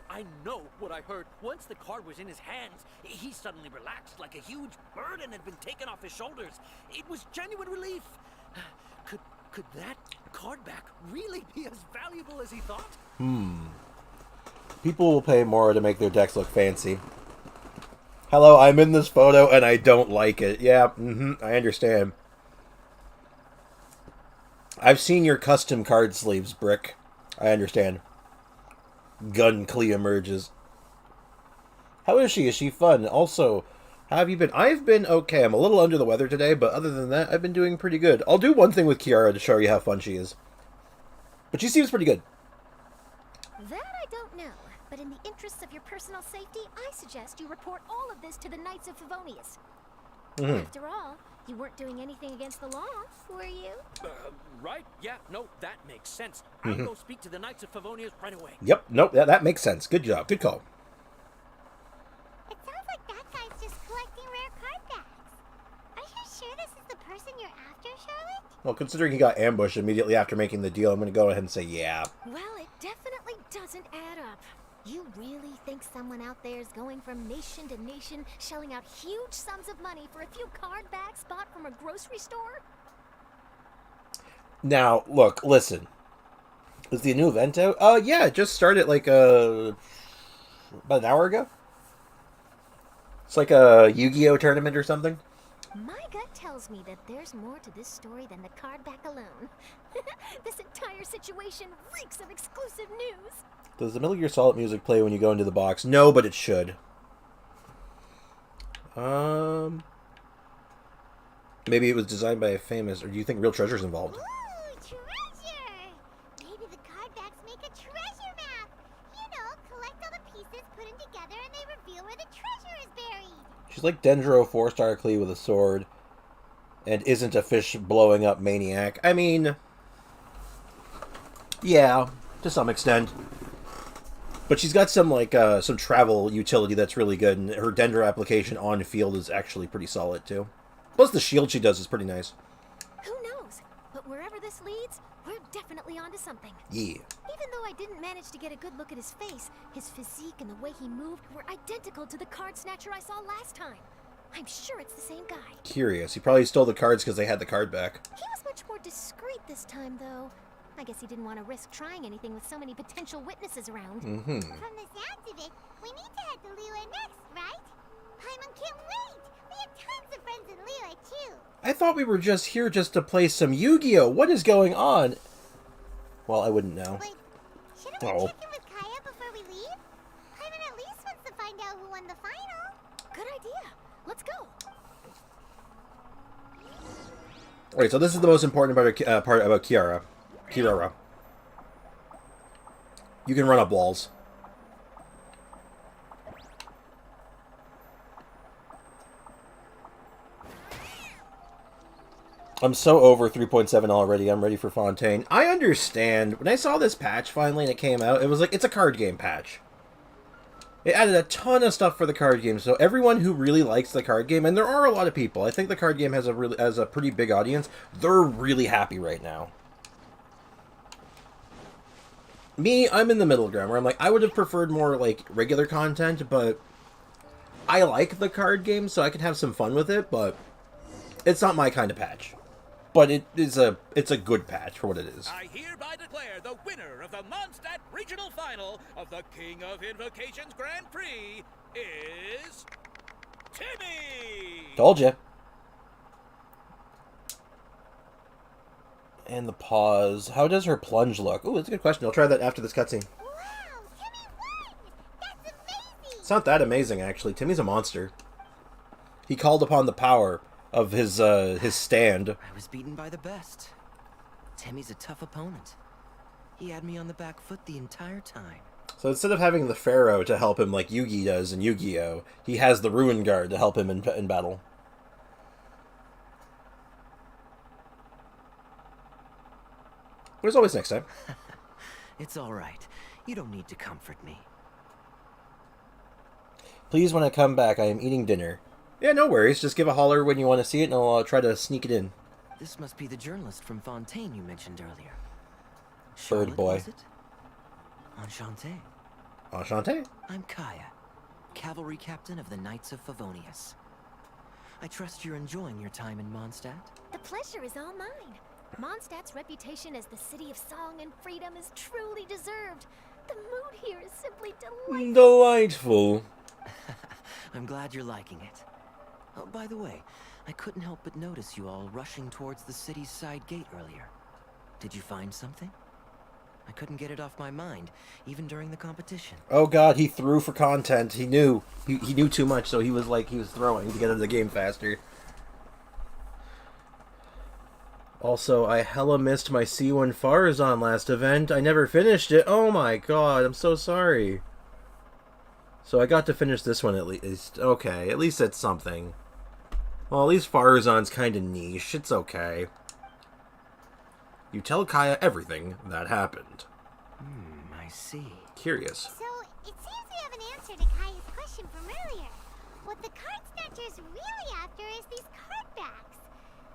I know what I heard. Once the card was in his hands, he suddenly relaxed like a huge burden had been taken off his shoulders. It was genuine relief. Could that card back really be as valuable as he thought? People will pay more to make their decks look fancy. Hello, I'm in this photo and I don't like it. Yeah, I understand. I've seen your custom card sleeves, Brick. I understand. Gun Klee emerges. How is she? Is she fun? Also, how have you been? I've been okay. I'm a little under the weather today, but other than that, I've been doing pretty good. I'll do one thing with Kiara to show you how fun she is. But she seems pretty good. That I don't know. But in the interests of your personal safety, I suggest you report all of this to the Knights of Favonius. After all, you weren't doing anything against the law, were you? Right? Yeah, no, that makes sense. I'll go speak to the Knights of Favonius right away. Yep, nope, that makes sense. Good job. Good call. It sounds like that guy's just collecting rare card backs. Are you sure this is the person you're after, Charlotte? Well, considering he got ambushed immediately after making the deal, I'm going to go ahead and say yeah. Well, it definitely doesn't add up. You really think someone out there is going from nation to nation, shelling out huge sums of money for a few card backs bought from a grocery store? Now, look, listen. Is the new event out? Yeah, it just started like about an hour ago. It's like a Yu-Gi-Oh tournament or something. My gut tells me that there's more to this story than the card back alone. This entire situation reeks of exclusive news. Does the Metal Gear Solid music play when you go into the box? No, but it should. Maybe it was designed by a famous, or do you think real treasure's involved? Ooh, treasure! Maybe the card backs make a treasure map. You know, collect all the pieces, put them together, and they reveal where the treasure is buried. She's like Dendro 4-star Klee with a sword, and isn't a fish blowing up maniac. I mean, yeah, to some extent. But she's got some like some travel utility that's really good, and her Dendro application on field is actually pretty solid too. Plus the shield she does is pretty nice. Who knows? But wherever this leads, we're definitely onto something. Yeah. Even though I didn't manage to get a good look at his face, his physique and the way he moved were identical to the card snatcher I saw last time. I'm sure it's the same guy. Curious. He probably stole the cards because they had the card back. He was much more discreet this time, though. I guess he didn't want to risk trying anything with so many potential witnesses around. From the sounds of it, we need to head to Liyue next, right? Paimon can't wait! We have tons of friends in Liyue, too. I thought we were just here just to play some Yu-Gi-Oh! What is going on? Well, I wouldn't know. Wait, shouldn't we check in with Kaya before we leave? Paimon at least wants to find out who won the Wait, so this is the most important part about Kiara. Kirara. You can run up walls. I'm so over 3.7 already. I'm ready for Fontaine. I understand. When I saw this patch finally and it came out, it was like, it's a card game patch. It added a ton of stuff for the card game, so everyone who really likes the card game, and there are a lot of people, I think the card game has a pretty big audience, they're really happy right now. Me, I'm in the middle ground, where I'm like, I would have preferred more, like, regular content, but I like the card game, so I can have some fun with it, but it's not my kind of patch. But it's a good patch for what it is. I hereby declare the winner of the Mondstadt Regional Final of the King of Invocations Grand Prix is Timmy! Told ya. And the pause. How does her plunge look? Ooh, that's a good question. I'll try that after this cutscene. Wow, Timmy won! That's amazing! It's not that amazing, actually. Timmy's a monster. He called upon the power of his stand. I was beaten by the best. Timmy's a tough opponent. He had me on the back foot the entire time. So instead of having the Pharaoh to help him like Yugi does in Yu-Gi-Oh!, he has the Ruin Guard to help him in battle. There's always next time. It's all right. You don't need to comfort me. Please, when I come back, I am eating dinner. Yeah, no worries. Just give a holler when you want to see it, and I'll try to sneak it in. This must be the journalist from Fontaine you mentioned earlier. Bird boy. Was it? Enchanté. Enchanté. I'm Kaya, cavalry captain of the Knights of Favonius. I trust you're enjoying your time in Mondstadt. The pleasure is all mine. Mondstadt's reputation as the city of song and freedom is truly deserved. The mood here is simply delightful. Delightful. I'm glad you're liking it. Oh, by the way, I couldn't help but notice you all rushing towards the city's side gate earlier. Did you find something? I couldn't get it off my mind, even during the competition. Oh god, he threw for content. He knew. He knew too much, so he was throwing to get into the game faster. Also, I hella missed my C1 Farazan last event. I never finished it. Oh my god, I'm so sorry. So I got to finish this one at least. Okay, at least it's something. Well, at least Farazan's kind of niche. It's okay. You tell Kaya everything that happened. I see. Curious. So, it seems we have an answer to Kaya's question from earlier. What the card snatcher's really after is these card backs.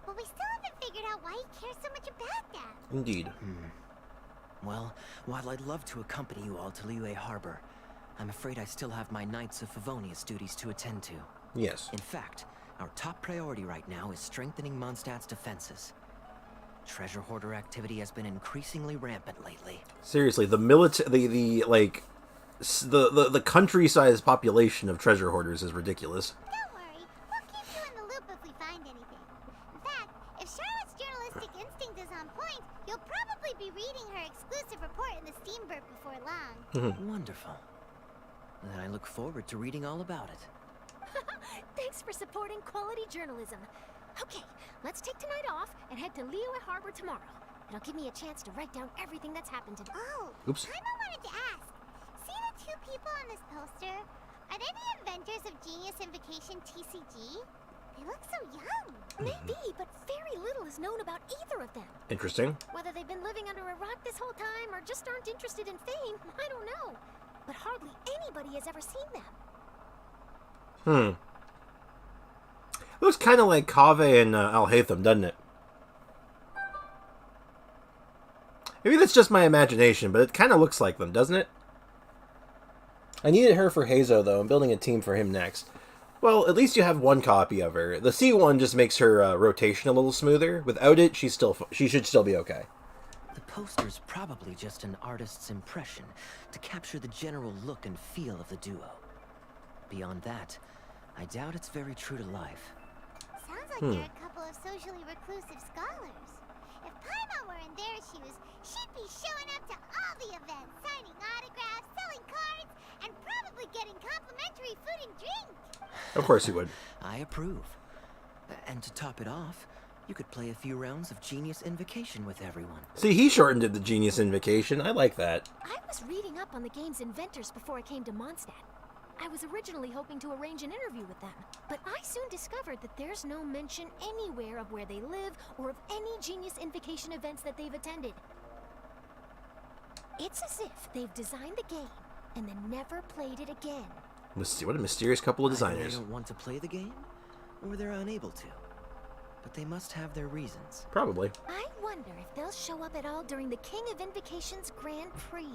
But we still haven't figured out why he cares so much about them. Indeed. Well, while I'd love to accompany you all to Liyue Harbor, I'm afraid I still have my Knights of Favonius duties to attend to. Yes. In fact, our top priority right now is strengthening Mondstadt's defenses. Treasure hoarder activity has been increasingly rampant lately. Seriously, the the country-sized population of treasure hoarders is ridiculous. Don't worry, we'll keep you in the loop if we find anything. In fact, if Charlotte's journalistic instinct is on point, you'll probably be reading her exclusive report in the Steambird before long. Wonderful. Then I look forward to reading all about it. Thanks for supporting quality journalism. Okay, let's take tonight off and head to Liyue Harbor tomorrow. It'll give me a chance to write down everything that's happened today. Oh, Oops. Paimon wanted to ask. See the two people on this poster? Are they the inventors of Genius Invocation TCG? They look so young. Maybe, but very little is known about either of them. Interesting. Whether they've been living under a rock this whole time or just aren't interested in fame, I don't know. But hardly anybody has ever seen them. Looks kind of like Kaveh and Alhaitham, doesn't it? Maybe that's just my imagination, but it kind of looks like them, doesn't it? I needed her for Hazo, though. I'm building a team for him next. Well, at least you have one copy of her. The C1 just makes her rotation a little smoother. Without it, she should still be okay. The poster's probably just an artist's impression to capture the general look and feel of the duo. Beyond that, I doubt it's very true to life. Sounds like they're a couple of socially reclusive scholars. If Paimon were in their shoes, she'd be showing up to all the events, signing autographs, selling cards, and probably getting complimentary food and drink. Of course you would. I approve. And to top it off, You could play a few rounds of Genius Invocation with everyone. See, he shortened it to Genius Invocation. I like that. I was reading up on the game's inventors before I came to Mondstadt. I was originally hoping to arrange an interview with them, but I soon discovered that there's no mention anywhere of where they live or of any Genius Invocation events that they've attended. It's as if they've designed the game and then never played it again. What a mysterious couple of Either designers. they don't want to play the game, or they're unable to. But they must have their reasons. Probably. I wonder if they'll show up at all during the King of Invocation's Grand Prix.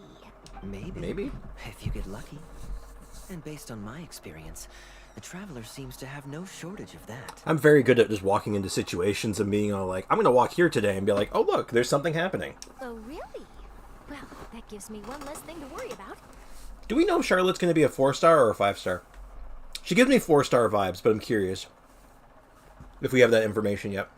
Maybe. Maybe. If you get lucky. And based on my experience, the Traveler seems to have no shortage of that. I'm very good at just walking into situations and being all like, I'm going to walk here today and be like, oh, look, there's something happening. Oh, really? Well, that gives me one less thing to worry about. Do we know if Charlotte's going to be a 4-star or a 5-star? She gives me 4-star vibes, but I'm curious if we have that information yet.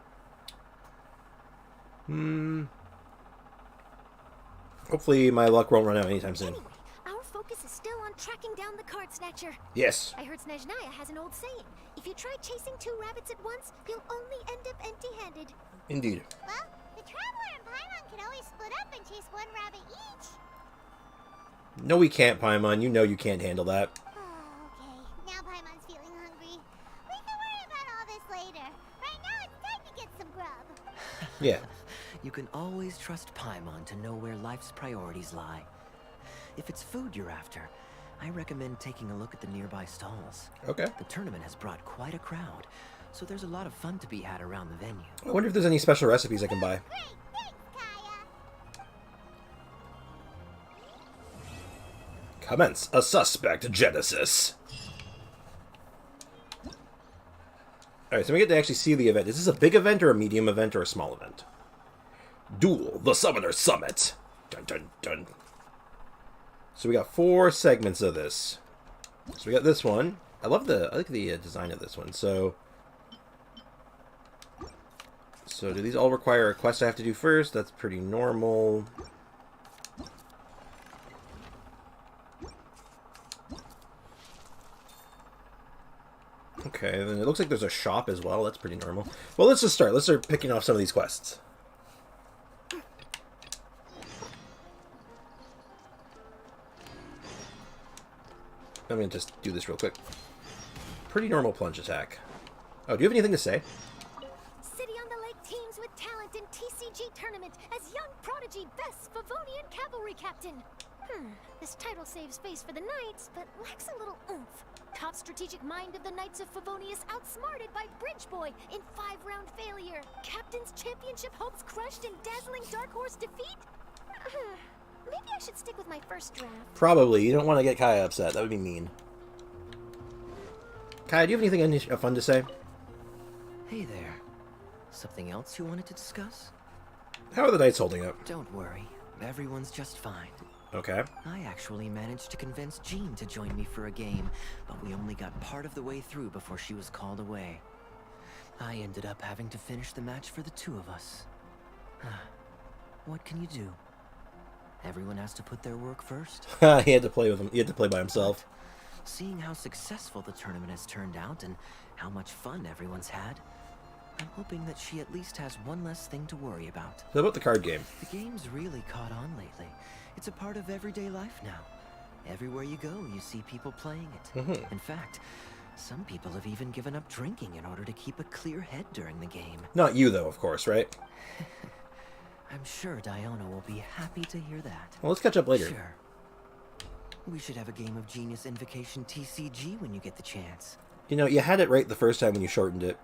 Hopefully my luck won't run out anytime soon. Anyway, our focus is still on tracking down the card snatcher. Yes. I heard Snezhnaya has an old saying. If you try chasing 2 rabbits at once, you'll only end up empty-handed. Indeed. Well, the Traveler and Paimon can always split up and chase 1 rabbit each. No, we can't, Paimon. You know you can't handle that. Oh, okay. Now Paimon's feeling hungry. We can worry about all this later. Right now, it's time to get some grub. Yeah. You can always trust Paimon to know where life's priorities lie. If it's food you're after, I recommend taking a look at the nearby stalls. Okay. The tournament has brought quite a crowd, so there's a lot of fun to be had around the venue. I wonder if there's any special recipes I can buy. Great, thanks, Kaya. Commence a suspect genesis. Alright, so we get to actually see the event. Is this a big event or a medium event or a small event? Duel, the Summoner Summit. Dun dun dun. So we got 4 segments of this. So we got this one. I like the design of this one. So do these all require a quest I have to do first? That's pretty normal. Okay, then it looks like there's a shop as well. That's pretty normal. Well, let's just start. Let's start picking off some of these quests. I'm going to just do this real quick. Pretty normal plunge attack. Oh, do you have anything to say? City on the Lake teams with talent in TCG tournament as young prodigy best Favonian cavalry captain. This title saves face for the Knights, but lacks a little oomph. Top strategic mind of the Knights of Favonius outsmarted by Bridge Boy in 5-round failure. Captain's championship hopes crushed in dazzling Dark Horse defeat? Maybe I should stick with my first draft. Probably. You don't want to get Kaya upset. That would be mean. Kaya, do you have anything fun to say? Hey there. Something else you wanted to discuss? How are the Knights holding up? Don't worry. Everyone's just fine. Okay. I actually managed to convince Jean to join me for a game, but we only got part of the way through before she was called away. I ended up having to finish the match for the 2 of us. What can you do? Everyone has to put their work first. He had to play with him. He had to play by himself. Seeing how successful the tournament has turned out and how much fun everyone's had, I'm hoping that she at least has one less thing to worry about. What about the card game? The game's really caught on lately. It's a part of everyday life now. Everywhere you go, you see people playing it. In fact, some people have even given up drinking in order to keep a clear head during the game. Not you, though, of course, right? I'm sure Diona will be happy to hear that. Well, let's catch up later. Sure. We should have a game of Genius Invocation TCG when you get the chance. You know, you had it right the first time when you shortened it.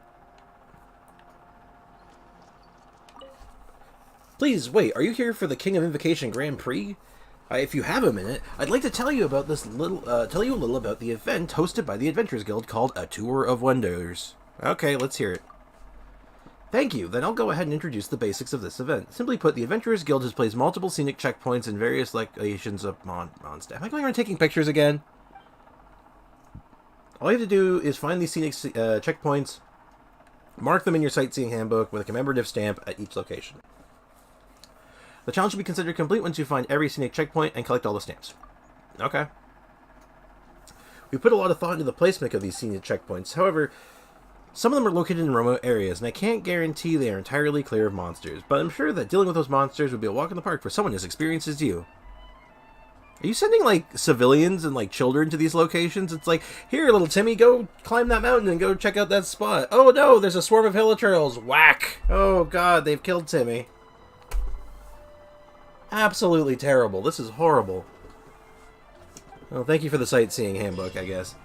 Please, wait, are you here for the King of Invocation Grand Prix? If you have a minute, I'd like to tell you about this tell you a little about the event hosted by the Adventurers Guild called A Tour of Wonders. Okay, let's hear it. Thank you, then I'll go ahead and introduce the basics of this event. Simply put, the Adventurers Guild has placed multiple scenic checkpoints in various locations of Mondstadt. Am I going around taking pictures again? All you have to do is find these scenic checkpoints, mark them in your sightseeing handbook with a commemorative stamp at each location. The challenge will be considered complete once you find every scenic checkpoint and collect all the stamps. Okay. We put a lot of thought into the placement of these scenic checkpoints. However, Some of them are located in remote areas, and I can't guarantee they are entirely clear of monsters, but I'm sure that dealing with those monsters would be a walk in the park for someone as experienced as you. Are you sending, like, civilians and, like, children to these locations? It's like, here, little Timmy, go climb that mountain and go check out that spot. Oh, no, there's a swarm of hilichurls. Whack! Oh, God, they've killed Timmy. Absolutely terrible. This is horrible. Well, thank you for the sightseeing handbook, I guess.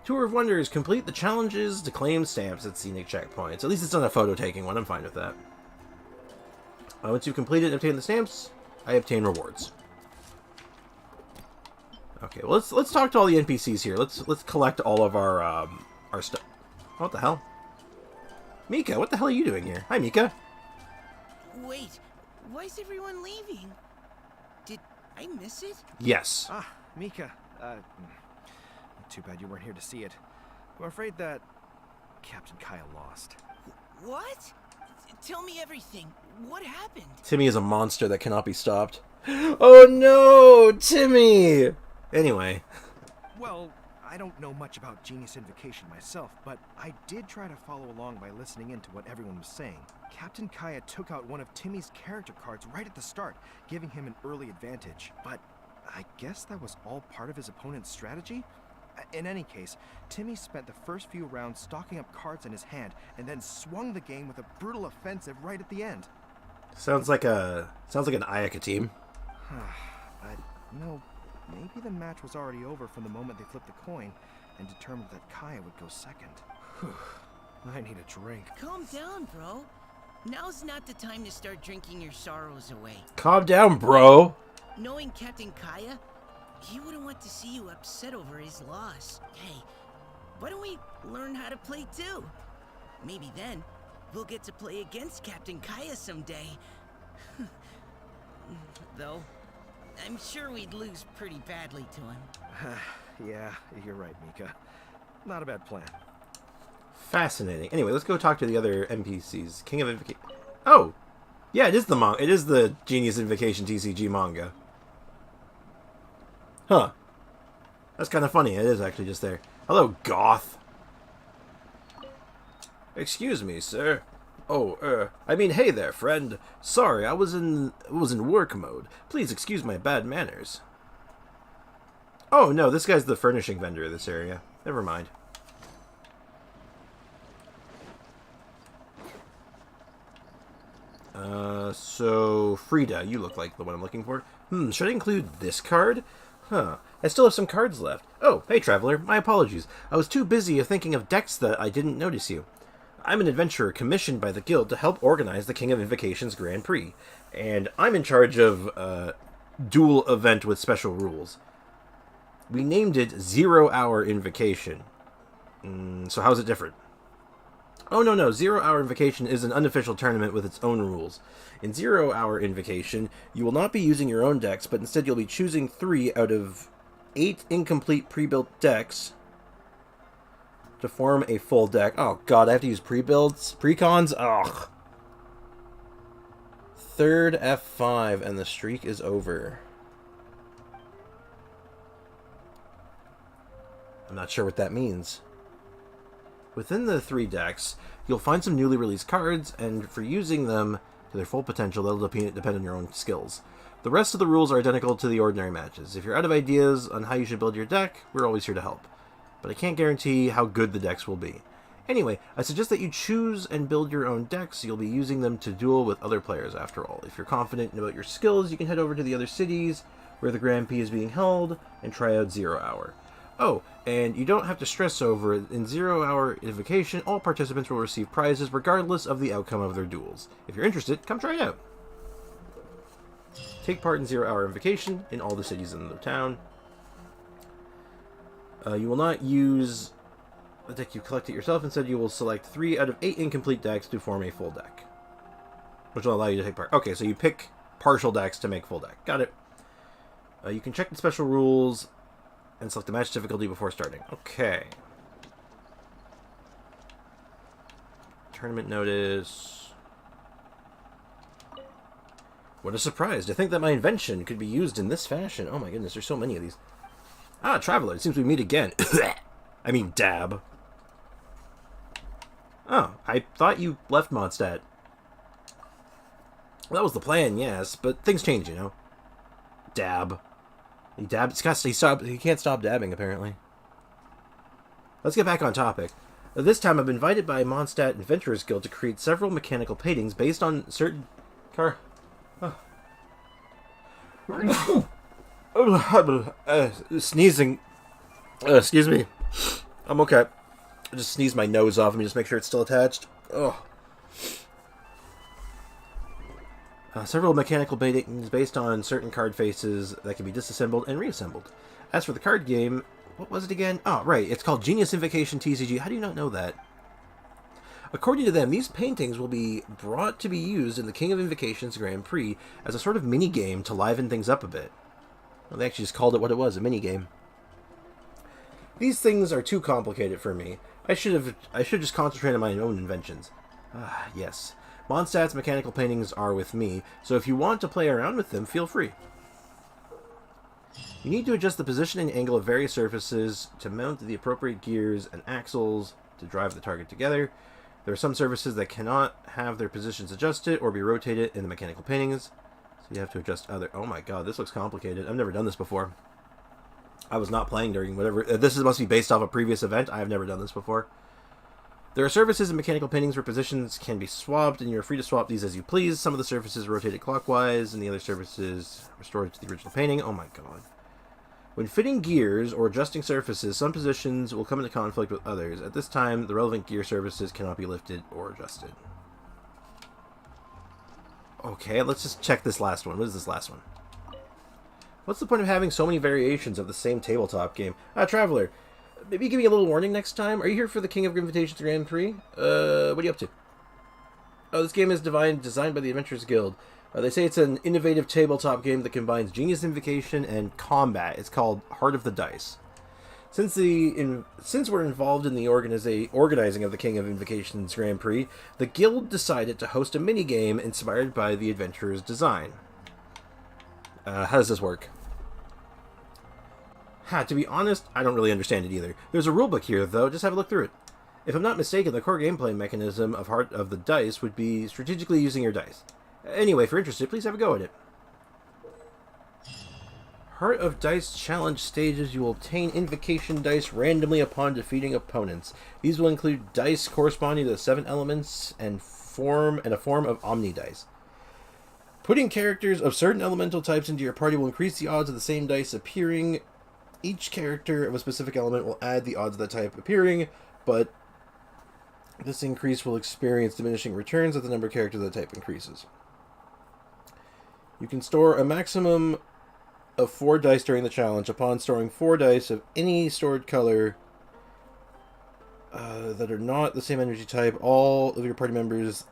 Tour of Wonders. Complete the challenges to claim stamps at scenic checkpoints. At least it's not a photo-taking one. I'm fine with that. Once you've completed and obtained the stamps, I obtain rewards. Okay, well, let's talk to all the NPCs here. Let's collect all of our stuff. What the hell? Mika, what the hell are you doing here? Hi, Mika. Wait, why is everyone leaving? Did I miss it? Yes. Ah, Mika. Too bad you weren't here to see it. I'm afraid that Captain Kaya lost. What? Tell me everything. What happened? Timmy is a monster that cannot be stopped. Oh no, Timmy! Anyway. Well, I don't know much about Genius Invocation myself, but I did try to follow along by listening in to what everyone was saying. Captain Kaya took out one of Timmy's character cards right at the start, giving him an early advantage. But I guess that was all part of his opponent's strategy? In any case, Timmy spent the first few rounds stocking up cards in his hand, and then swung the game with a brutal offensive right at the end. Sounds like an Ayaka team. But, no, maybe the match was already over from the moment they flipped the coin and determined that Kaya would go second. I need a drink. Calm down, bro. Now's not the time to start drinking your sorrows away. Calm down, bro. Knowing Captain Kaya, he wouldn't want to see you upset over his loss. Hey, why don't we learn how to play too? Maybe then we'll get to play against Captain Kaya someday. Though, I'm sure we'd lose pretty badly to him. Yeah, you're right, Mika. Not a bad plan. Fascinating. Anyway, let's go talk to the other NPCs. King of Invocation. Oh, yeah, it is the Genius Invocation TCG manga. Huh. That's kind of funny. It is actually just there. Hello, Goth. Excuse me, sir. Oh, I mean, hey there, friend. Sorry, I was in work mode. Please excuse my bad manners. Oh, no, this guy's the furnishing vendor of this area. Never mind. So, Frida, you look like the one I'm looking for. Should I include this card? Huh. I still have some cards left. Oh, hey, traveler. My apologies. I was too busy thinking of decks that I didn't notice you. I'm an adventurer commissioned by the guild to help organize the King of Invocation's Grand Prix, and I'm in charge of a duel event with special rules. We named it 0 Hour Invocation. So how's it different? Oh, no. 0 Hour Invocation is an unofficial tournament with its own rules. In 0 Hour Invocation, you will not be using your own decks, but instead you'll be choosing 3 out of 8 incomplete pre-built decks to form a full deck. Oh, God, I have to use pre-builds? Precons? Ugh. Third F5, and the streak is over. I'm not sure what that means. Within the 3 decks, you'll find some newly released cards, and for using them to their full potential, that'll depend on your own skills. The rest of the rules are identical to the ordinary matches. If you're out of ideas on how you should build your deck, we're always here to help. But I can't guarantee how good the decks will be. Anyway, I suggest that you choose and build your own decks. You'll be using them to duel with other players after all. If you're confident about your skills, you can head over to the other cities where the Grand Prix is being held and try out 0 Hour. Oh, and you don't have to stress over it. In 0 Hour Invocation, all participants will receive prizes regardless of the outcome of their duels. If you're interested, come try it out. Take part in 0 Hour Invocation in all the cities in the town. You will not use the deck you collected yourself. Instead, you will select 3 out of 8 incomplete decks to form a full deck, which will allow you to take part. Okay, so you pick partial decks to make full deck. Got it. You can check the special rules and select the match difficulty before starting. Okay. Tournament notice. What a surprise to think that my invention could be used in this fashion. Oh my goodness, there's so many of these. Ah, traveler, it seems we meet again. I mean, dab. Oh, I thought you left Mondstadt. Well, that was the plan, yes, but things change, you know. Dab. He dabbed. He can't stop dabbing, apparently. Let's get back on topic. This time, I've been invited by Mondstadt Adventurers Guild to create several mechanical paintings based on certain sneezing. Excuse me. I'm okay. I just sneezed my nose off. Let me just make sure it's still attached. Ugh. Several mechanical paintings based on certain card faces that can be disassembled and reassembled. As for the card game, what was it again? Oh, right. It's called Genius Invocation TCG. How do you not know that? According to them, these paintings will be brought to be used in the King of Invocations Grand Prix as a sort of mini-game to liven things up a bit. Well, they actually just called it what it was, a mini-game. These things are too complicated for me. I should just concentrate on my own inventions. Ah, yes. Mondstadt's mechanical paintings are with me, so if you want to play around with them, feel free. You need to adjust the position and angle of various surfaces to mount the appropriate gears and axles to drive the target together. There are some surfaces that cannot have their positions adjusted or be rotated in the mechanical paintings, so you have to adjust other... Oh my god, this looks complicated. I've never done this before. I was not playing during whatever... This must be based off a previous event. I have never done this before. There are surfaces in mechanical paintings where positions can be swapped, and you're free to swap these as you please. Some of the surfaces rotated clockwise, and the other surfaces restored to the original painting. Oh my god. When fitting gears or adjusting surfaces, some positions will come into conflict with others. At this time, the relevant gear surfaces cannot be lifted or adjusted. Okay, let's just check this last one. What is this last one? What's the point of having so many variations of the same tabletop game? Traveler, maybe give me a little warning next time. Are you here for the King of Invitations Grand Prix? What are you up to? Oh, this game is designed by the Adventurers Guild. They say it's an innovative tabletop game that combines Genius Invocation and combat. It's called Heart of the Dice. Since we're involved in the organizing of the King of Invocations Grand Prix, the Guild decided to host a mini-game inspired by the Adventurers' design. How does this work? To be honest, I don't really understand it either. There's a rulebook here, though. Just have a look through it. If I'm not mistaken, the core gameplay mechanism of Heart of the Dice would be strategically using your dice. Anyway, if you're interested, please have a go at it. Heart of Dice challenge stages. You will obtain invocation dice randomly upon defeating opponents. These will include dice corresponding to the 7 elements and a form of Omni dice. Putting characters of certain elemental types into your party will increase the odds of the same dice appearing. Each character of a specific element will add the odds of that type appearing, but this increase will experience diminishing returns as the number of characters of the type increases. You can store a maximum of 4 dice during the challenge. Upon storing 4 dice of any stored color that are not the same energy type, all of your party members,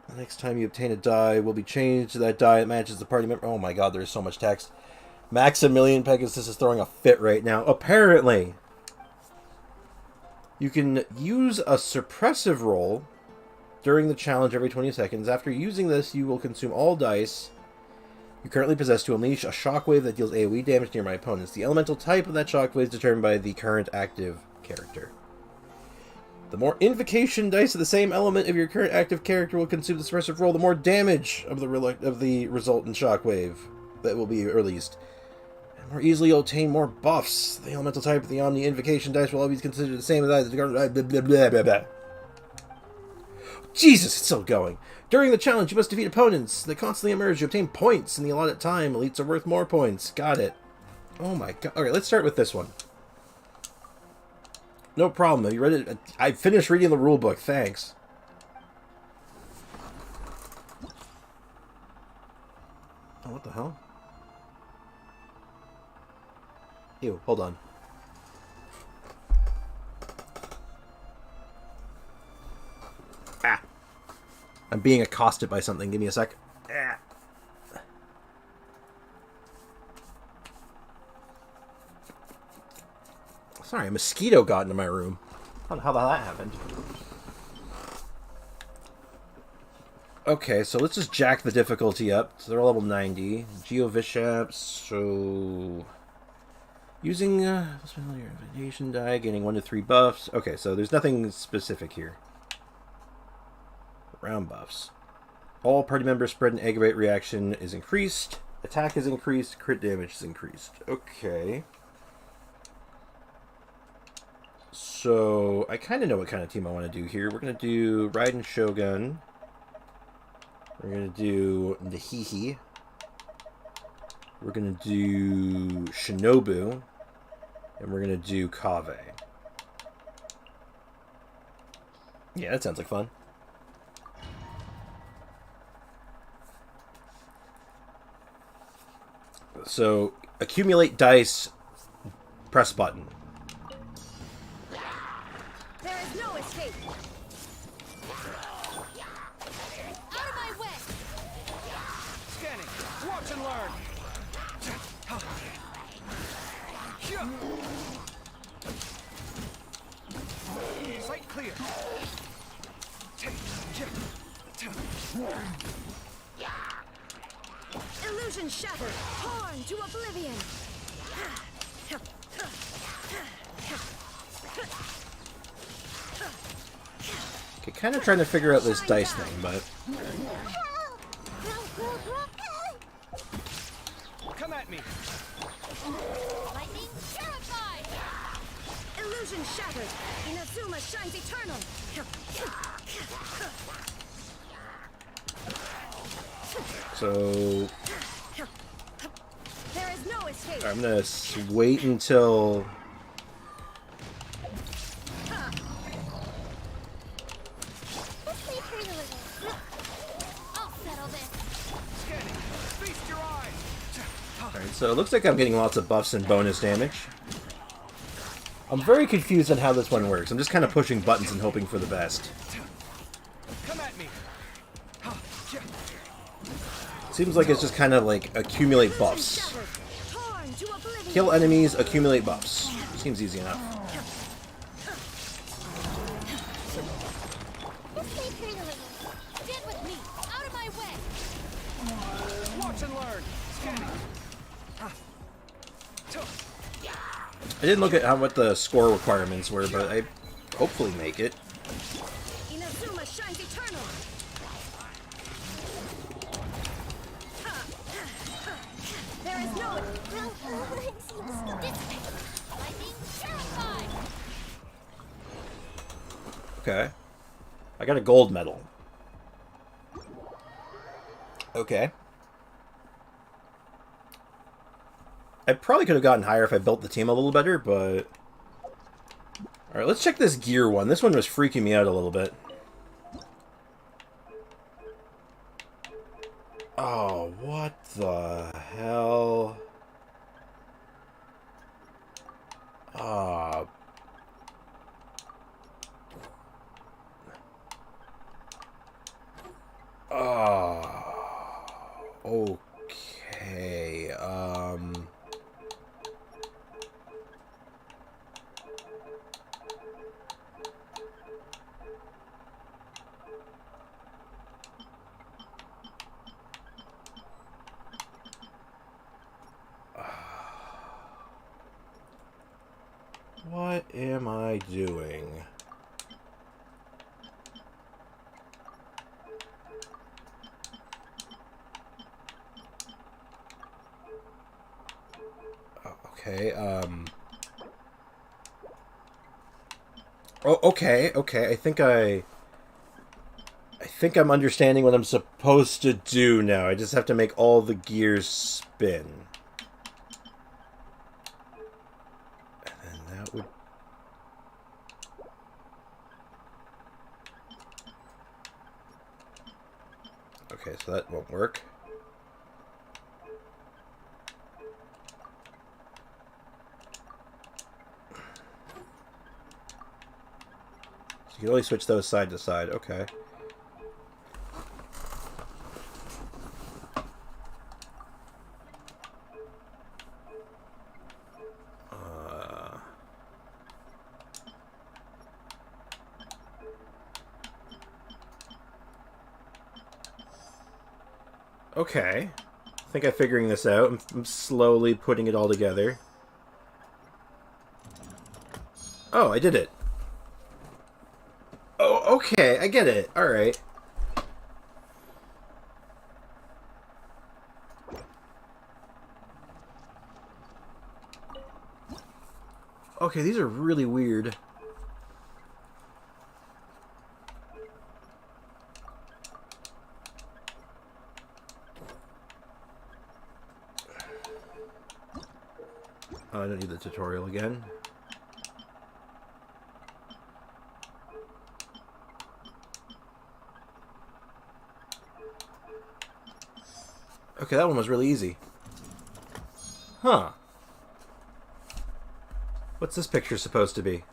the next time you obtain a die, will be changed to that die that matches the party member. Oh my god, there's so much text. Maximilian Pegasus is throwing a fit right now. Apparently, you can use a suppressive roll during the challenge every 20 seconds. After using this, you will consume all dice you currently possess to unleash a shockwave that deals AoE damage to my opponents. The elemental type of that shockwave is determined by the current active character. The more invocation dice of the same element of your current active character will consume the suppressive roll, the more damage of the resultant shockwave that will be released. And more easily you'll obtain more buffs. The elemental type of the Omni invocation dice will always be considered the same as that. Jesus, it's still going. During the challenge, you must defeat opponents that constantly emerge. You obtain points in the allotted time. Elites are worth more points. Got it. Oh my god. Okay, let's start with this one. No problem. Have you read it? I finished reading the rulebook. Thanks. Oh, what the hell? Ew, hold on. I'm being accosted by something. Give me a sec. Sorry, a mosquito got into my room. I don't know how that happened. Okay, so let's just jack the difficulty up. So they're all level 90. Geovishaps, so... Using your invitation die, gaining 1 to 3 buffs. Okay, so there's nothing specific here. Round buffs. All party members spread an aggravate reaction is increased. Attack is increased. Crit damage is increased. Okay. So, I kind of know what kind of team I want to do here. We're going to do Raiden Shogun. We're going to do Nahihi. We're going to do Shinobu. And we're going to do Kave. Yeah, that sounds like fun. So, accumulate dice, press button. There is no escape. Out of my way. Scanning. Watch and learn. Sight clear. Illusion shattered. Torn to oblivion. Okay, kind of trying to figure out this dice thing, but... Come at me. Lightning terrified. Illusion shattered. Inazuma shines eternal. So... There is no escape. I'm gonna wait until... I'll settle this. Scanning. Feast your eyes. Alright, so it looks like I'm getting lots of buffs and bonus damage. I'm very confused on how this one works. I'm just kind of pushing buttons and hoping for the best. Come at me. Seems like it's just kind of like accumulate buffs. Torn to oblivion. Kill enemies, accumulate buffs. Seems easy enough. Get with me. Out of my way. Watch and learn. Scanning. I didn't look at what the score requirements were, but I hopefully make it. Inazuma shines eternal. There is no lightning terrified. Okay. I got a gold medal. Okay. I probably could have gotten higher if I built the team a little better, but... Alright, let's check this gear one. This one was freaking me out a little bit. Oh, what the hell? Ah... Okay, what am I doing? Okay, Oh, okay, okay. I think I'm understanding what I'm supposed to do now. I just have to make all the gears spin. And then that would... Okay, so that won't work. You can only switch those side to side. Okay. Okay. I think I'm figuring this out. I'm slowly putting it all together. Oh, I did it. Oh, okay. I get it. Alright. Okay, these are really weird. Oh, I don't need the tutorial again. Okay, that one was really easy. Huh. What's this picture supposed to be?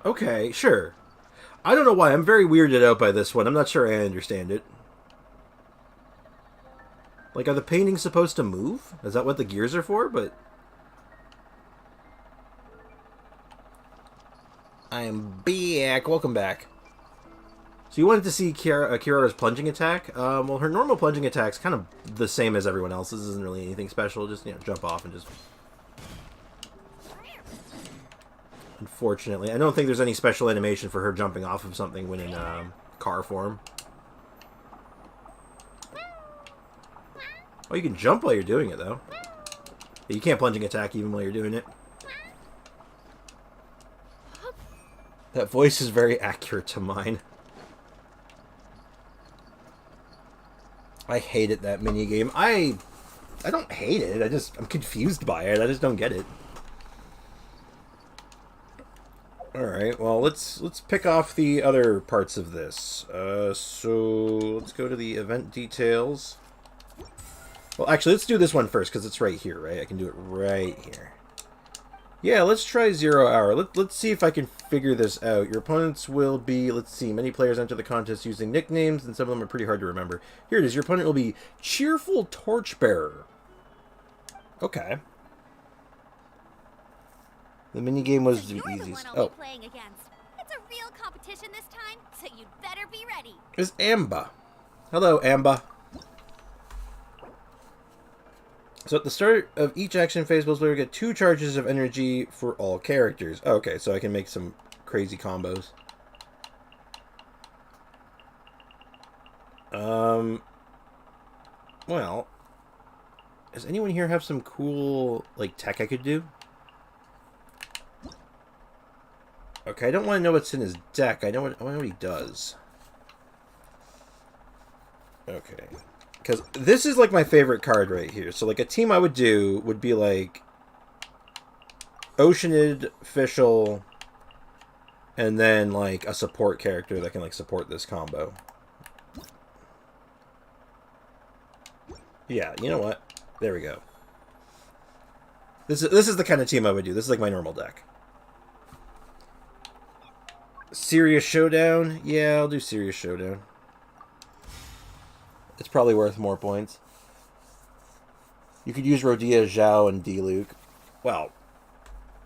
Okay, sure. I don't know why. I'm very weirded out by this one. I'm not sure I understand it. Like, are the paintings supposed to move? Is that what the gears are for? But I am back. Welcome back. So you wanted to see Kirara's plunging attack? Well, her normal plunging attack's kind of the same as everyone else's. Isn't really anything special. Just, you know, jump off and just... Unfortunately. I don't think there's any special animation for her jumping off of something when in car form. Oh, you can jump while you're doing it, though. You can't plunging attack even while you're doing it. That voice is very accurate to mine. I hated that minigame. I don't hate it. I'm confused by it. I just don't get it. Alright, well, let's pick off the other parts of this. So, let's go to the event details. Well, actually, let's do this one first, because it's right here, right? I can do it right here. Yeah, let's try 0 hour. Let's see if I can figure this out. Your opponents will be, let's see, many players enter the contest using nicknames, and some of them are pretty hard to remember. Here it is. Your opponent will be Cheerful Torchbearer. Okay. The minigame was the easiest. Oh. Playing against. It's a real competition this time, so you'd better be ready. It's Amba. Hello, Amba. So at the start of each action phase, both players get 2 charges of energy for all characters. Okay, so I can make some crazy combos. Well, does anyone here have some cool, like, tech I could do? Okay, I don't want to know what's in his deck. I want to know what he does. Okay. Because this is, like, my favorite card right here. So, like, a team I would do would be, like, Oceanid, Fischl, and then, like, a support character that can, like, support this combo. Yeah, you know what? There we go. This is the kind of team I would do. This is, like, my normal deck. Serious Showdown? Yeah, I'll do Serious Showdown. It's probably worth more points. You could use Rodea, Zhao, and D-Luke. Well,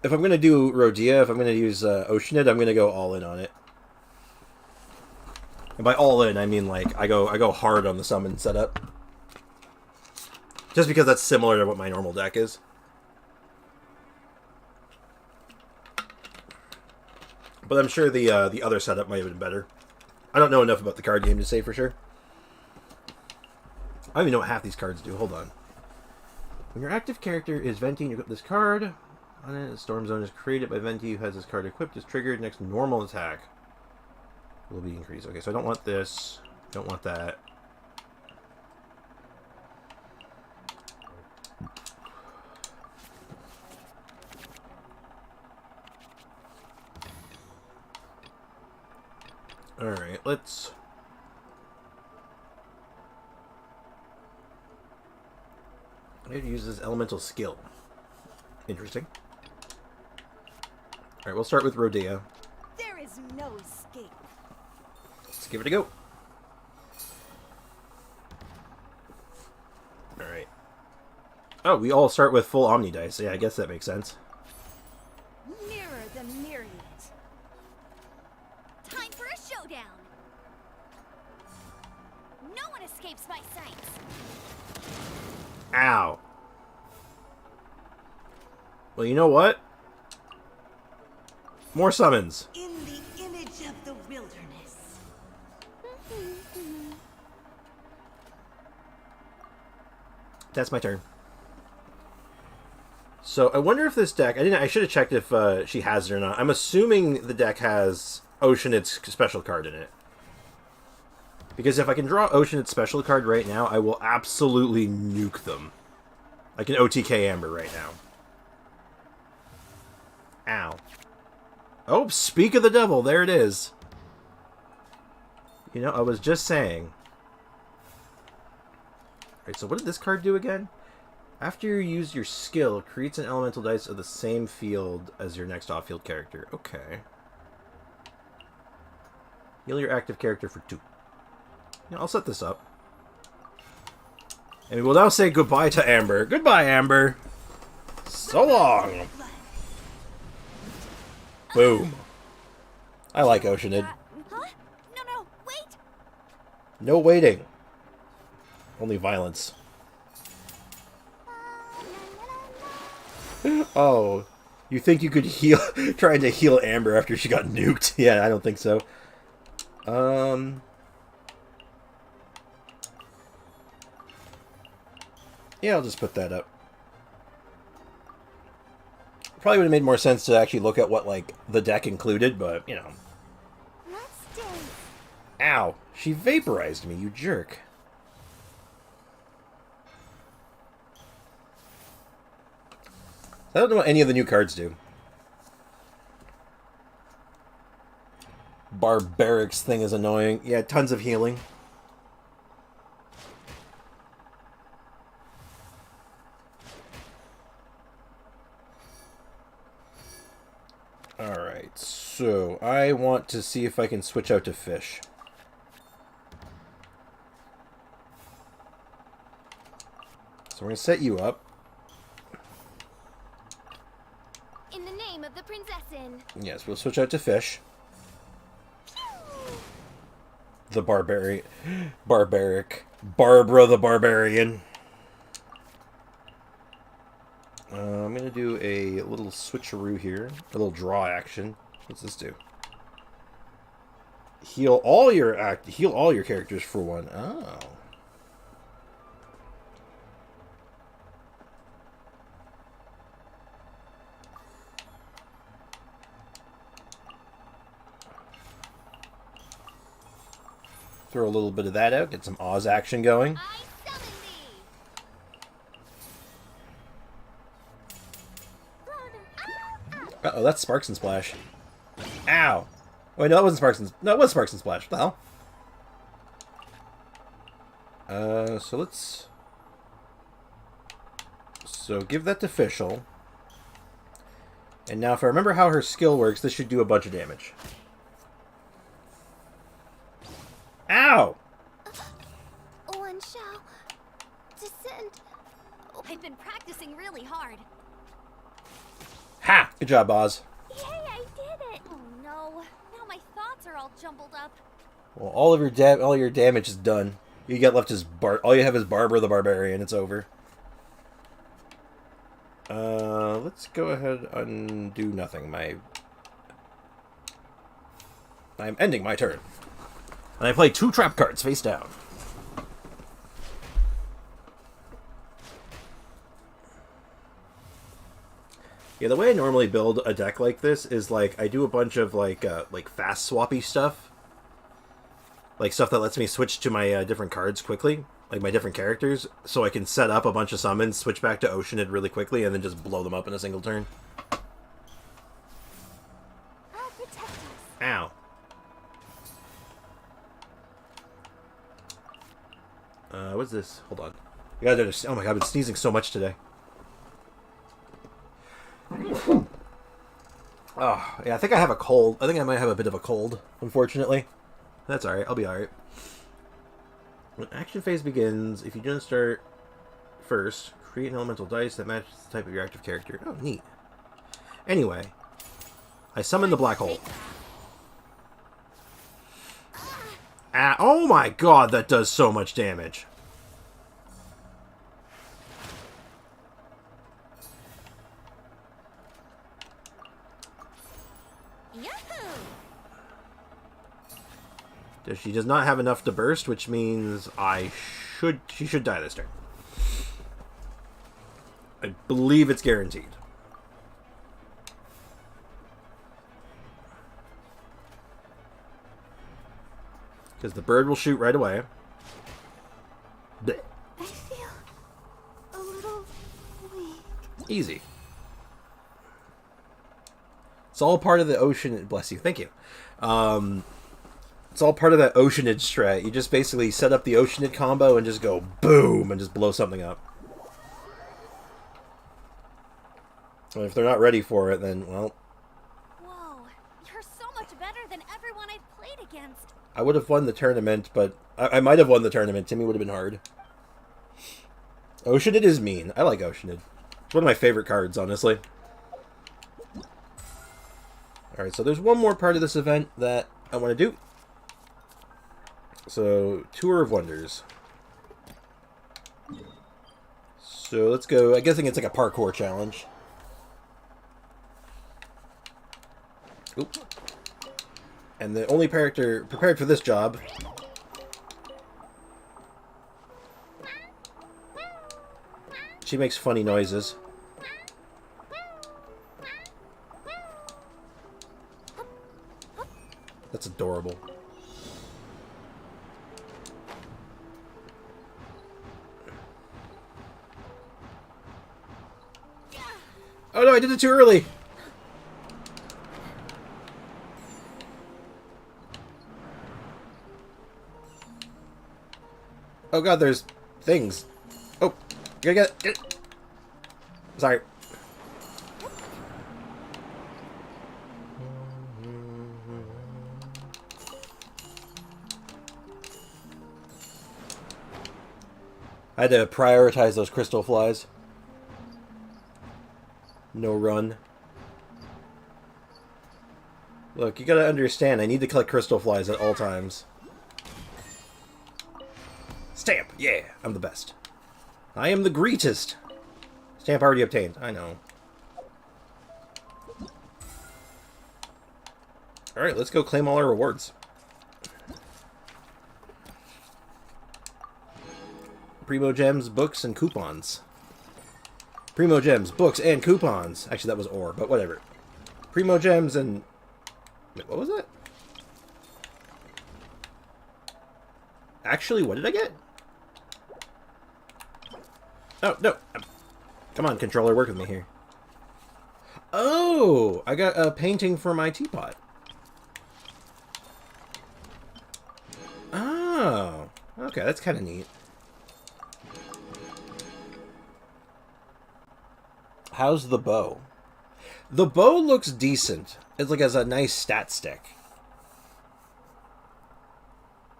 if I'm going to do Rodea, if I'm going to use Oceanid, I'm going to go all in on it. And by all in, I mean, like, I go hard on the summon setup. Just because that's similar to what my normal deck is. But I'm sure the other setup might have been better. I don't know enough about the card game to say for sure. I don't even know what half these cards do. Hold on. When your active character is Venti, you equip this card. On it, a Storm Zone is created by Venti, who has this card equipped. Is triggered. Next normal attack will be increased. Okay, so I don't want this. Don't want that. Alright, let's... I have to use this elemental skill. Interesting. Alright, we'll start with Rodea. There is no escape. Let's give it a go. Alright. Oh, we all start with full Omni dice. Yeah, I guess that makes sense. Mirror the myriad. Time for a showdown. No one escapes my sight. Ow. Well, you know what? More summons. In the image of the wilderness. That's my turn. So I wonder if this deck... I should have checked if she has it or not. I'm assuming the deck has Oceanid's special card in it. Because if I can draw Oceanid's special card right now, I will absolutely nuke them. I can OTK Amber right now. Ow. Oh, speak of the devil, there it is. You know, I was just saying. Alright, so what did this card do again? After you use your skill, it creates an elemental dice of the same field as your next off-field character. Okay. Heal your active character for 2. Yeah, I'll set this up. And we will now say goodbye to Amber. Goodbye, Amber. So long. Boom. I like Oceanid. Huh? No, wait! No waiting. Only violence. Oh, you think you could heal, trying to heal Amber after she got nuked? Yeah, I don't think so. Yeah, I'll just put that up. Probably would have made more sense to actually look at what, like, the deck included, but, you know. Let's dance. Ow, she vaporized me, you jerk. I don't know what any of the new cards do. Barbaric's thing is annoying. Yeah, tons of healing. Alright, so I want to see if I can switch out to fish. So we're going to set you up. In the name of the princessin. Yes, we'll switch out to fish. The barbaric. Barbara the Barbarian. I'm going to do a little switcheroo here. A little draw action. What's this do? Heal all your characters for 1. Oh. Throw a little bit of that out, get some Oz action going. Uh-oh, that's Sparks and Splash. Ow! Wait, no, that wasn't Sparks and... No, it was Sparks and Splash. What the hell? So let's... So give that to Fischl. And now if I remember how her skill works, this should do a bunch of damage. Ow! One shall descend. I've been practicing really hard. Ha! Good job, Oz. Yay, I did it! Oh no, now my thoughts are all jumbled up. Well, all your damage is done. You got left is all you have is Barbara the Barbarian. It's over. Let's go ahead and do nothing. I'm ending my turn. And I play 2 trap cards face down. Yeah, the way I normally build a deck like this is like I do a bunch of like fast swappy stuff. Like stuff that lets me switch to my different cards quickly, like my different characters, so I can set up a bunch of summons, switch back to Oceanid really quickly, and then just blow them up in a single turn. I'll protect us. Ow. What's this? Hold on. You guys understand? Oh my god, I've been sneezing so much today. Oh, yeah, I think I have a cold. I think I might have a bit of a cold, unfortunately. That's alright, I'll be alright. When action phase begins, if you don't start first, create an elemental dice that matches the type of your active character. Oh, neat. Anyway, I summon the black hole. Ah, oh my god, that does so much damage. She does not have enough to burst, which means she should die this turn. I believe it's guaranteed. Because the bird will shoot right away. Blech. I feel a little weak. Easy. It's all part of the ocean. Bless you. Thank you. It's all part of that oceanid strat. You just basically set up the oceanid combo and just go boom and just blow something up. And if they're not ready for it, then, well... Whoa, you're so much better than everyone I've played against. I would have won the tournament, but... I might have won the tournament. Timmy would have been hard. Oceanid is mean. I like Oceanid. It's one of my favorite cards, honestly. Alright, so there's one more part of this event that I want to do. So, Tour of Wonders. So, let's go. I'm guessing it's like a parkour challenge. Oop. And the only character prepared for this job... She makes funny noises. That's adorable. Oh no, I did it too early! Oh god, there's things. Oh, you gotta get it. Sorry. I had to prioritize those crystal flies. No run. Look, you gotta understand, I need to collect crystal flies at all times. Stamp! Yeah, I'm the best. I am the greatest! Stamp already obtained, I know. Alright, let's go claim all our rewards. Primo Gems, books, and coupons. Primo Gems, books, and coupons. Actually, that was ore, but whatever. Primo Gems and... Wait, what was that? Actually, what did I get? Oh, no. Come on, controller, work with me here. Oh! I got a painting for my teapot. Oh. Okay, that's kind of neat. How's the bow? The bow looks decent. It's like has a nice stat stick.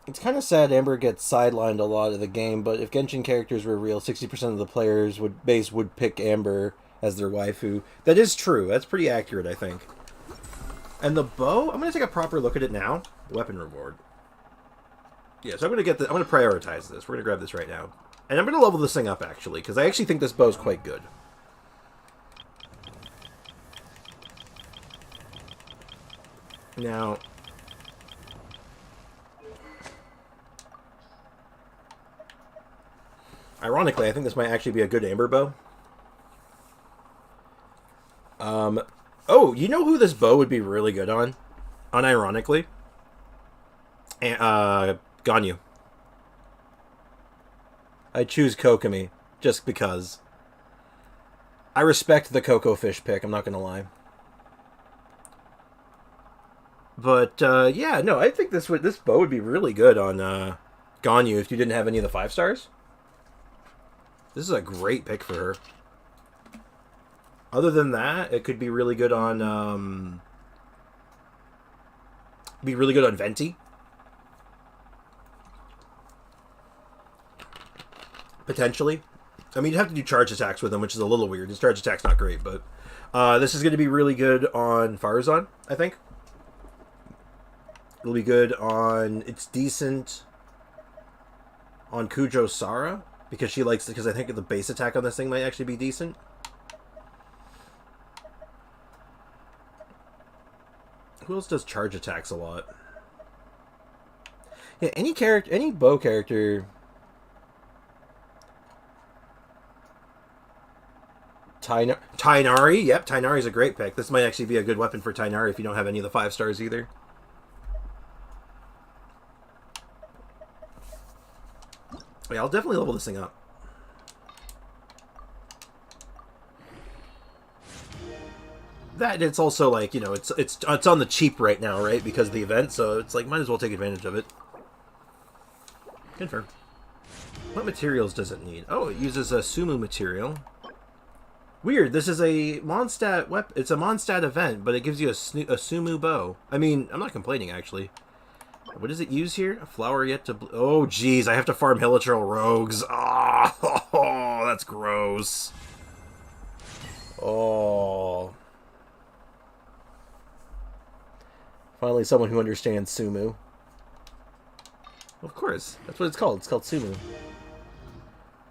It's kind of sad Amber gets sidelined a lot of the game, but if Genshin characters were real, 60% of the players would pick Amber as their waifu. That is true. That's pretty accurate, I think. And the bow, I'm going to take a proper look at it now. Weapon reward. Yeah, so I'm going to prioritize this. We're going to grab this right now. And I'm going to level this thing up, actually, because I actually think this bow is quite good. Now, ironically, I think this might actually be a good Amber bow. Oh, you know who this bow would be really good on? Unironically? Ganyu. I choose Kokomi, just because. I respect the Coco Fish pick, I'm not gonna lie. But, yeah, no, I think this bow would be really good on, Ganyu if you didn't have any of the 5 stars. This is a great pick for her. Other than that, it could be really good on, Venti. Potentially. I mean, you'd have to do charge attacks with him, which is a little weird. His charge attack's not great, but, this is going to be really good on Farazan, I think. It'll be good on... It's decent on Kujo Sara, because I think the base attack on this thing might actually be decent. Who else does charge attacks a lot? Yeah, any bow character... Tainari? Yep, Tainari's a great pick. This might actually be a good weapon for Tainari if you don't have any of the 5 stars either. Yeah, I'll definitely level this thing up. That, it's also like, you know, it's on the cheap right now, right? Because of the event, so it's like, might as well take advantage of it. Confirm. What materials does it need? Oh, it uses a Sumu material. Weird, this is a Mondstadt it's a Mondstadt event, but it gives you a Sumu bow. I mean, I'm not complaining, actually. What does it use here? A flower yet to... Oh, jeez, I have to farm Hilichurl rogues. Oh, that's gross. Oh. Finally, someone who understands Sumu. Of course, that's what it's called. It's called Sumu.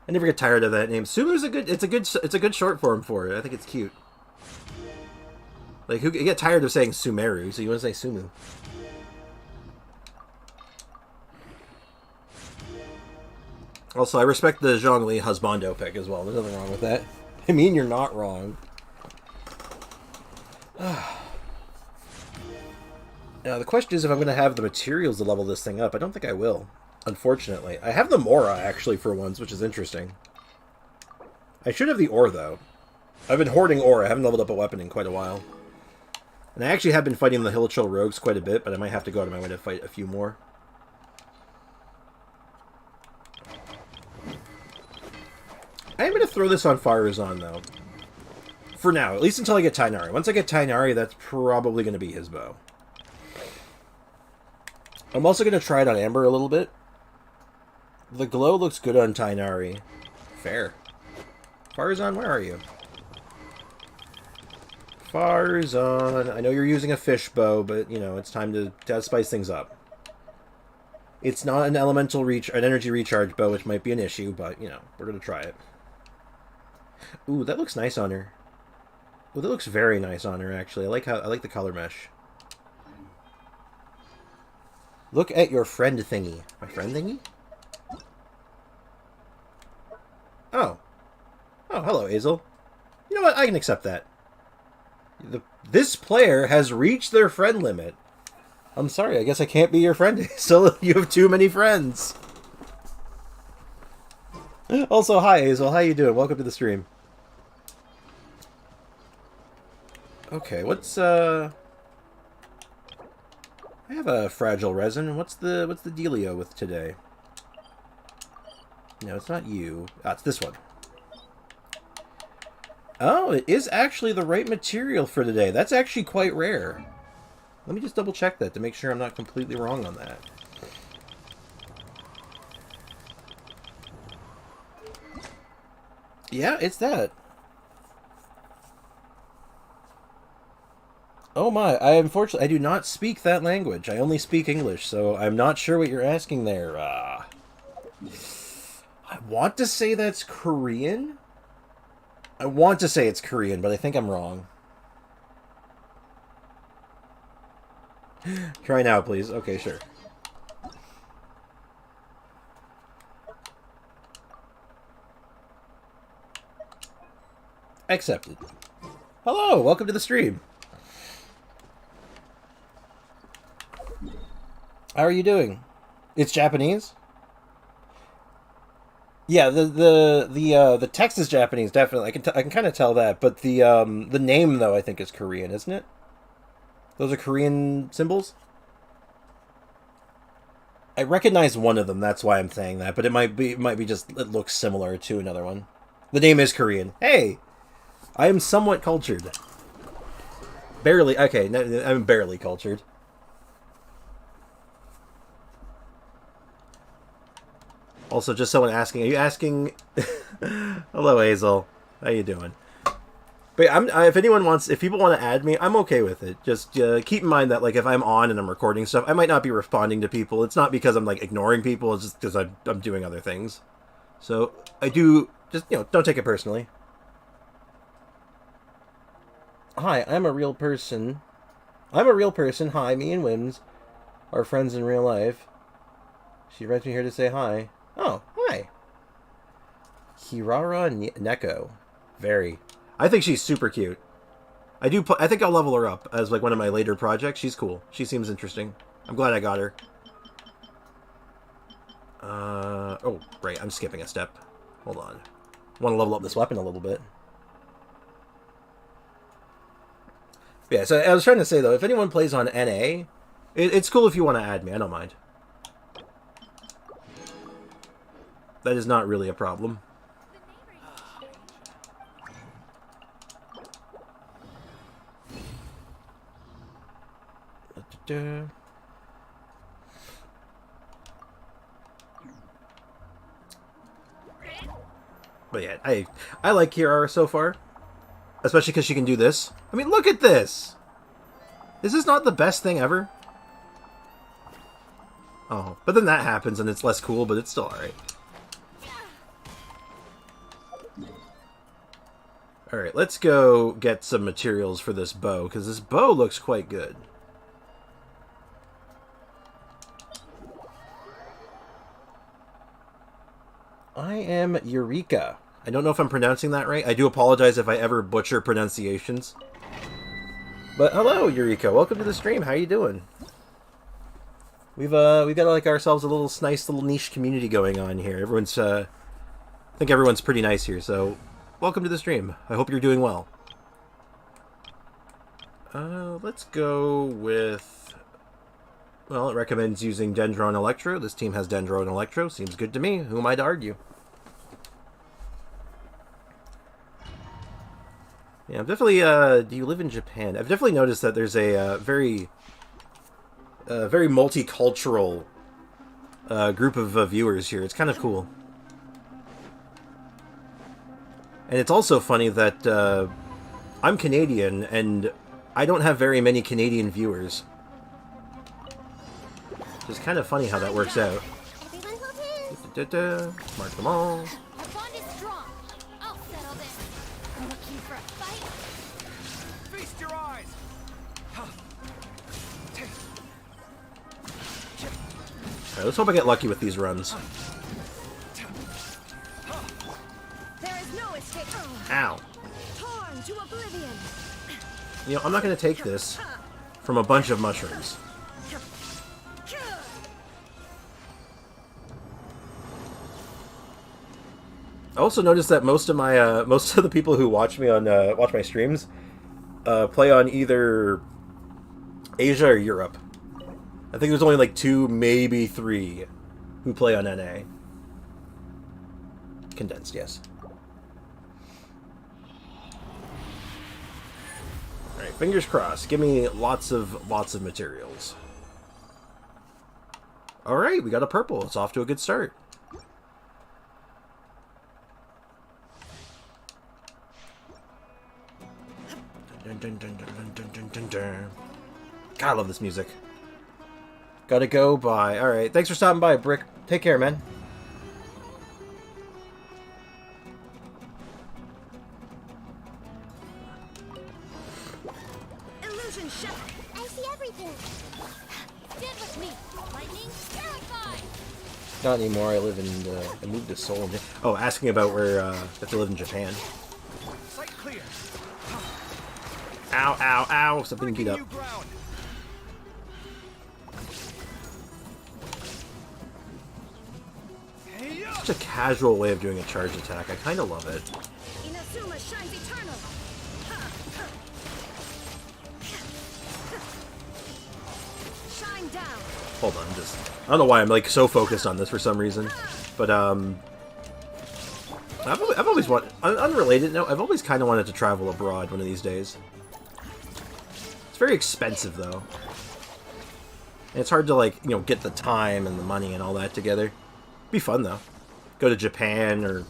I never get tired of that name. Sumu's it's a good short form for it. I think it's cute. Like, you get tired of saying Sumeru, so you want to say Sumu. Also, I respect the Zhongli Husbando pick as well. There's nothing wrong with that. I mean, you're not wrong. Now, the question is if I'm going to have the materials to level this thing up. I don't think I will, unfortunately. I have the Mora, actually, for once, which is interesting. I should have the ore, though. I've been hoarding ore. I haven't leveled up a weapon in quite a while. And I actually have been fighting the Hilichurl rogues quite a bit, but I might have to go out of my way to fight a few more. I am going to throw this on Farazan, though. For now, at least until I get Tainari. Once I get Tainari, that's probably going to be his bow. I'm also going to try it on Amber a little bit. The glow looks good on Tainari. Fair. Farazan, where are you? Farazan, I know you're using a fish bow, but, you know, it's time to spice things up. It's not an an energy recharge bow, which might be an issue, but, you know, we're going to try it. Ooh, that looks nice on her. Ooh, that looks very nice on her, actually. I like the color mesh. Look at your friend thingy. My friend thingy? Oh. Oh, hello, Azel. You know what? I can accept that. This player has reached their friend limit. I'm sorry, I guess I can't be your friend, Azel. You have too many friends. Also, hi, Azel. How you doing? Welcome to the stream. Okay, what's, I have a fragile resin. What's the dealio with today? No, it's not you. Ah, it's this one. Oh, it is actually the right material for today. That's actually quite rare. Let me just double check that to make sure I'm not completely wrong on that. Yeah, it's that. Oh my, unfortunately, I do not speak that language. I only speak English, so I'm not sure what you're asking there. I want to say that's Korean. I want to say it's Korean, but I think I'm wrong. Try now, please. Okay, sure. Accepted. Hello, welcome to the stream. How are you doing? It's Japanese? Yeah, the text is Japanese, definitely. I can kind of tell that, but the name though I think is Korean, isn't it? Those are Korean symbols? I recognize one of them, that's why I'm saying that, but it might be just it looks similar to another one. The name is Korean. Hey, I am somewhat cultured. Barely. Okay, I'm barely cultured. Also, just someone asking, are you asking... Hello, Hazel. How you doing? But if people want to add me, I'm okay with it. Just keep in mind that, like, if I'm on and I'm recording stuff, I might not be responding to people. It's not because I'm, like, ignoring people. It's just because I'm doing other things. So, I do... Just, you know, don't take it personally. Hi, I'm a real person. I'm a real person. Hi, me and Wims are friends in real life. She writes me here to say hi. Oh, hi. Hirara Neko. Very. I think she's super cute. I think I'll level her up as like one of my later projects. She's cool. She seems interesting. I'm glad I got her. Oh, right. I'm skipping a step. Hold on. Want to level up this weapon a little bit. Yeah, so I was trying to say, though, if anyone plays on NA, it's cool if you want to add me. I don't mind. That is not really a problem. But yeah, I like Kirara so far. Especially because she can do this. I mean, look at this! Is this not the best thing ever? Oh, but then that happens and it's less cool, but it's still alright. Alright, let's go get some materials for this bow, because this bow looks quite good. I am Eureka. I don't know if I'm pronouncing that right. I do apologize if I ever butcher pronunciations. But hello, Eureka. Welcome to the stream. How you doing? We've got like ourselves a nice little niche community going on here. Everyone's I think everyone's pretty nice here. So, welcome to the stream. I hope you're doing well. Let's go with. Well, it recommends using Dendron Electro. This team has Dendron Electro. Seems good to me. Who am I to argue? Yeah, I've definitely, do you live in Japan? I've definitely noticed that there's a very multicultural group of viewers here. It's kind of cool. And it's also funny that I'm Canadian, and I don't have very many Canadian viewers. It's kind of funny how that works out. Mark them all. Alright, let's hope I get lucky with these runs. There is no escape. Ow. Torn to oblivion. You know, I'm not going to take this from a bunch of mushrooms. I also noticed that most of the people who watch me on watch my streams play on either Asia or Europe. I think there's only like 2, maybe 3 who play on NA. Condensed, yes. Alright, fingers crossed. Give me lots of materials. Alright, we got a purple. It's off to a good start. Dun, dun, dun, dun, dun, dun, dun, dun. God, I love this music. Gotta go, bye. Alright, thanks for stopping by, Brick. Take care, man. Illusion shot. I see everything. Get with me. Lightning terrified. Not anymore. I live in. I moved to Seoul. Oh, asking about where if I live in Japan. Sight clear. Ow! Ow! Ow! Something beat up. Such a casual way of doing a charge attack. I kind of love it. Inazuma shines eternal. Shine down. Hold on, I don't know why I'm like so focused on this for some reason, but I've always wanted. Unrelated note, I've always kind of wanted to travel abroad one of these days. It's very expensive though, and it's hard to like get the time and the money and all that together. Be fun though. Go to Japan or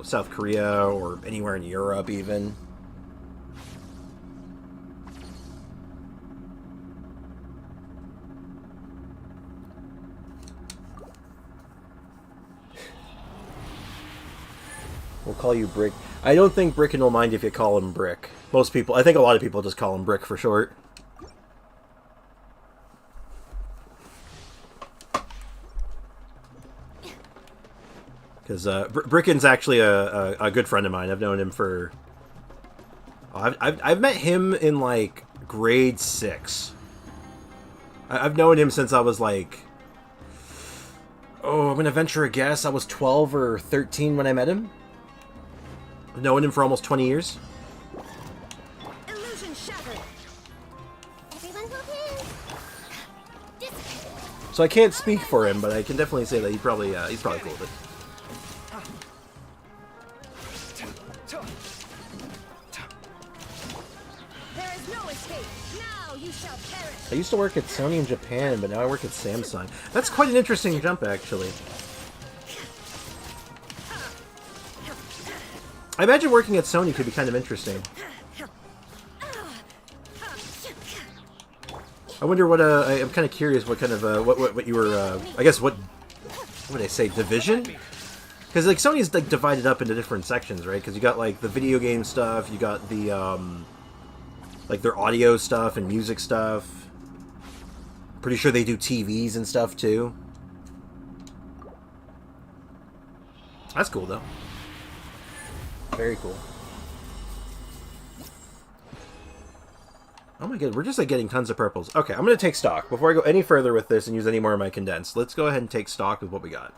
South Korea or anywhere in Europe even. We'll call you Brick. I don't think Bricken will mind if you call him Brick. Most people, I think a lot of people just call him Brick for short. Because Bricken's actually a good friend of mine. I've known him for I've met him in, like, grade 6. I've known him since I was, like... Oh, I'm going to venture a guess. I was 12 or 13 when I met him. I've known him for almost 20 years. Illusion shattered. Everyone's okay. So I can't speak for him, but I can definitely say that he's probably cool with it. There is no escape. Now you shall perish. I used to work at Sony in Japan, but now I work at Samsung. That's quite an interesting jump, actually. I imagine working at Sony could be kind of interesting. I wonder what, I'm kind of curious what kind of, what you were, I guess what would I say, division? Because, like, Sony's, like, divided up into different sections, right? Because you got, like, the video game stuff, you got the, like, their audio stuff and music stuff. Pretty sure they do TVs and stuff, too. That's cool, though. Very cool. Oh my god, we're just like getting tons of purples. Okay, I'm going to take stock. Before I go any further with this and use any more of my condensed, let's go ahead and take stock of what we got.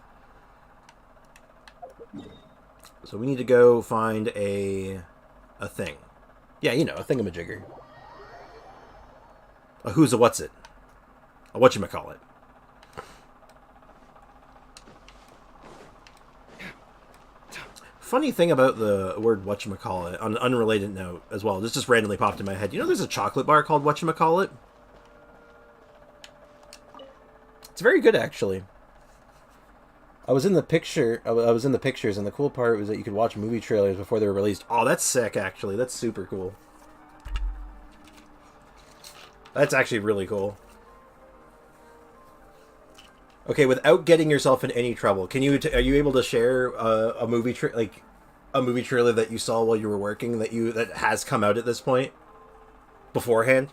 So we need to go find a thing. Yeah, you know, a thingamajigger. A who's a what's it. A whatchamacallit. Funny thing about the word whatchamacallit, on an unrelated note as well, this just randomly popped in my head. You know there's a chocolate bar called whatchamacallit? It's very good, actually. I was in the pictures, and the cool part was that you could watch movie trailers before they were released. Oh, that's sick, actually. That's super cool. That's actually really cool. Okay, without getting yourself in any trouble, can you are you able to share a movie trailer that you saw while you were working that has come out at this point beforehand?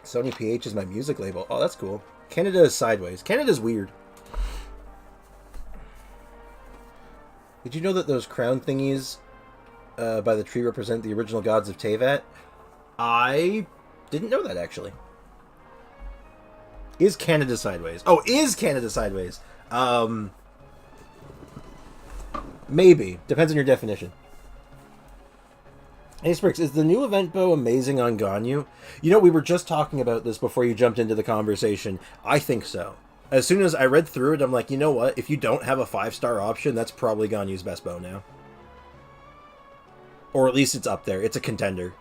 Sony PH is my music label. Oh, that's cool. Canada is sideways. Canada's weird. Did you know that those crown thingies by the tree represent the original gods of Teyvat? I didn't know that, actually. Is Canada sideways? Oh, is Canada sideways? Maybe. Depends on your definition. Hey, Sprix, is the new event bow amazing on Ganyu? You know, we were just talking about this before you jumped into the conversation. I think so. As soon as I read through it, I'm like, you know what? If you don't have a 5-star option, that's probably Ganyu's best bow now. Or at least it's up there. It's a contender.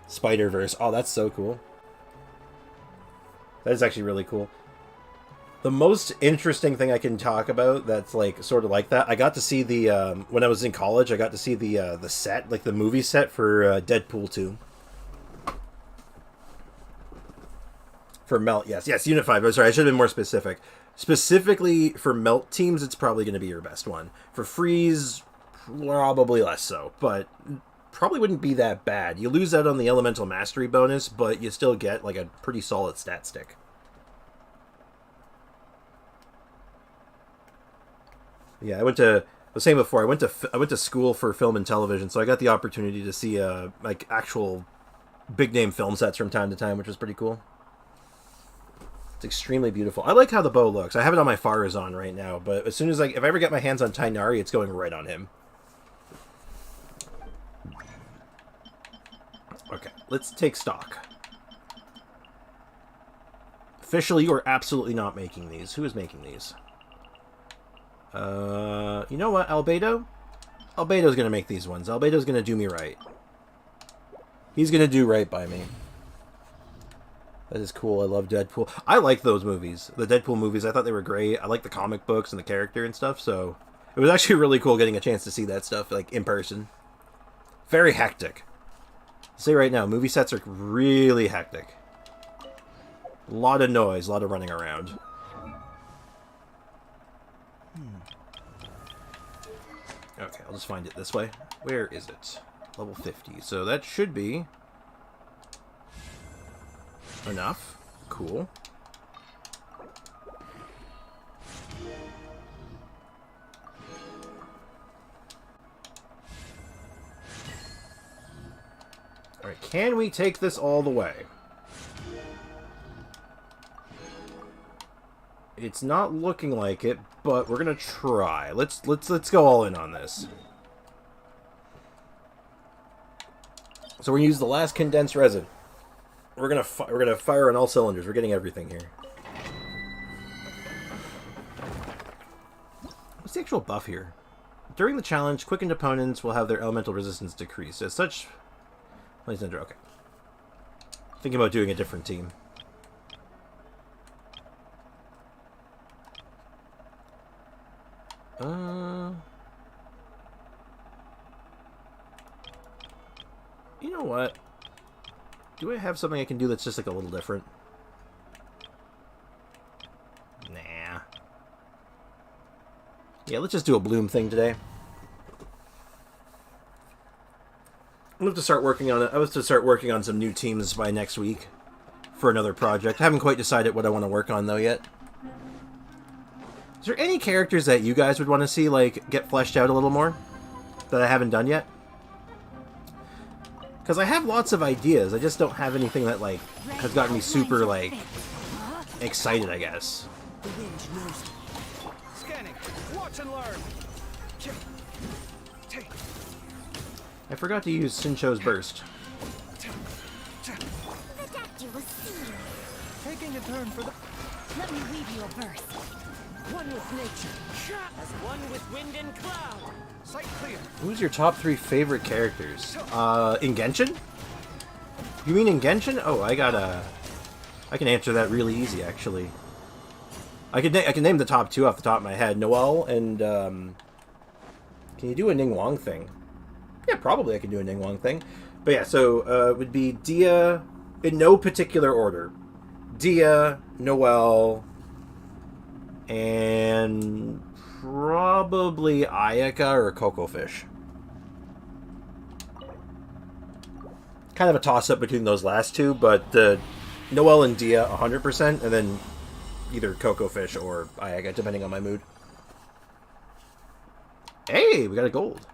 Spider-Verse. Oh, that's so cool. That is actually really cool. The most interesting thing I can talk about that's like sort of like that, I got to see the when I was in college, I got to see the set, like the movie set for Deadpool 2. For Melt, yes, Unit 5. I'm sorry, I should have been more specific. Specifically for Melt teams, it's probably going to be your best one. For Freeze, probably less so, but probably wouldn't be that bad. You lose out on the Elemental Mastery bonus, but you still get like a pretty solid stat stick. Yeah, I was saying before, I went to school for film and television, so I got the opportunity to see like actual big name film sets from time to time, which was pretty cool. It's extremely beautiful. I like how the bow looks. I have it on my Farazan right now, but as soon as if I ever get my hands on Tainari, it's going right on him. Okay, let's take stock. Officially, you are absolutely not making these. Who is making these? You know what, Albedo? Albedo's gonna make these ones. Albedo's gonna do me right. He's gonna do right by me. That is cool. I love Deadpool. I like those movies. The Deadpool movies, I thought they were great. I like the comic books and the character and stuff, so it was actually really cool getting a chance to see that stuff, like, in person. Very hectic. I'll say right now, movie sets are really hectic. A lot of noise, a lot of running around. Okay, I'll just find it this way. Where is it? Level 50. So that should be enough. Cool. Alright, can we take this all the way? It's not looking like it, but we're gonna try. Let's go all in on this. So we're gonna use the last condensed resin. We're gonna fire on all cylinders. We're getting everything here. What's the actual buff here? During the challenge, quickened opponents will have their elemental resistance decrease. As such, okay. Thinking about doing a different team. You know what? Do I have something I can do that's just like a little different? Nah. Yeah, let's just do a bloom thing today. I'm gonna have to start working on it. I was to start working on some new teams by next week for another project. I haven't quite decided what I want to work on though yet. Is there any characters that you guys would want to see like get fleshed out a little more that I haven't done yet? Because I have lots of ideas. I just don't have anything that like has gotten me super like excited, I guess. Scanning. Watch and learn. I forgot to use Sincho's burst. The doctor was seen. Taking a turn for the... Let me weave you a verse. One with nature, as one with wind and cloud. Sight clear. Who's your top 3 favorite characters? In Genshin? You mean in Genshin? Oh, I can answer that really easy, actually. I can name the top 2 off the top of my head. Noelle and, can you do a Ningguang thing? Yeah, probably I can do a Ningguang thing. But yeah, so, it would be Dia, in no particular order. Dia, Noelle, and probably Ayaka or Coco Fish. Kind of a toss-up between those last two, but Noelle and Dia 100%, and then either Coco Fish or Ayaka, depending on my mood. Hey, we got a gold.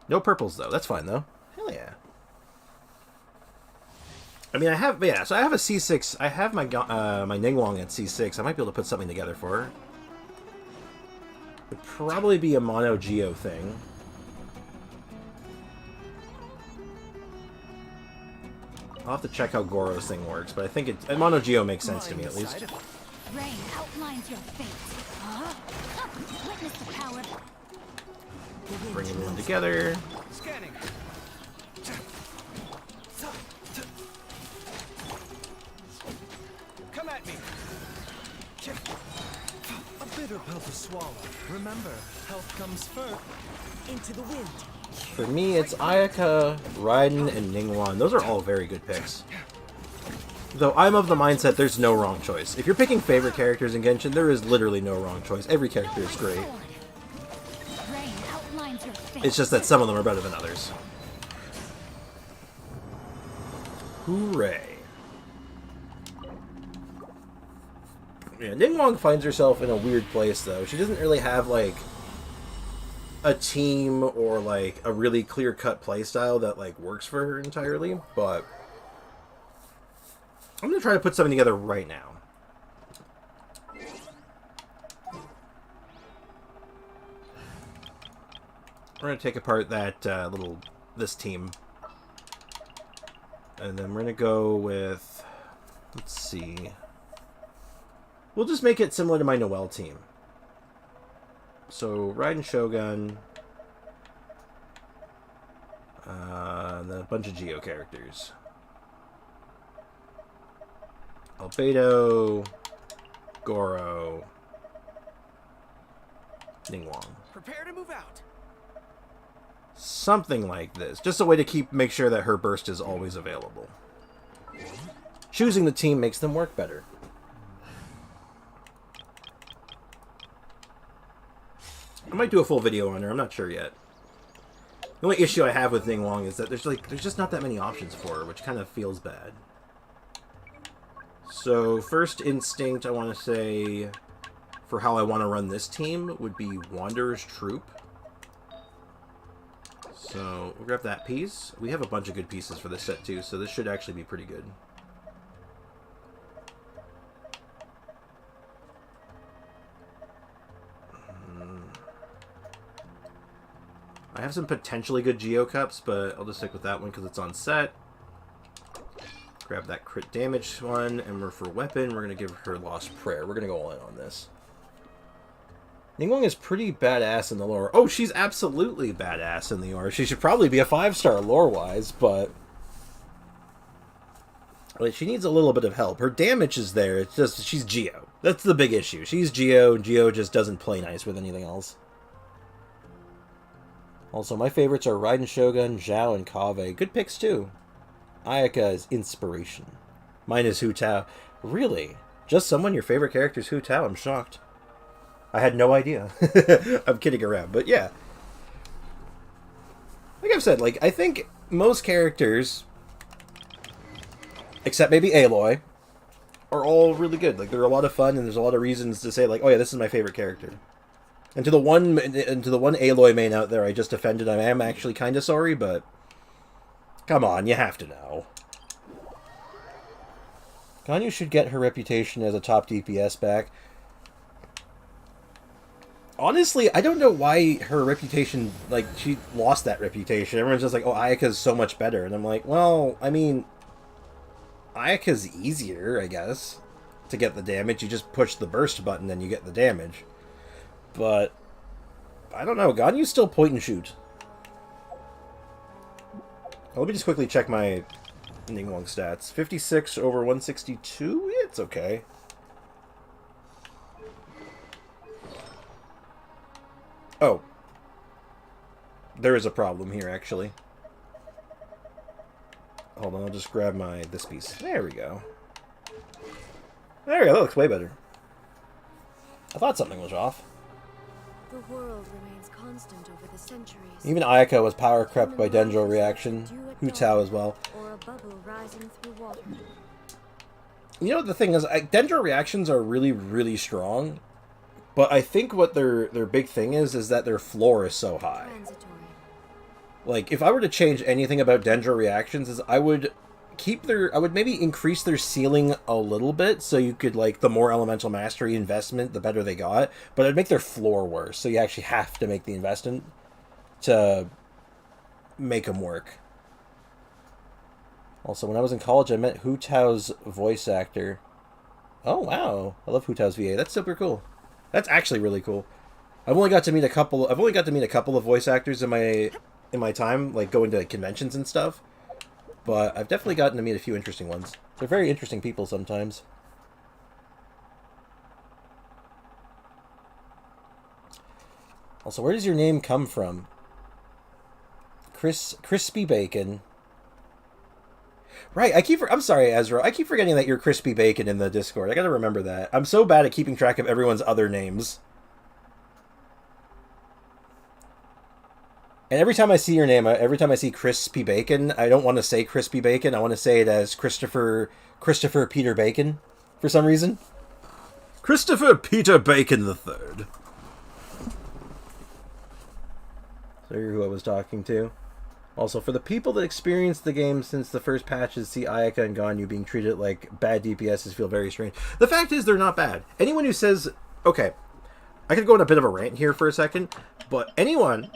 No purples, though. That's fine, though. Hell yeah. I mean, I have a C6. I have my my Ningguang at C6. I might be able to put something together for her. Would probably be a Mono Geo thing. I'll have to check how Goro's thing works, but I think Mono Geo makes sense to me at least. Rain outlines your fate. Witness the power. Bring everyone together. Scanning. Come at me. A bitter pill to swallow. Remember, health comes first. Into the wind. For me, it's Ayaka, Raiden, and Ningguang. Those are all very good picks. Though I'm of the mindset there's no wrong choice. If you're picking favorite characters in Genshin, there is literally no wrong choice. Every character is great. It's just that some of them are better than others. Hooray. Yeah, Ningguang finds herself in a weird place, though. She doesn't really have, like, a team or, like, a really clear-cut playstyle that, like, works for her entirely, but I'm going to try to put something together right now. We're going to take apart that this team. And then we're going to go with, let's see. We'll just make it similar to my Noelle team. So, Raiden Shogun. And then a bunch of Geo characters. Albedo. Goro. Ningguang. Prepare to move out. Something like this. Just a way to make sure that her burst is always available. Choosing the team makes them work better. I might do a full video on her, I'm not sure yet. The only issue I have with Ningguang is that there's just not that many options for her, which kind of feels bad. So, first instinct, I want to say, for how I want to run this team, would be Wanderer's Troop. So we'll grab that piece. We have a bunch of good pieces for this set too, so this should actually be pretty good. I have some potentially good Geo Cups, but I'll just stick with that one because it's on set. Grab that crit damage one, and for weapon, we're going to give her Lost Prayer. We're going to go all in on this. Ningguang is pretty badass in the lore. Oh, she's absolutely badass in the lore. She should probably be a 5-star lore-wise, but she needs a little bit of help. Her damage is there. It's just she's Geo. That's the big issue. She's Geo, and Geo just doesn't play nice with anything else. Also, my favorites are Raiden Shogun, Zhao, and Kaveh. Good picks, too. Ayaka is inspiration. Mine is Hu Tao. Really? Just someone your favorite character is Hu Tao? I'm shocked. I had no idea. I'm kidding around, but yeah. Like I've said, like, I think most characters, except maybe Aloy, are all really good. Like, they're a lot of fun, and there's a lot of reasons to say, like, oh yeah, this is my favorite character. And to the one Aloy main out there I just offended, I am actually kind of sorry, but come on, you have to know. Ganyu should get her reputation as a top DPS back. Honestly, I don't know why her reputation, like, she lost that reputation. Everyone's just like, oh, Ayaka's so much better. And I'm like, well, I mean, Ayaka's easier, I guess, to get the damage. You just push the burst button and you get the damage. But, I don't know. Ganyu's still point and shoot. Let me just quickly check my Ningguang stats. 56 over 162? It's okay. Oh. There is a problem here, actually. Hold on, I'll just grab this piece. There we go. There we go, that looks way better. I thought something was off. The world remains constant over the centuries. Even Ayaka was power crept by Dendro reaction. Hu Tao as well. Or a bubble rising through water. You know what the thing is? Dendro reactions are really, really strong. But I think what their big thing is that their floor is so high. Transitory. Like, if I were to change anything about Dendro reactions, is I would maybe increase their ceiling a little bit, so you could, like, the more elemental mastery investment, the better they got. But I'd make their floor worse, so you actually have to make the investment to make them work. Also, when I was in college, I met Hu Tao's voice actor. Oh, wow. I love Hu Tao's VA. That's super cool. That's actually really cool. I've only got to meet a couple of voice actors in my time, like going to conventions and stuff. But I've definitely gotten to meet a few interesting ones. They're very interesting people sometimes. Also, where does your name come from? Crispy Bacon. Right, I'm sorry, Ezra. I keep forgetting that you're Crispy Bacon in the Discord. I gotta remember that. I'm so bad at keeping track of everyone's other names. And every time I see your name, every time I see Crispy Bacon, I don't want to say Crispy Bacon. I want to say it as Christopher Peter Bacon, for some reason. Christopher Peter Bacon III. So you're who I was talking to. Also, for the people that experienced the game since the first patches, see Ayaka and Ganyu being treated like bad DPSs feel very strange. The fact is, they're not bad. Anyone who says... Okay, I could go on a bit of a rant here for a second, but anyone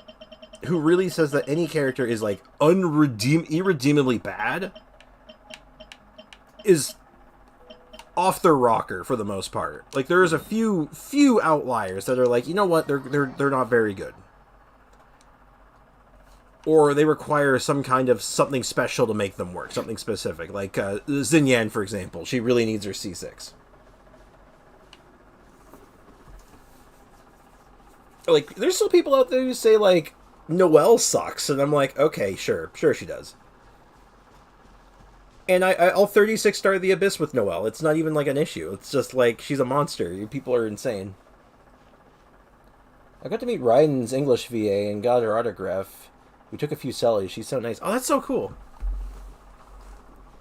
who really says that any character is, like, irredeemably bad is off their rocker for the most part. Like, there's a few outliers that are like, you know what, they're not very good. Or they require some kind of something special to make them work, something specific. Like Xinyan, for example. She really needs her C6. Like, there's still people out there who say, like, Noelle sucks. And I'm like, okay, sure she does. And I'll 36 star the Abyss with Noelle. It's not even, like, an issue. It's just, like, she's a monster. People are insane. I got to meet Raiden's English VA and got her autograph. We took a few selfies. She's so nice. Oh, that's so cool.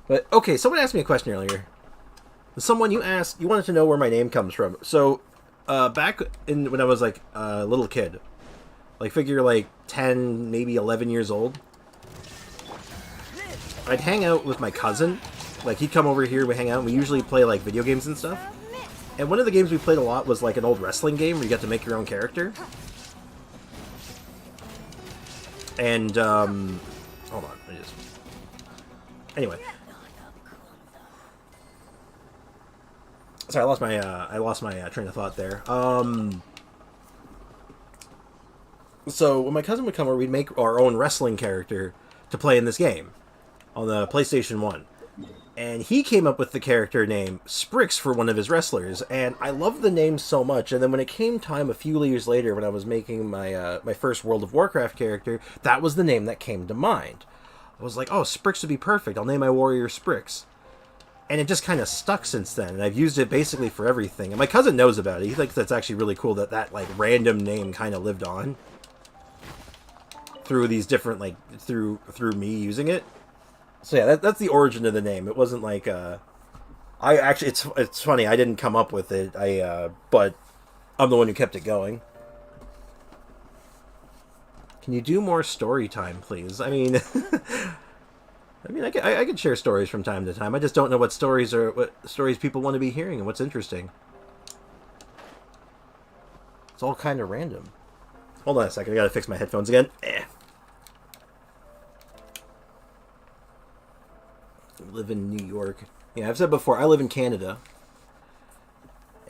But, okay, someone asked me a question earlier. Someone, you wanted to know where my name comes from. So, back when I was, like, a little kid, like figure like 10, maybe 11 years old, I'd hang out with my cousin. Like, he'd come over here, we hang out, and we usually play like video games and stuff. And one of the games we played a lot was like an old wrestling game where you got to make your own character. And hold on, anyway. Sorry, I lost my train of thought there. So when my cousin would come over, we'd make our own wrestling character to play in this game on the PlayStation 1. And he came up with the character name Sprix for one of his wrestlers, and I loved the name so much. And then when it came time a few years later, when I was making my my first World of Warcraft character, that was the name that came to mind. I was like, oh, Sprix would be perfect. I'll name my warrior Sprix. And it just kind of stuck since then, and I've used it basically for everything. And my cousin knows about it. He thinks that's actually really cool that that like random name kind of lived on through these different like through me using it. So yeah, that's the origin of the name. It wasn't like I actually it's funny, I didn't come up with it. But I'm the one who kept it going. Can you do more story time, please? I mean, I could share stories from time to time. I just don't know what stories people want to be hearing and what's interesting. It's all kind of random. Hold on a second, I gotta fix my headphones again. I live in New York. Yeah, I've said before, I live in Canada.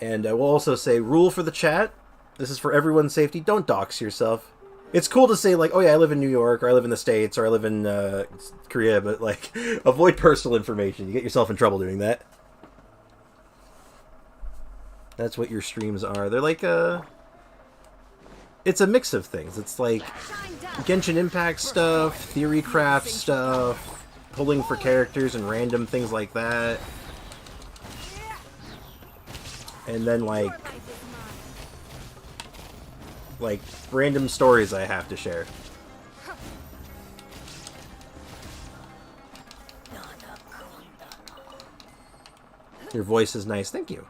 And I will also say, rule for the chat, this is for everyone's safety, don't dox yourself. It's cool to say, like, oh yeah, I live in New York, or I live in the States, or I live in Korea, but, like, avoid personal information. You get yourself in trouble doing that. That's what your streams are. They're like, it's a mix of things. It's like Genshin Impact stuff, Theorycraft stuff, pulling for characters and random things like that. And then, like random stories I have to share. Your voice is nice. Thank you.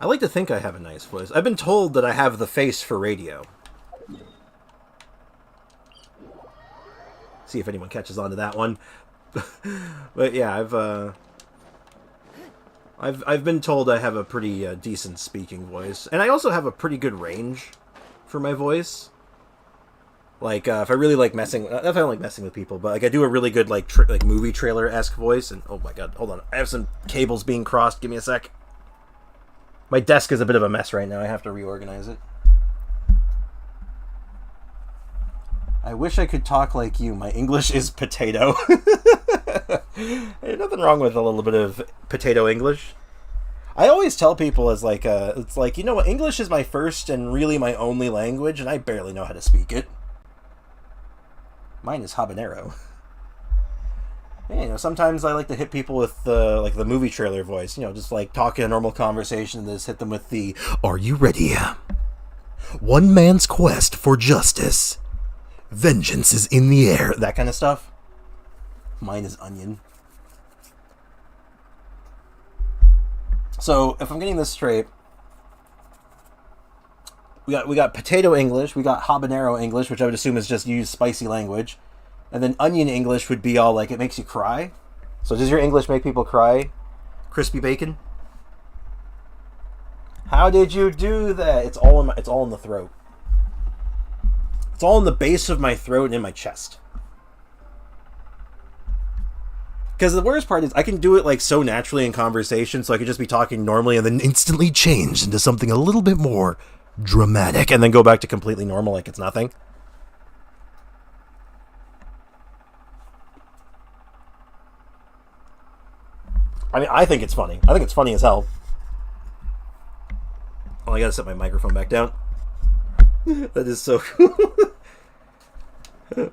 I like to think I have a nice voice. I've been told that I have the face for radio. See if anyone catches on to that one. But yeah, I've been told I have a pretty decent speaking voice, and I also have a pretty good range for my voice. Like if I really like messing, if I don't like messing with people, but like I do a really good like movie trailer-esque voice. And oh my god, hold on, I have some cables being crossed. Give me a sec. My desk is a bit of a mess right now. I have to reorganize it. I wish I could talk like you. My English is potato. There's nothing wrong with a little bit of potato English. I always tell people it's like, you know what, English is my first and really my only language, and I barely know how to speak it. Mine is habanero. Yeah, you know, sometimes I like to hit people with like the movie trailer voice, you know, just like talking a normal conversation and just hit them with the, "Are you ready? One man's quest for justice. Vengeance is in the air." That kind of stuff. Mine is onion. So, if I'm getting this straight, we got potato English, we got habanero English, which I would assume is just use spicy language, and then onion English would be all like it makes you cry. So, does your English make people cry? Crispy bacon? How did you do that? It's all in the throat. It's all in the base of my throat and in my chest. Because the worst part is I can do it like so naturally in conversation, so I could just be talking normally and then instantly change into something a little bit more dramatic and then go back to completely normal like it's nothing. I mean, I think it's funny. I think it's funny as hell. Oh, I gotta set my microphone back down. That is so cool.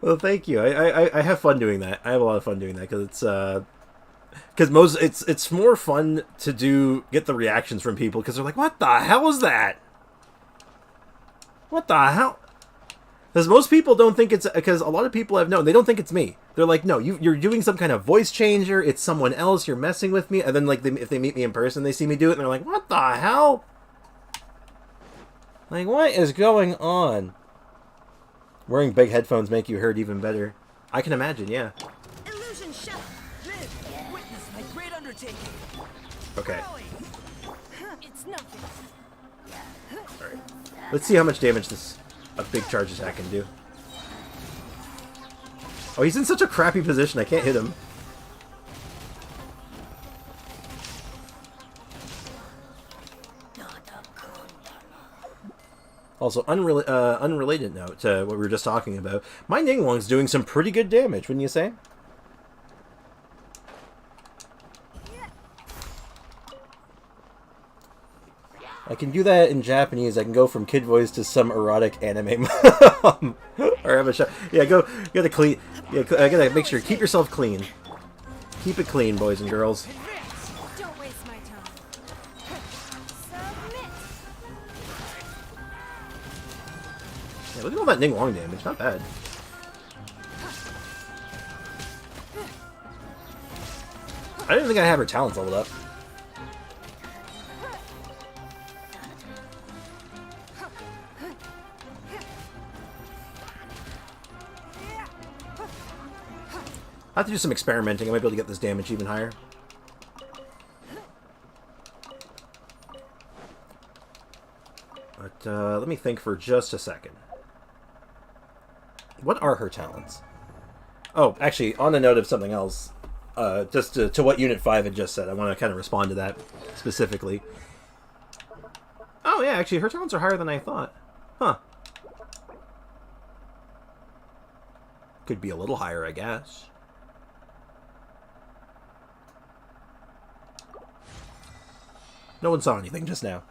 Well, thank you. I have fun doing that. I have a lot of fun doing that because it's more fun to get the reactions from people because they're like, "What the hell is that? What the hell?" Because most people don't think it's, because a lot of people I've known, they don't think it's me. They're like, "No, you're doing some kind of voice changer. It's someone else. You're messing with me." And then like if they meet me in person, they see me do it, and they're like, "What the hell? Like, what is going on?" Wearing big headphones make you heard even better. I can imagine, yeah. Illusion shut. Live. Witness my great undertaking. Okay. It's nothing. Alright. Let's see how much damage a big charge attack can do. Oh, he's in such a crappy position, I can't hit him. Also, unrelated note to what we were just talking about, my Ningguang's doing some pretty good damage, wouldn't you say? I can do that in Japanese. I can go from kid voice to some erotic anime. Or have a shot. Yeah, go. You gotta clean. Yeah, I gotta make sure. Keep yourself clean. Keep it clean, boys and girls. Don't waste my time. Submit. Yeah, look at all that Ningguang damage. Not bad. I didn't think I have her talents leveled up. I have to do some experimenting. I might be able to get this damage even higher. But let me think for just a second. What are her talents? Oh, actually, on the note of something else, just to what Unit 5 had just said, I want to kind of respond to that specifically. Oh, yeah, actually, her talents are higher than I thought. Huh. Could be a little higher, I guess. No one saw anything just now.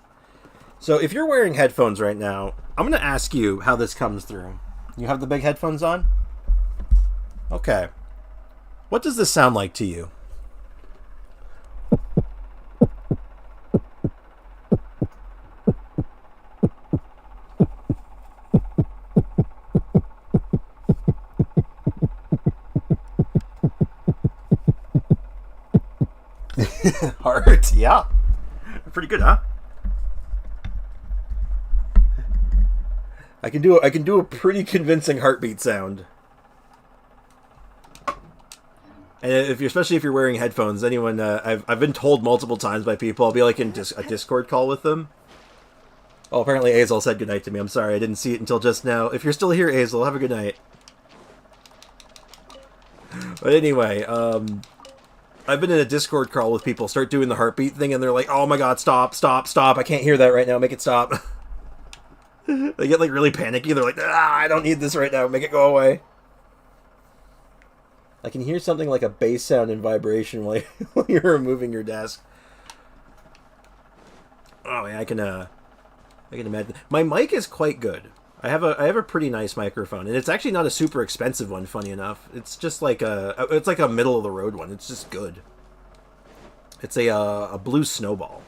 So if you're wearing headphones right now, I'm going to ask you how this comes through. You have the big headphones on? Okay. What does this sound like to you? Heart, yeah. Pretty good, huh? I can do a pretty convincing heartbeat sound. And especially if you're wearing headphones, anyone I've been told multiple times by people, I'll be like in a Discord call with them. Oh, apparently Azel said goodnight to me. I'm sorry, I didn't see it until just now. If you're still here, Azel, have a good night. But anyway, I've been in a Discord call with people, start doing the heartbeat thing, and they're like, oh my god, stop, stop, stop, I can't hear that right now, make it stop. They get like really panicky, they're like, I don't need this right now, make it go away. I can hear something like a bass sound and vibration while you're removing your desk. Oh yeah, I can imagine. My mic is quite good. I have a pretty nice microphone, and it's actually not a super expensive one. Funny enough, it's just like it's like a middle of the road one. It's just good. It's a blue snowball.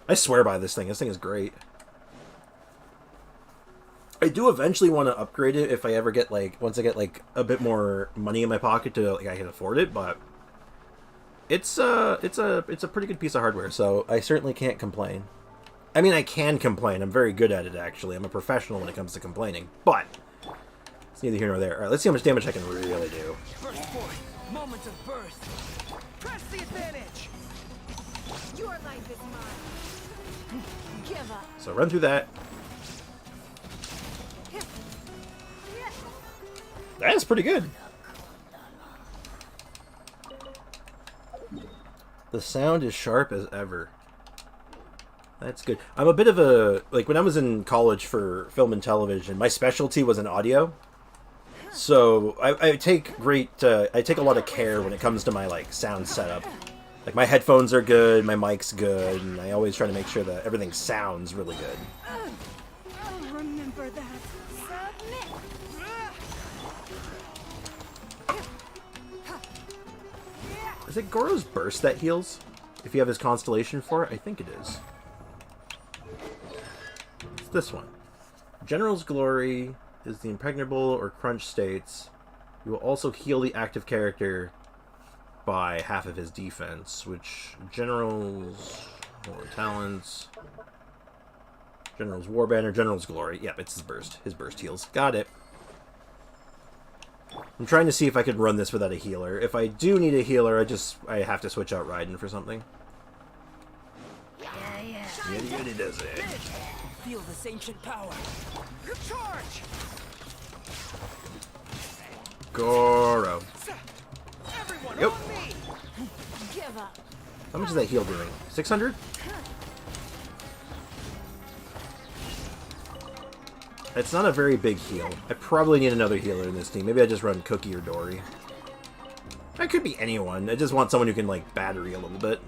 I swear by this thing. This thing is great. I do eventually want to upgrade it if I ever get once I get a bit more money in my pocket to I can afford it. But it's a pretty good piece of hardware, so I certainly can't complain. I mean, I can complain. I'm very good at it, actually. I'm a professional when it comes to complaining. But it's neither here nor there. All right, let's see how much damage I can really do. First point, moment of birth. Press the advantage. Your life is mine. Give up. So run through that. That's pretty good. The sound is sharp as ever. That's good. I'm a bit of a... when I was in college for film and television, my specialty was in audio. So I take a lot of care when it comes to my, sound setup. My headphones are good, my mic's good, and I always try to make sure that everything sounds really good. I'll remember that. Is it Goro's Burst that heals? If you have his Constellation for it? I think it is. It's this one. General's Glory is the impregnable or crunch states. You will also heal the active character by half of his defense, which General's or talents. General's Warbanner, General's Glory. Yep, it's his burst. His burst heals. Got it. I'm trying to see if I could run this without a healer. If I do need a healer, I have to switch out Raiden for something. Yeah, does it. Feel this ancient power. Charge! Goro. Everyone Yep. on me! Give up. How much is that heal doing? 600? It's not a very big heal. I probably need another healer in this team. Maybe I just run Cookie or Dory. That could be anyone. I just want someone who can, like, battery a little bit.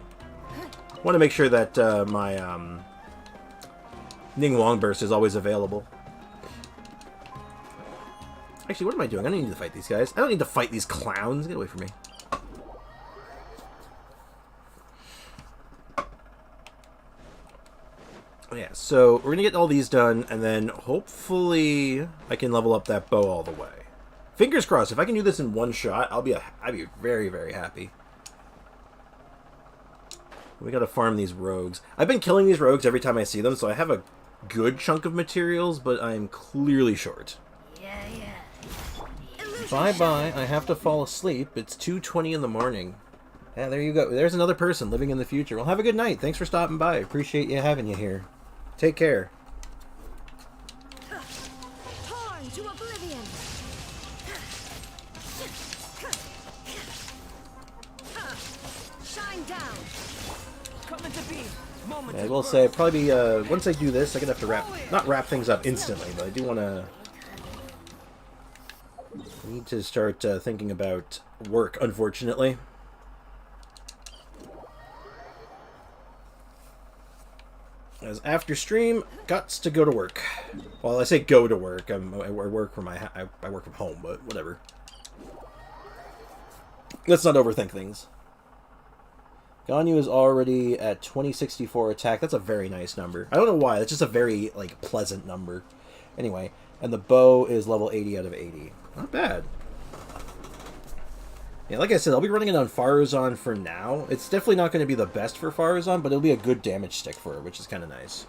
Want to make sure that my Ning Longburst is always available. Actually, what am I doing? I don't need to fight these guys. I don't need to fight these clowns. Get away from me. Yeah, so we're going to get all these done, and then hopefully I can level up that bow all the way. Fingers crossed, if I can do this in one shot, I'd be very, very happy. We got to farm these rogues. I've been killing these rogues every time I see them, so I have a good chunk of materials, but I'm clearly short. Bye-bye, I have to fall asleep. It's 2:20 in the morning. Yeah, there you go. There's another person living in the future. Well, have a good night. Thanks for stopping by. Appreciate you having you here. Take care. Torn to oblivion. Shine down. Coming to be. Moment. I will say, probably once I do this, I'm gonna have to not wrap things up instantly, but I do want to. I need to start thinking about work, unfortunately. As after stream, gots to go to work. Well, I say go to work. I work from I work from home, but whatever. Let's not overthink things. Ganyu is already at 2064 attack. That's a very nice number. I don't know why. That's just a very like pleasant number. Anyway, and the bow is level 80 out of 80. Not bad. Yeah, like I said, I'll be running it on Faruzan for now. It's definitely not going to be the best for Faruzan, but it'll be a good damage stick for her, which is kind of nice.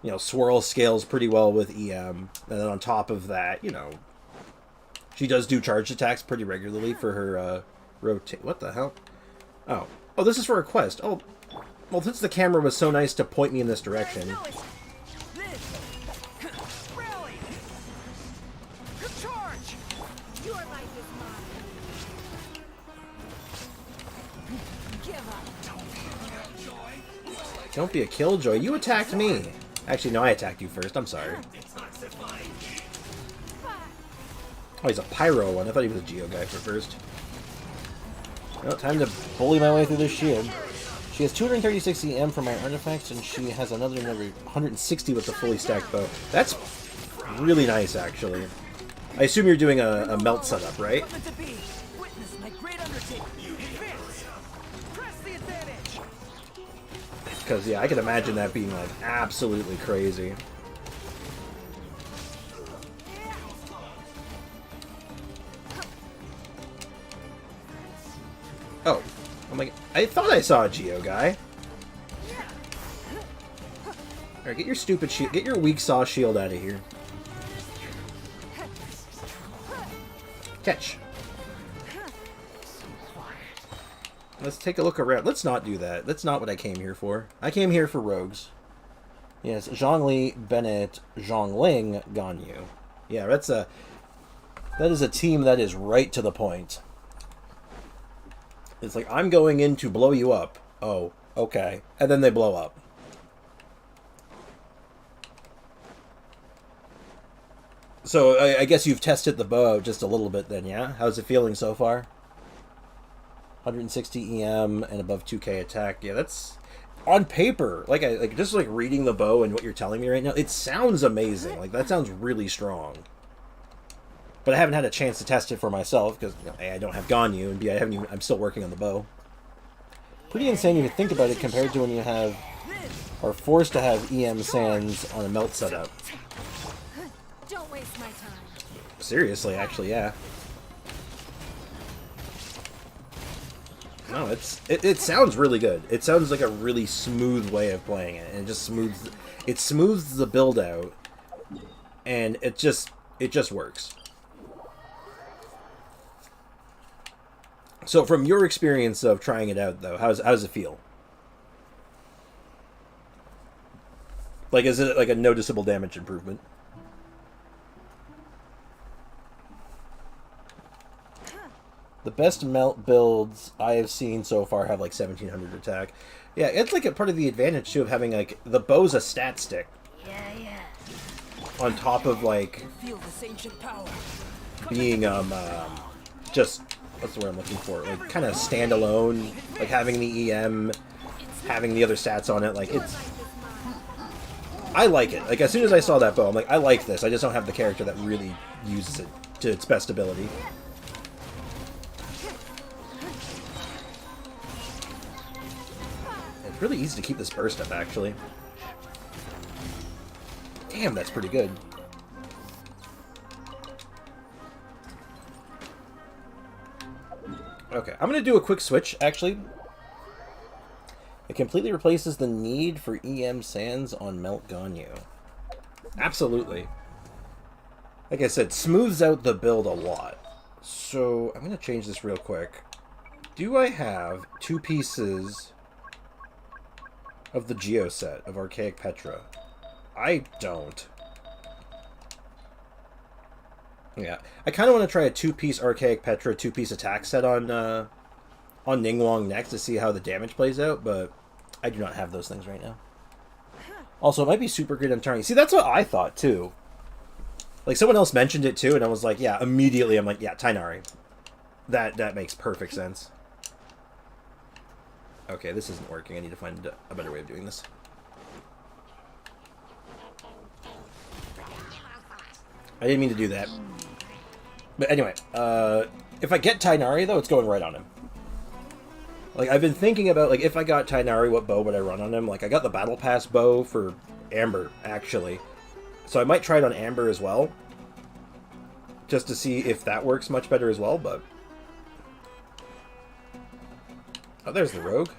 You know, Swirl scales pretty well with EM. And then on top of that, you know, she does do charged attacks pretty regularly for her rotate. What the hell? Oh. Oh, this is for a quest. Oh, well, since the camera was so nice to point me in this direction. Don't be a killjoy. You attacked me. Actually, no, I attacked you first. I'm sorry. Oh, he's a pyro one. I thought he was a Geo guy for first. Well, time to bully my way through this shield. She has 236 EM for my artifacts, and she has another 160 with the fully stacked bow. That's really nice, actually. I assume you're doing a melt setup, right? Because, yeah, I can imagine that being, like, absolutely crazy. Oh. I'm like, I thought I saw a Geo guy. Alright, get your stupid shield. Get your weak saw shield out of here. Catch. Let's take a look around. Let's not do that. That's not what I came here for. I came here for rogues. Yes, Zhongli, Bennett, Zhongling, Ganyu. Yeah, that is a team that is right to the point. It's like, I'm going in to blow you up. Oh, okay. And then they blow up. So, I guess you've tested the bow just a little bit then, yeah? How's it feeling so far? 160 EM and above 2k attack. Yeah, that's... On paper, just reading the bow and what you're telling me right now, it sounds amazing. Like, that sounds really strong. But I haven't had a chance to test it for myself, because A, I don't have Ganyu, and B, I'm still working on the bow. Pretty insane if you think about it compared to when you are forced to have EM sands on a melt setup. Don't waste my time. Seriously, actually, yeah. No, it sounds really good. It sounds like a really smooth way of playing it, and it just smooths the build out, and it just works. So from your experience of trying it out, though, how does it feel? Like, is it like a noticeable damage improvement? The best melt builds I have seen so far have like 1700 attack. Yeah, it's like a part of the advantage too of having like the bow's a stat stick. Yeah. On top of like Feel this ancient power. being just what's the word I'm looking for? Like kind of standalone, like having the EM, having the other stats on it. Like it's, I like it. Like as soon as I saw that bow, I'm like, I like this. I just don't have the character that really uses it to its best ability. It's really easy to keep this burst up, actually. Damn, that's pretty good. Okay, I'm going to do a quick switch, actually. It completely replaces the need for EM Sands on Melt Ganyu. Absolutely. Like I said, smooths out the build a lot. So, I'm going to change this real quick. Do I have 2 pieces of the Geo set of Archaic Petra? I don't. Yeah, I kind of want to try a 2-piece Archaic Petra, 2-piece attack set on Ningguang next to see how the damage plays out, but I do not have those things right now. Also, it might be super great on Tiny. See, that's what I thought, too. Like, someone else mentioned it, too, and I was like, yeah, immediately I'm like, yeah, Tainari. That makes perfect sense. Okay, this isn't working. I need to find a better way of doing this. I didn't mean to do that. But anyway, if I get Tainari, though, it's going right on him. Like, I've been thinking about, like, if I got Tainari, what bow would I run on him? Like, I got the Battle Pass bow for Amber, actually. So I might try it on Amber as well. Just to see if that works much better as well, but... Oh, there's the rogue.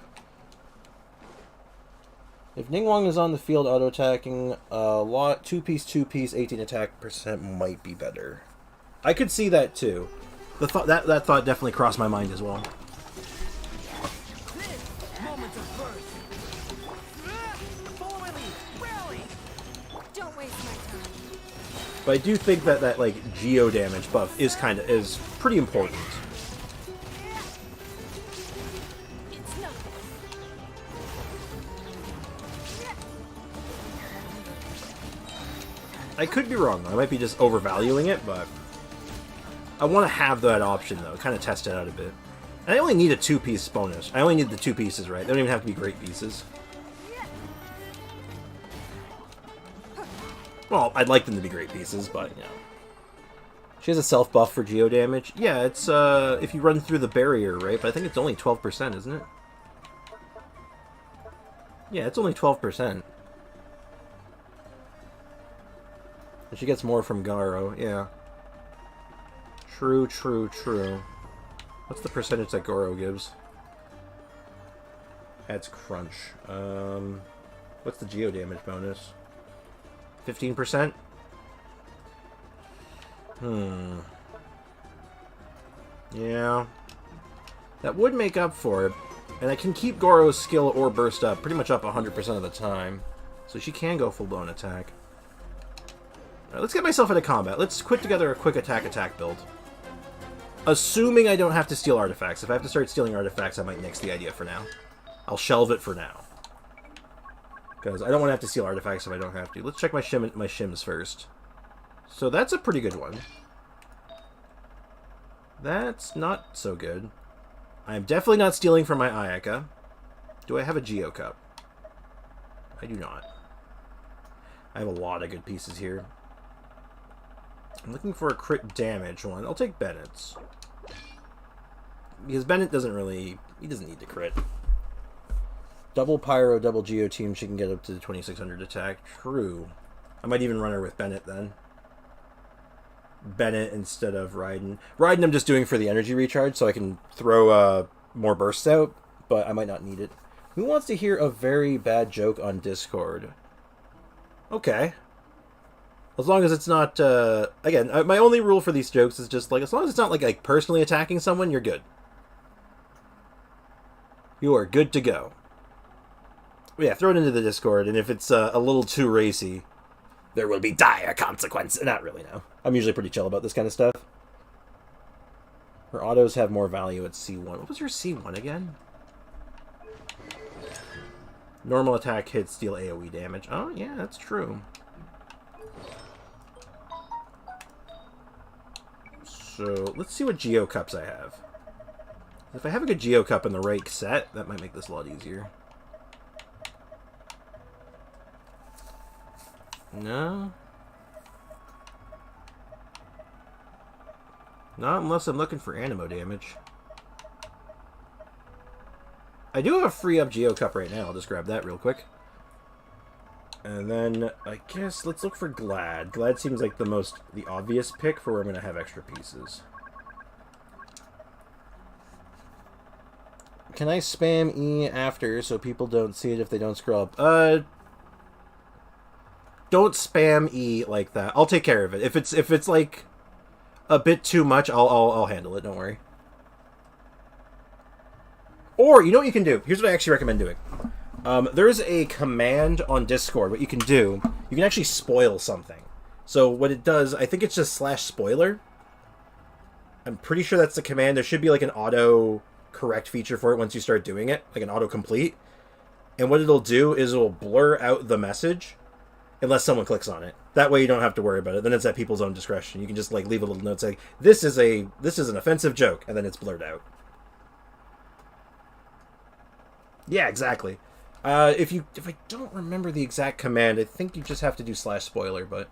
If Ningguang is on the field auto-attacking a lot, 2-piece, 18 attack percent might be better. I could see that too. The thought that thought definitely crossed my mind as well. Don't waste my time. But I do think that like geo damage buff is pretty important. I could be wrong, though. I might be just overvaluing it, but I want to have that option, though. Kind of test it out a bit. And I only need a 2-piece bonus. I only need the 2 pieces, right? They don't even have to be great pieces. Well, I'd like them to be great pieces, but, you know. She has a self-buff for geo damage. Yeah, it's, if you run through the barrier, right? But I think it's only 12%, isn't it? Yeah, it's only 12%. And she gets more from Garo, yeah. True. What's the percentage that Goro gives? Adds crunch. What's the geo damage bonus? 15%? Yeah. That would make up for it. And I can keep Goro's skill or burst up pretty much up 100% of the time. So she can go full-blown attack. Alright, let's get myself into combat. Let's put together a quick attack build. Assuming I don't have to steal artifacts. If I have to start stealing artifacts, I might nix the idea for now. I'll shelve it for now. Because I don't want to have to steal artifacts if I don't have to. Let's check my shims first. So that's a pretty good one. That's not so good. I am definitely not stealing from my Ayaka. Do I have a Geo Cup? I do not. I have a lot of good pieces here. I'm looking for a crit damage one. I'll take Bennett's. Because Bennett doesn't really... He doesn't need to crit. Double Pyro, double Geo team, she can get up to the 2600 attack. True. I might even run her with Bennett then. Bennett instead of Raiden. Raiden I'm just doing for the energy recharge so I can throw more bursts out, but I might not need it. Who wants to hear a very bad joke on Discord? Okay. As long as it's not, again, my only rule for these jokes is just, like, as long as it's not, like personally attacking someone, you're good. You are good to go. Yeah, throw it into the Discord, and if it's a little too racy, there will be dire consequences. Not really, no. I'm usually pretty chill about this kind of stuff. Her autos have more value at C1. What was your C1 again? Normal attack hits deal AoE damage. Oh, yeah, that's true. So, let's see what Geo Cups I have. If I have a good Geo Cup in the right set, that might make this a lot easier. No? Not unless I'm looking for Animo damage. I do have a free up Geo Cup right now. I'll just grab that real quick. And then, I guess, let's look for Glad. Glad seems like the obvious pick for where I'm going to have extra pieces. Can I spam E after so people don't see it if they don't scroll up? Don't spam E like that. I'll take care of it. If it's like a bit too much, I'll handle it. Don't worry. Or you know what you can do? Here's what I actually recommend doing. There's a command on Discord. What you can do, you can actually spoil something. So what it does, I think it's just /spoiler. I'm pretty sure that's the command. There should be like an auto correct feature for it once you start doing it, like an autocomplete. And what it'll do is it'll blur out the message unless someone clicks on it. That way you don't have to worry about it. Then it's at people's own discretion. You can just like leave a little note saying, this is an offensive joke, and then it's blurred out. Yeah, exactly. If I don't remember the exact command, I think you just have to do /spoiler, but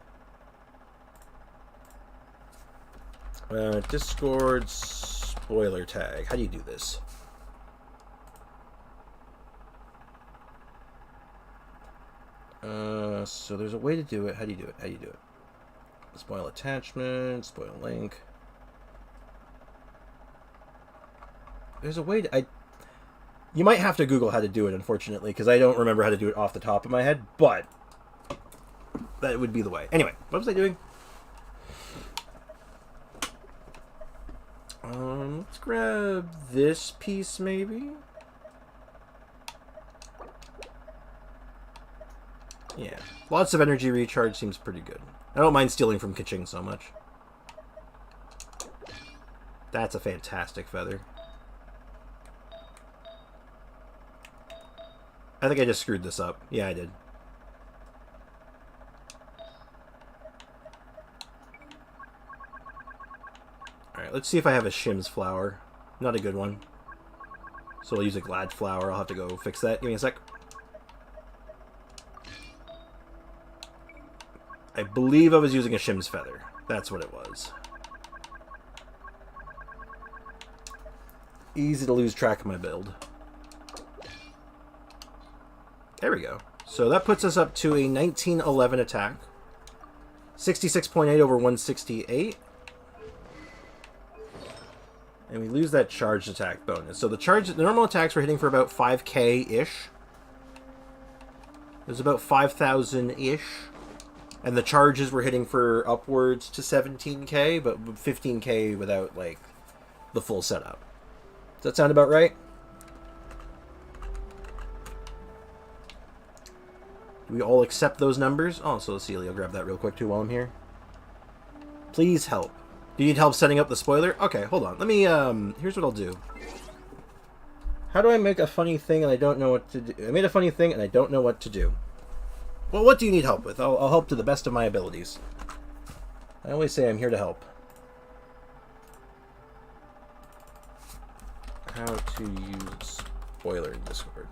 Discord spoiler tag. How do you do this? So there's a way to do it. How do you do it? How do you do it? Spoil attachment, spoil link. There's a way to... You might have to Google how to do it, unfortunately, because I don't remember how to do it off the top of my head, but that would be the way. Anyway, what was I doing? Let's grab this piece, maybe? Yeah. Lots of energy recharge seems pretty good. I don't mind stealing from Kaching so much. That's a fantastic feather. I think I just screwed this up. Yeah, I did. Alright, let's see if I have a Shim's flower. Not a good one. So I'll use a Glad flower. I'll have to go fix that. Give me a sec. I believe I was using a Shim's feather. That's what it was. Easy to lose track of my build. There we go. So that puts us up to a 1911 attack. 66.8 over 168. And we lose that charged attack bonus. So the normal attacks were hitting for about 5k-ish. It was about 5,000-ish. And the charges were hitting for upwards to 17k, but 15k without, like, the full setup. Does that sound about right? Do we all accept those numbers? Oh, so Celia, grab that real quick, too, while I'm here. Please help. Do you need help setting up the spoiler? Okay, hold on. Let me, here's what I'll do. How do I make a funny thing and I don't know what to do? I made a funny thing and I don't know what to do. Well, what do you need help with? I'll help to the best of my abilities. I always say I'm here to help. How to use spoiler in Discord.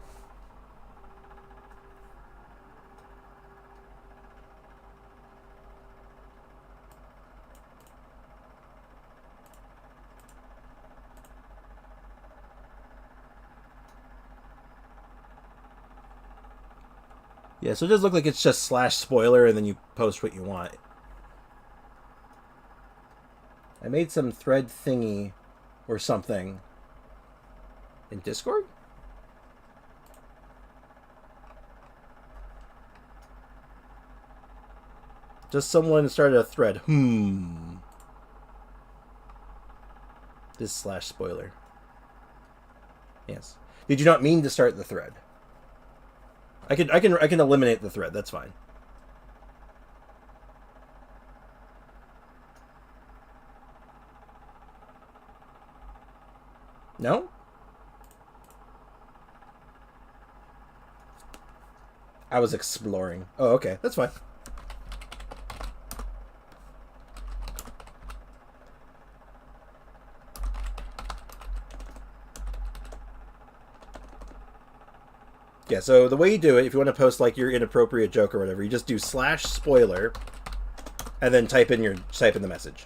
Yeah, so it does look like it's just /spoiler and then you post what you want. I made some thread thingy or something in Discord? Just someone started a thread. This /spoiler. Yes. Did you not mean to start the thread? I can eliminate the thread. That's fine. No? I was exploring. Oh, okay. That's fine. Yeah, so the way you do it, if you want to post like your inappropriate joke or whatever, you just do /spoiler and then type in the message.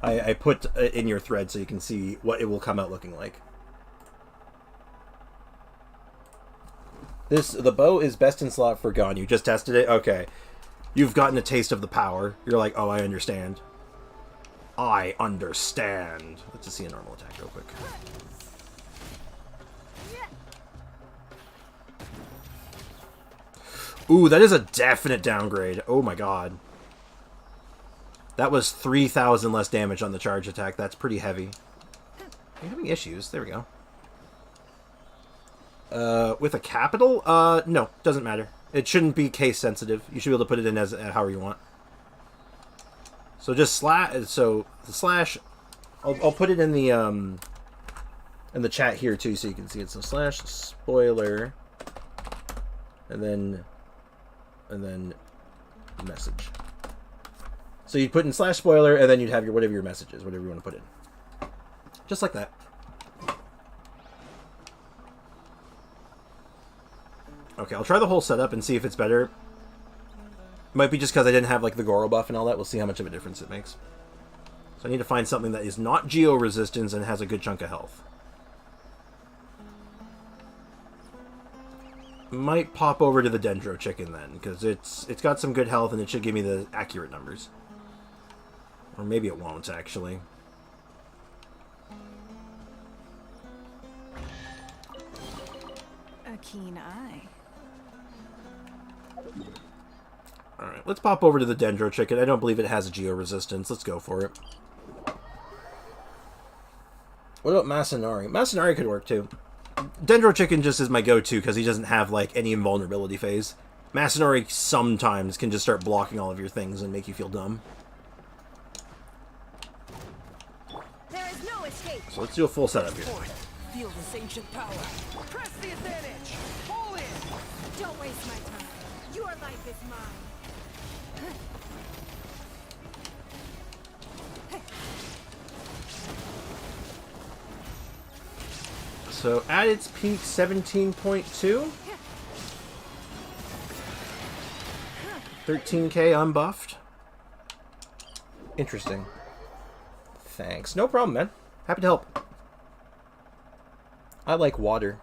I put in your thread so you can see what it will come out looking like. The bow is best in slot for Gon. You just tested it? Okay. You've gotten a taste of the power. You're like, oh, I understand. I understand. Let's just see a normal attack real quick. Ooh, that is a definite downgrade. Oh my god. That was 3,000 less damage on the charge attack. That's pretty heavy. You're having issues. There we go. With a capital? No, doesn't matter. It shouldn't be case sensitive. You should be able to put it in as however you want. So just so the slash, I'll put it in the chat here too, so you can see it. So /spoiler, and then message. So you'd put in /spoiler, and then you'd have your whatever your message is, whatever you want to put in, just like that. Okay, I'll try the whole setup and see if it's better. Might be just because I didn't have like the Goro buff and all that. We'll see how much of a difference it makes. So I need to find something that is not Geo resistance and has a good chunk of health. Might pop over to the Dendro chicken then, because it's got some good health and it should give me the accurate numbers. Or maybe it won't actually. A keen eye. Alright, let's pop over to the Dendro chicken. I don't believe it has a Geo resistance. Let's go for it. What about Masanari? Masanari could work too. Dendro chicken just is my go-to because he doesn't have like any invulnerability phase. Masanari sometimes can just start blocking all of your things and make you feel dumb. There is no escape. So let's do a full setup here. Feel this ancient power. Press the advantage. Pull in. Don't waste my time. Your life is mine. So at its peak, 17.2. 13k unbuffed. Interesting. Thanks. No problem, man. Happy to help. I like water.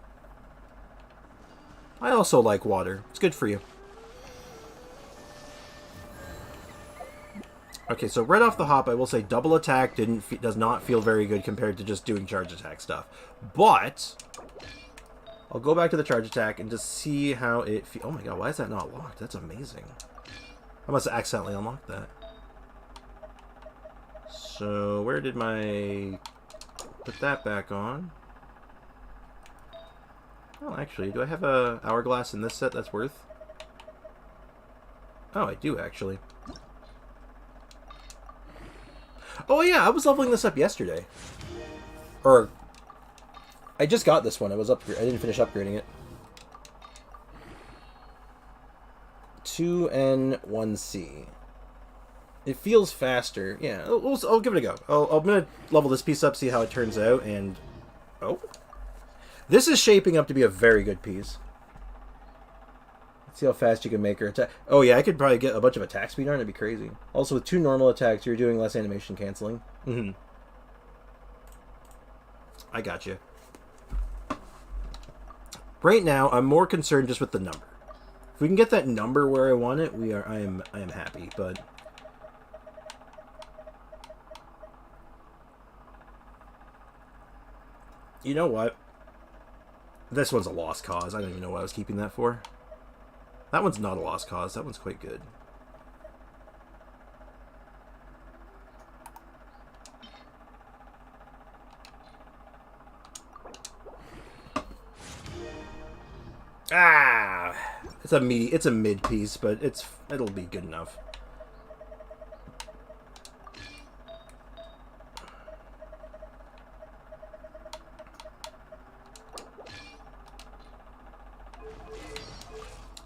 I also like water. It's good for you. Okay, so right off the hop, I will say double attack does not feel very good compared to just doing charge attack stuff. But I'll go back to the charge attack and just see how it feels. Oh my god, why is that not locked? That's amazing. I must have accidentally unlocked that. So where did my... Put that back on. Oh, actually, do I have a hourglass in this set that's worth? Oh, I do, actually. Oh yeah, I was leveling this up yesterday. Or I just got this one. I didn't finish upgrading it. 2N1C. It feels faster. Yeah, I'll give it a go. I'm gonna level this piece up, see how it turns out, and oh, this is shaping up to be a very good piece. See how fast you can make her attack. Oh yeah, I could probably get a bunch of attack speed on it. It'd be crazy. Also, with 2 normal attacks, you're doing less animation canceling. I got you. Right now, I'm more concerned just with the number. If we can get that number where I want it, I am happy. But you know what? This one's a lost cause. I don't even know what I was keeping that for. That one's not a lost cause. That one's quite good. Ah, it's a mid piece, but it'll be good enough.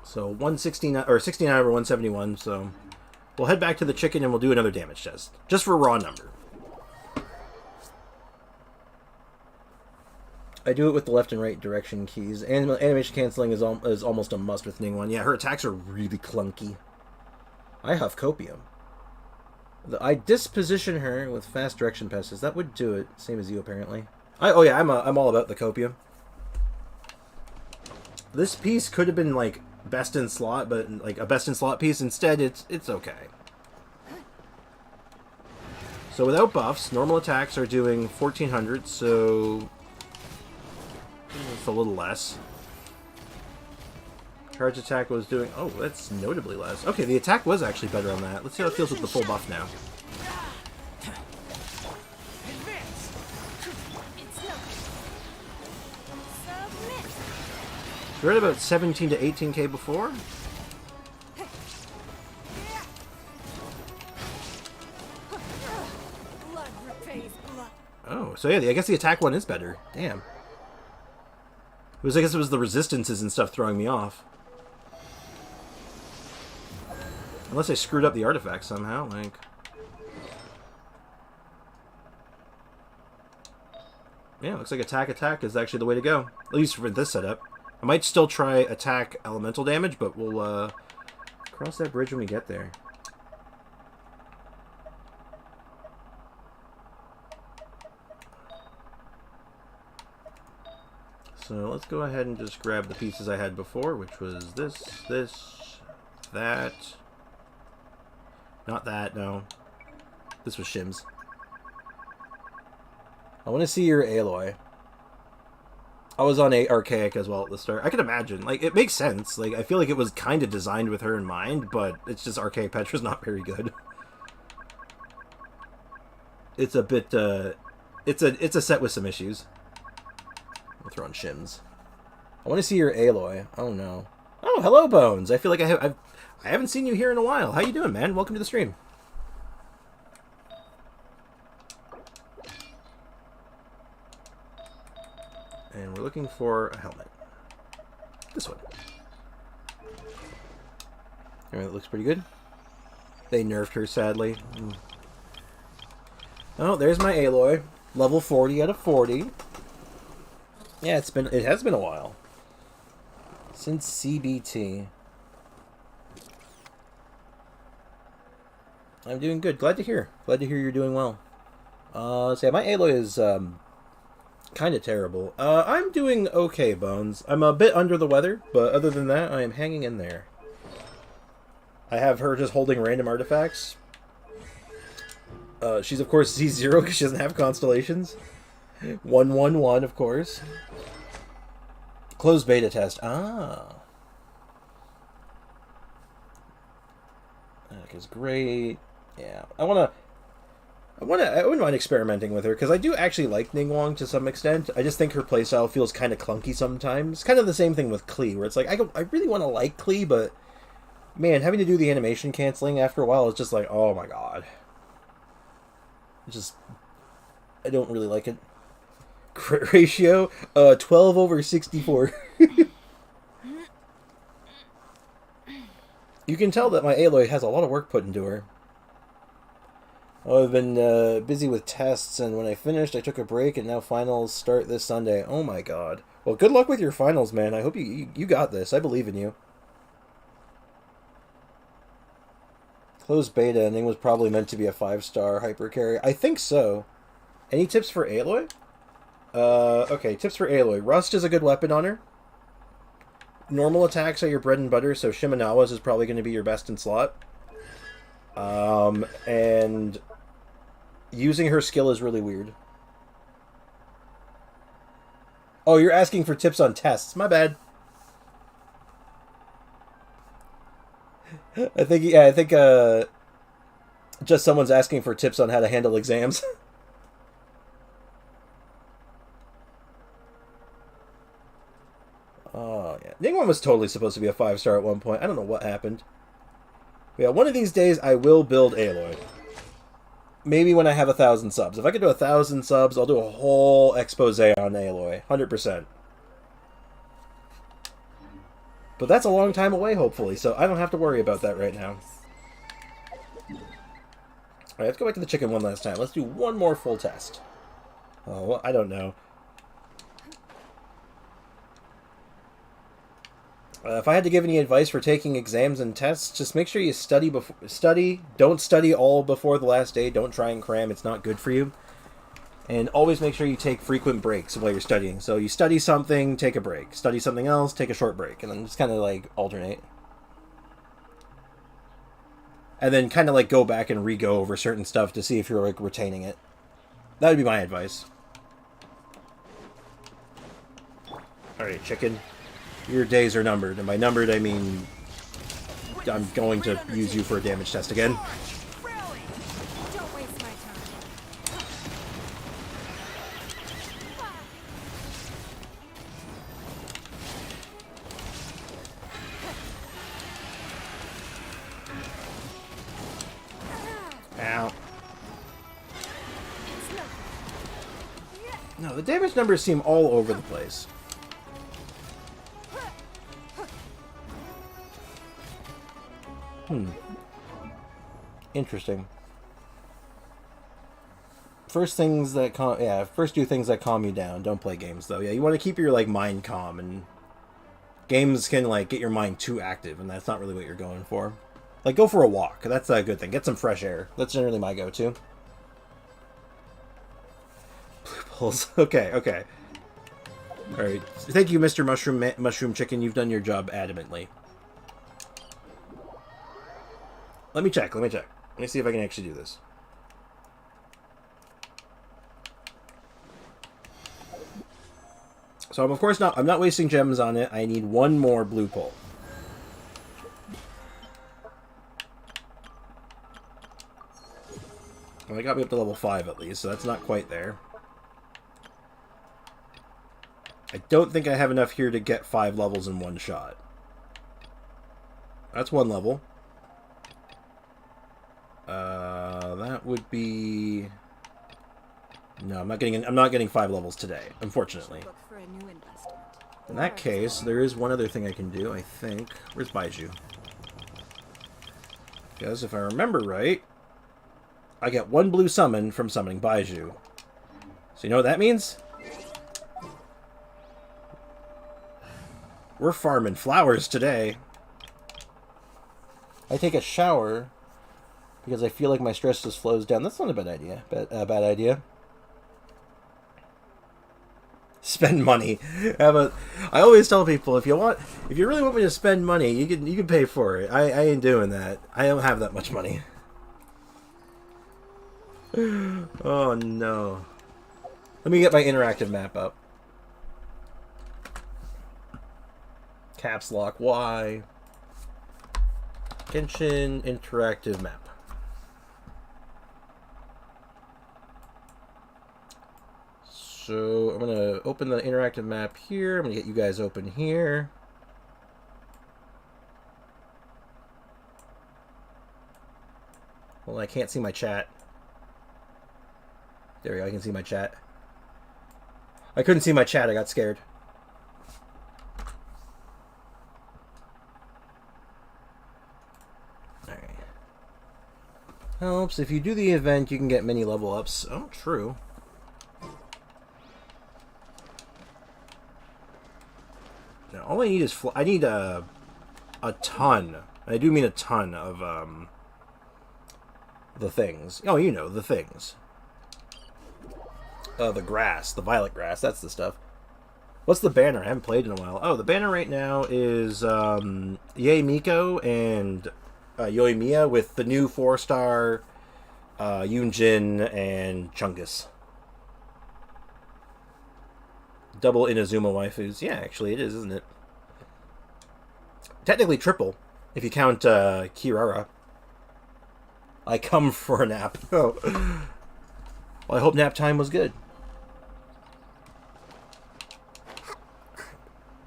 So 169 or 69 over 171. So we'll head back to the chicken and we'll do another damage test just for a raw number. I do it with the left and right direction keys. Animation canceling is almost a must with Ningguang. Yeah, her attacks are really clunky. I huff copium. I disposition her with fast direction passes. That would do it. Same as you, apparently. Oh yeah, I'm all about the copium. This piece could have been like best in slot, but like a best in slot piece. Instead, it's okay. So without buffs, normal attacks are doing 1400. So it's a little less. Charge attack was doing... Oh, that's notably less. Okay, the attack was actually better on that. Let's see how it feels with the full buff now. We were at about 17 to 18k before. Oh, so yeah, I guess the attack one is better. Damn. I guess it was the resistances and stuff throwing me off. Unless I screwed up the artifact somehow, like... Yeah, looks like attack is actually the way to go. At least for this setup. I might still try attack elemental damage, but we'll cross that bridge when we get there. So let's go ahead and just grab the pieces I had before, which was this, that. Not that, no. This was Shim's. I want to see your Aloy. I was on Archaic as well at the start. I can imagine. Like, it makes sense. Like, I feel like it was kind of designed with her in mind, but it's just Archaic Petra's not very good. It's a bit, it's a set with some issues. I'll throw on Shim's. I want to see your Aloy. Oh, no. Oh, hello, Bones. I feel like I haven't seen you here in a while. How you doing, man? Welcome to the stream. And we're looking for a helmet. This one. Alright, that looks pretty good. They nerfed her, sadly. Oh, there's my Aloy. Level 40 out of 40. Yeah, it has been a while. Since CBT. I'm doing good. Glad to hear. Glad to hear you're doing well. So yeah, my Aloy is kind of terrible. I'm doing okay, Bones. I'm a bit under the weather, but other than that, I am hanging in there. I have her just holding random artifacts. She's of course Z0 because she doesn't have constellations. 111, of course. Closed beta test. Ah. That is great. Yeah, I wouldn't mind experimenting with her, because I do actually like Ningguang to some extent. I just think her playstyle feels kind of clunky sometimes. Kind of the same thing with Klee, where it's like, I really want to like Klee, but man, having to do the animation canceling after a while is just like, oh my god. I don't really like it. Crit ratio, 12 over 64. You can tell that my Aloy has a lot of work put into her. Oh, I've been busy with tests, and when I finished, I took a break, and now finals start this Sunday. Oh my god. Well, good luck with your finals, man. I hope you got this. I believe in you. Closed beta, and Ning was probably meant to be a 5-star hypercarry. I think so. Any tips for Aloy? Okay, tips for Aloy. Rust is a good weapon on her. Normal attacks are your bread and butter, so Shimenawa's is probably going to be your best in slot. And using her skill is really weird. Oh, you're asking for tips on tests. My bad. I think just someone's asking for tips on how to handle exams. yeah. Ningguang was totally supposed to be a 5-star at one point. I don't know what happened. But yeah, one of these days I will build Aloy. Maybe when I have 1,000 subs. If I could do 1,000 subs, I'll do a whole expose on Aloy. 100%. But that's a long time away, hopefully, so I don't have to worry about that right now. Alright, let's go back to the chicken one last time. Let's do one more full test. Oh, well, I don't know. If I had to give any advice for taking exams and tests, just make sure you study before Don't study all before the last day. Don't try and cram. It's not good for you. And always make sure you take frequent breaks while you're studying. So you study something, take a break. Study something else, take a short break. And then just kind of like alternate. And then kind of like go back and re-go over certain stuff to see if you're like retaining it. That would be my advice. Alright, chicken. Your days are numbered, and by numbered I mean I'm going to use you for a damage test again. Don't waste my time. Ow. No, the damage numbers seem all over the place. Interesting. First do things that calm you down. Don't play games though. Yeah, you want to keep your like mind calm, and games can like get your mind too active, and that's not really what you're going for. Like go for a walk. That's a good thing. Get some fresh air. That's generally my go-to. Blue pulls. Okay, okay. All right. Thank you, Mr. Mushroom Chicken. You've done your job adamantly. Let me check. Let me see if I can actually do this. So I'm not wasting gems on it. I need one more blue pull. Well, it got me up to level 5 at least, so that's not quite there. I don't think I have enough here to get 5 levels in one shot. That's one level. That would be... No, I'm not getting 5 levels today, unfortunately. In that case, there is one other thing I can do, I think. Where's Baiju? Because if I remember right, I get 1 blue summon from summoning Baiju. So you know what that means? We're farming flowers today. I take a shower because I feel like my stress just flows down. That's not a bad idea. Bad idea. Spend money. I always tell people if you really want me to spend money, you can pay for it. I ain't doing that. I don't have that much money. Oh no. Let me get my interactive map up. Caps lock Y. Genshin interactive map. So I'm going to open the interactive map here. I'm going to get you guys open here. Well, I can't see my chat. There we go, I can see my chat. I couldn't see my chat, I got scared. Alright. Helps. If you do the event, you can get mini level ups. Oh, true. Now, all I need is... I need a ton. I do mean a ton of, the things. Oh, you know, the things. The grass. The violet grass. That's the stuff. What's the banner? I haven't played in a while. Oh, the banner right now is Yae Miko and Yoimiya with the new 4-star Yunjin and Chungus. Double Inazuma waifus. Yeah, actually it is, isn't it? Technically triple, if you count Kirara. I come for a nap. Oh. Well, I hope nap time was good.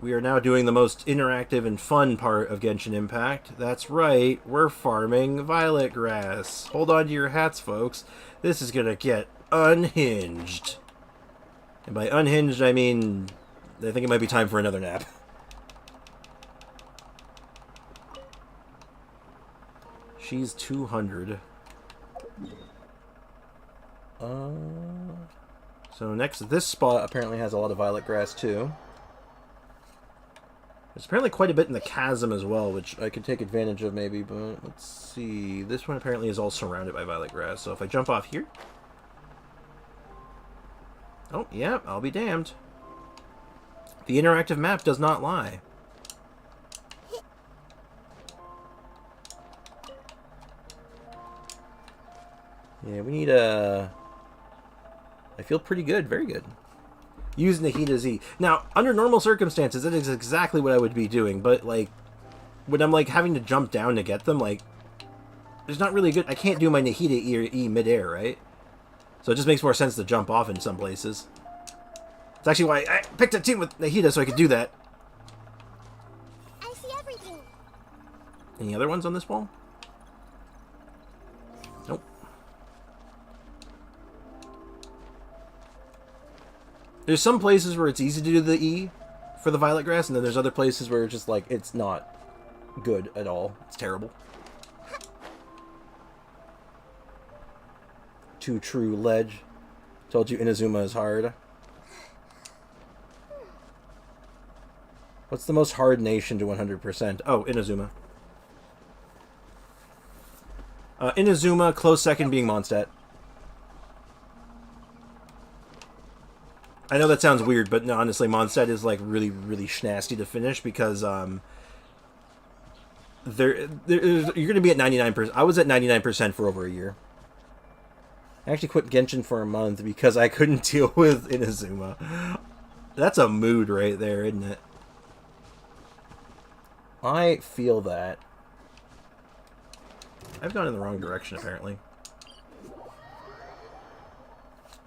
We are now doing the most interactive and fun part of Genshin Impact. That's right, we're farming violet grass. Hold on to your hats, folks. This is gonna get unhinged. And by unhinged, I mean, I think it might be time for another nap. She's 200. So next, this spot apparently has a lot of violet grass too. There's apparently quite a bit in the chasm as well, which I could take advantage of maybe, but let's see. This one apparently is all surrounded by violet grass, so if I jump off here... Oh, yeah, I'll be damned. The interactive map does not lie. Yeah, we need a... I feel pretty good, very good. Use Nahida Z. Now, under normal circumstances, that is exactly what I would be doing, but, like, when I'm, like, having to jump down to get them, like, there's not really good... I can't do my Nahida E mid-air, right? So it just makes more sense to jump off in some places. It's actually why I picked a team with Nahida, so I could do that. I see everything. Any other ones on this wall? Nope. There's some places where it's easy to do the E for the violet grass, and then there's other places where it's just like, it's not good at all. It's terrible. Too true, Ledge. Told you Inazuma is hard. What's the most hard nation to 100%? Oh, Inazuma. Inazuma, close second being Mondstadt. I know that sounds weird, but no, honestly, Mondstadt is like really, really schnasty to finish because you're going to be at 99%. I was at 99% for over a year. I actually quit Genshin for a month because I couldn't deal with Inazuma. That's a mood right there, isn't it? I feel that. I've gone in the wrong direction, apparently.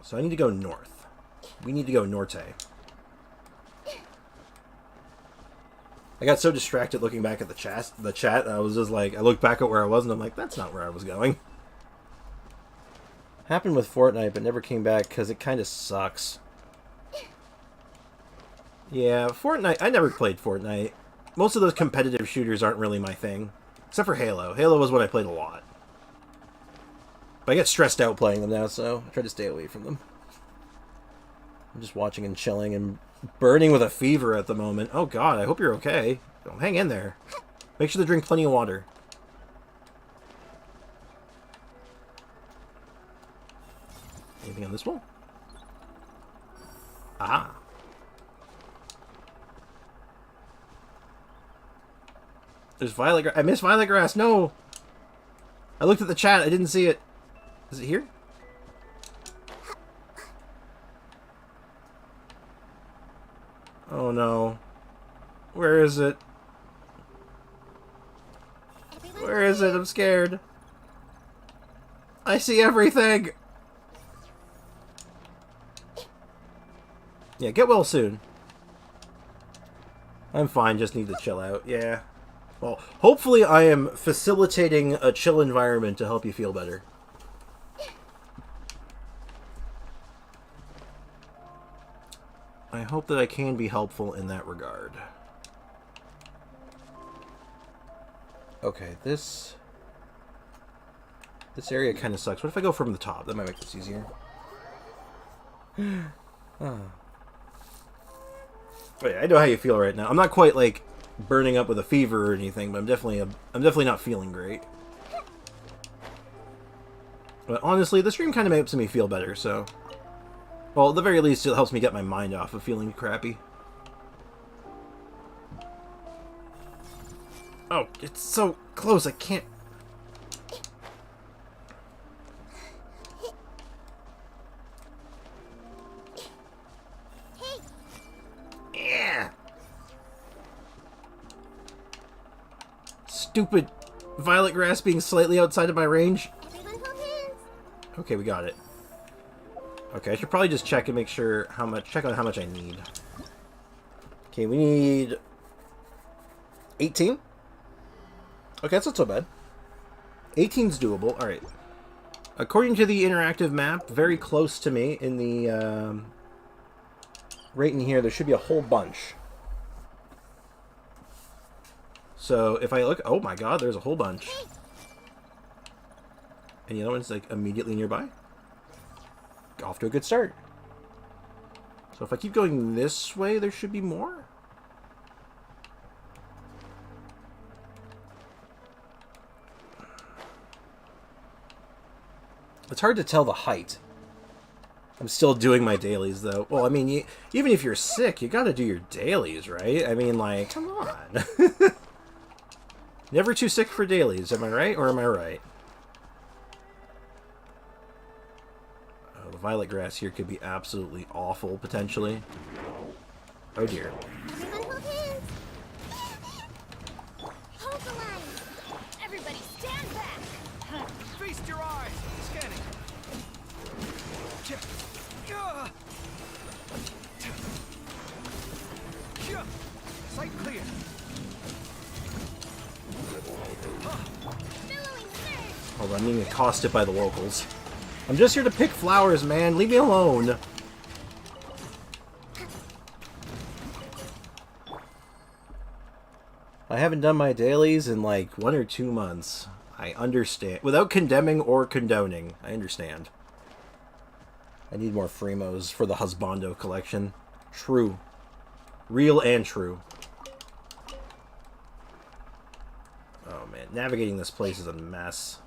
So I need to go north. We need to go norte. I got so distracted looking back at the chat, I was just like, I looked back at where I was, and I'm like, that's not where I was going. Happened with Fortnite, but never came back because it kind of sucks. Yeah, Fortnite, I never played Fortnite. Most of those competitive shooters aren't really my thing. Except for Halo. Halo was what I played a lot. But I get stressed out playing them now, so I try to stay away from them. I'm just watching and chilling and burning with a fever at the moment. Oh god, I hope you're okay. Don't hang in there. Make sure to drink plenty of water. Anything on this wall? Ah. There's violet grass. I missed violet grass. No. I looked at the chat. I didn't see it. Is it here? Oh no. Where is it? Where is it? I'm scared. I see everything. Yeah, get well soon. I'm fine, just need to chill out. Yeah. Well, hopefully I am facilitating a chill environment to help you feel better. I hope that I can be helpful in that regard. Okay, this area kind of sucks. What if I go from the top? That might make this easier. Oh. But yeah, I know how you feel right now. I'm not quite like burning up with a fever or anything, but I'm definitely not feeling great. But honestly, the stream kind of makes me feel better, so... Well, at the very least, it helps me get my mind off of feeling crappy. Oh, it's so close, I can't... Yeah! Stupid violet grass being slightly outside of my range. Okay, we got it. Okay, I should probably just check and make sure check on how much I need. Okay, we need 18. Okay, that's not so bad. 18's doable. All right. According to the interactive map, very close to me in the right in here, there should be a whole bunch. So if I look, oh my god, there's a whole bunch. And the other one's like immediately nearby. Off to a good start. So if I keep going this way, there should be more. It's hard to tell the height. I'm still doing my dailies, though. Well, I mean, even if you're sick, you gotta do your dailies, right? I mean, like, come on. Never too sick for dailies, am I right, or am I right? Oh, the violet grass here could be absolutely awful, potentially. Oh, dear. Everyone hold hands. Hold the line. Everybody stand back! Feast your eyes! Scanning. Sight clear. Hold on, I'm being accosted by the locals. I'm just here to pick flowers, man. Leave me alone. I haven't done my dailies in like 1 or 2 months. I understand. Without condemning or condoning, I understand. I need more Fremos for the Husbando collection. True. Real and true. Oh man, navigating this place is a mess.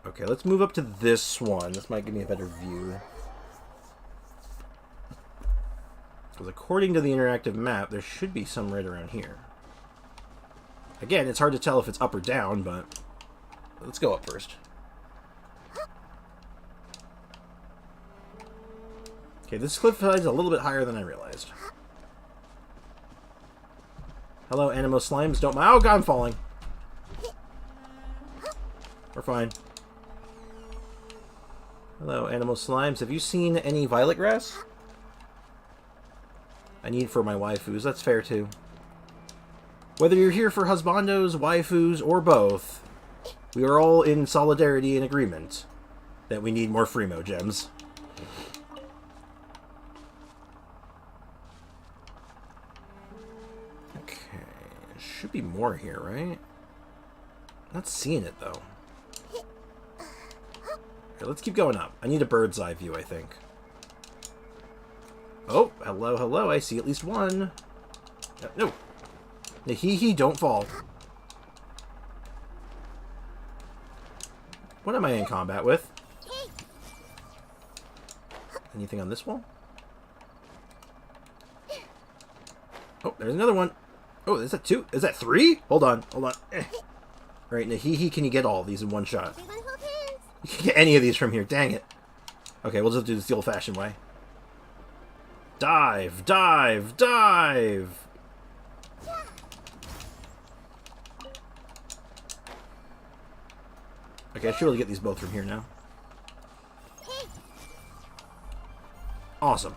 Okay, let's move up to this one. This might give me a better view. Because according to the interactive map, there should be some right around here. Again, it's hard to tell if it's up or down, but let's go up first. Okay, this cliff side is a little bit higher than I realized. Hello, Animo Slimes. Don't mind. Oh, God, I'm falling. We're fine. Hello, Animo Slimes. Have you seen any violet grass? I need for my waifus. That's fair, too. Whether you're here for husbandos, waifus, or both, we are all in solidarity and agreement that we need more Fremo gems. Okay, should be more here, right? Not seeing it, though. Okay, let's keep going up. I need a bird's eye view, I think. Oh, hello, hello. I see at least one. No. Nahihi, don't fall. What am I in combat with? Anything on this wall? Oh, there's another one. Oh, is that 2? Is that 3? Hold on, hold on. Alright, Nahihi, can you get all of these in one shot? You can get any of these from here, dang it. Okay, we'll just do this the old-fashioned way. Dive, dive, dive! Okay, I should be able to get these both from here now. Awesome.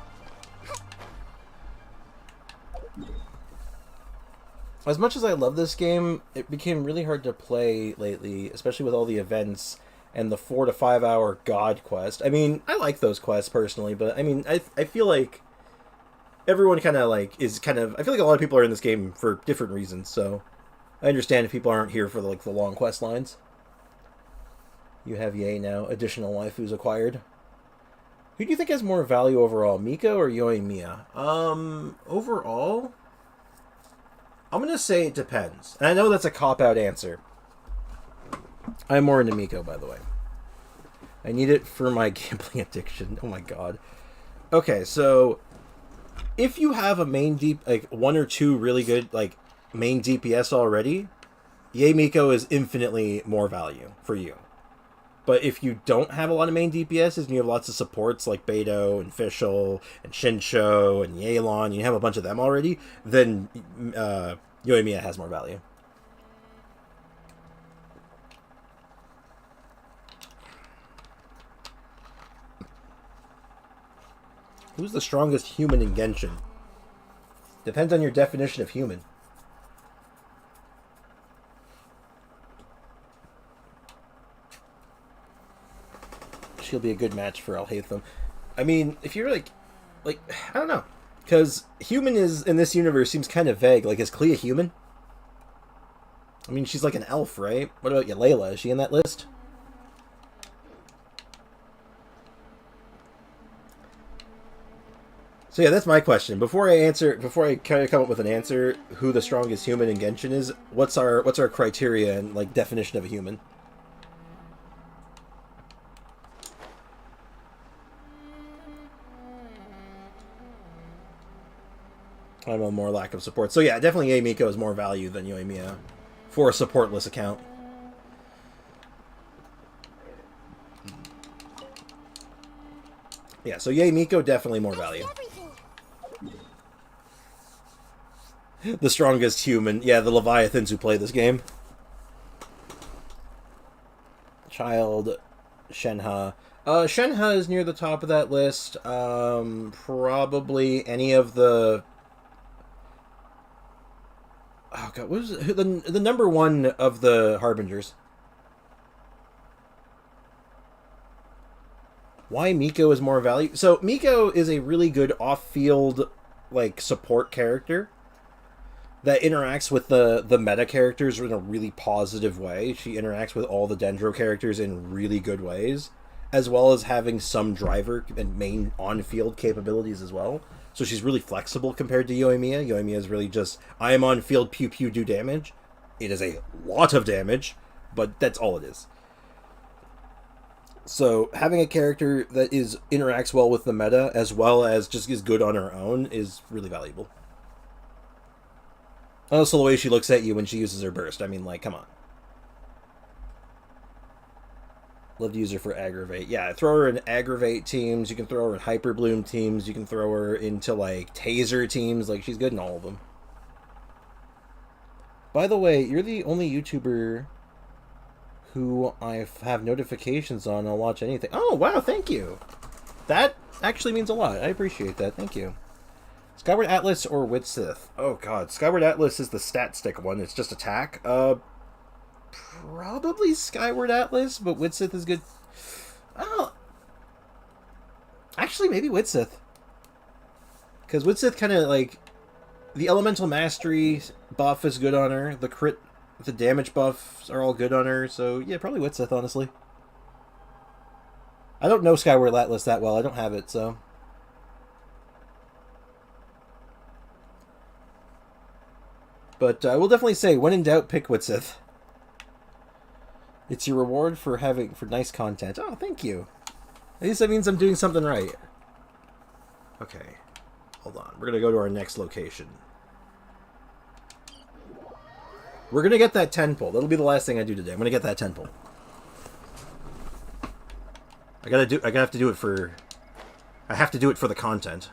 As much as I love this game, it became really hard to play lately, especially with all the events and the 4 to 5 hour God quest. I mean, I like those quests personally, but I mean, I feel like everyone kind of like is kind of. I feel like a lot of people are in this game for different reasons, so I understand if people aren't here for the long quest lines. You have Yay now. Additional waifus acquired. Who do you think has more value overall, Miko or Yoimiya? Overall, I'm gonna say it depends. And I know that's a cop-out answer. I'm more into Miko, by the way. I need it for my gambling addiction. Oh my god. Okay, so if you have a main deep, like 1 or 2 really good like main DPS already, Yay Miko is infinitely more value for you. But if you don't have a lot of main DPSs and you have lots of supports like Beidou and Fischl and Shinsho and Yelan, you have a bunch of them already, then Yoimiya has more value. Who's the strongest human in Genshin? Depends on your definition of human. She'll be a good match for Alhaitham. I mean, if you're like, I don't know. Because human is, in this universe, seems kind of vague. Like, is Clea human? I mean, she's like an elf, right? What about you, Layla? Is she in that list? So yeah, that's my question. Before I kind of come up with an answer, who the strongest human in Genshin is, what's our criteria and like definition of a human? I don't know, more lack of support. So yeah, definitely Yae Miko is more value than Yoimiya for a supportless account. Yeah, so Yae Miko definitely more value. The strongest human. Yeah, the Leviathans who play this game. Child, Shenhe. Shenhe is near the top of that list. Probably any of the... Oh god, what was it? The number one of the Harbingers? Why Miko is more value? So Miko is a really good off-field like support character that interacts with the meta characters in a really positive way. She interacts with all the Dendro characters in really good ways, as well as having some driver and main on-field capabilities as well. So she's really flexible compared to Yoimiya. Yoimiya is really just, I am on field, pew pew, do damage. It is a lot of damage, but that's all it is. So having a character that interacts well with the meta, as well as just is good on her own, is really valuable. Also the way she looks at you when she uses her burst. I mean, like, come on. Love to use her for aggravate. Yeah, throw her in aggravate teams. You can throw her in hyper bloom teams. You can throw her into like taser teams. Like, she's good in all of them. By the way, you're the only YouTuber who I have notifications on. I'll watch anything. Oh wow, thank you. That actually means a lot. I appreciate that. Thank you. Skyward Atlas or Witsith? Oh god, Skyward Atlas is the stat stick one. It's just attack. Probably Skyward Atlas, but Witsith is good. Oh, actually, maybe Witsith, because Witsith kind of like the elemental mastery buff is good on her. The crit, the damage buffs are all good on her. So yeah, probably Witsith. Honestly, I don't know Skyward Atlas that well. I don't have it, so. But I will definitely say, when in doubt, pick Witsith. It's your reward for nice content. Oh, thank you. At least that means I'm doing something right. Okay. Hold on. We're going to go to our next location. We're going to get that 10 pull. That'll be the last thing I do today. I'm going to get that 10 pull. I have to do it for the content.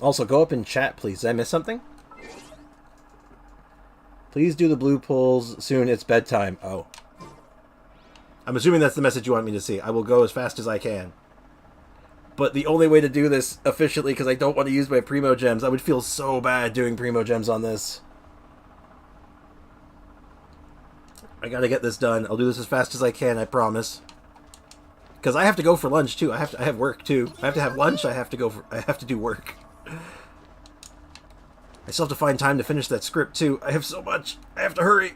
Also, go up and chat, please. Did I miss something? Please do the blue pulls soon. It's bedtime. Oh. I'm assuming that's the message you want me to see. I will go as fast as I can. But the only way to do this efficiently, because I don't want to use my Primo Gems. I would feel so bad doing Primo Gems on this. I gotta get this done. I'll do this as fast as I can, I promise. Because I have to go for lunch, too. I have work, too. I have to have lunch. I have to do work. I still have to find time to finish that script, too. I have so much. I have to hurry.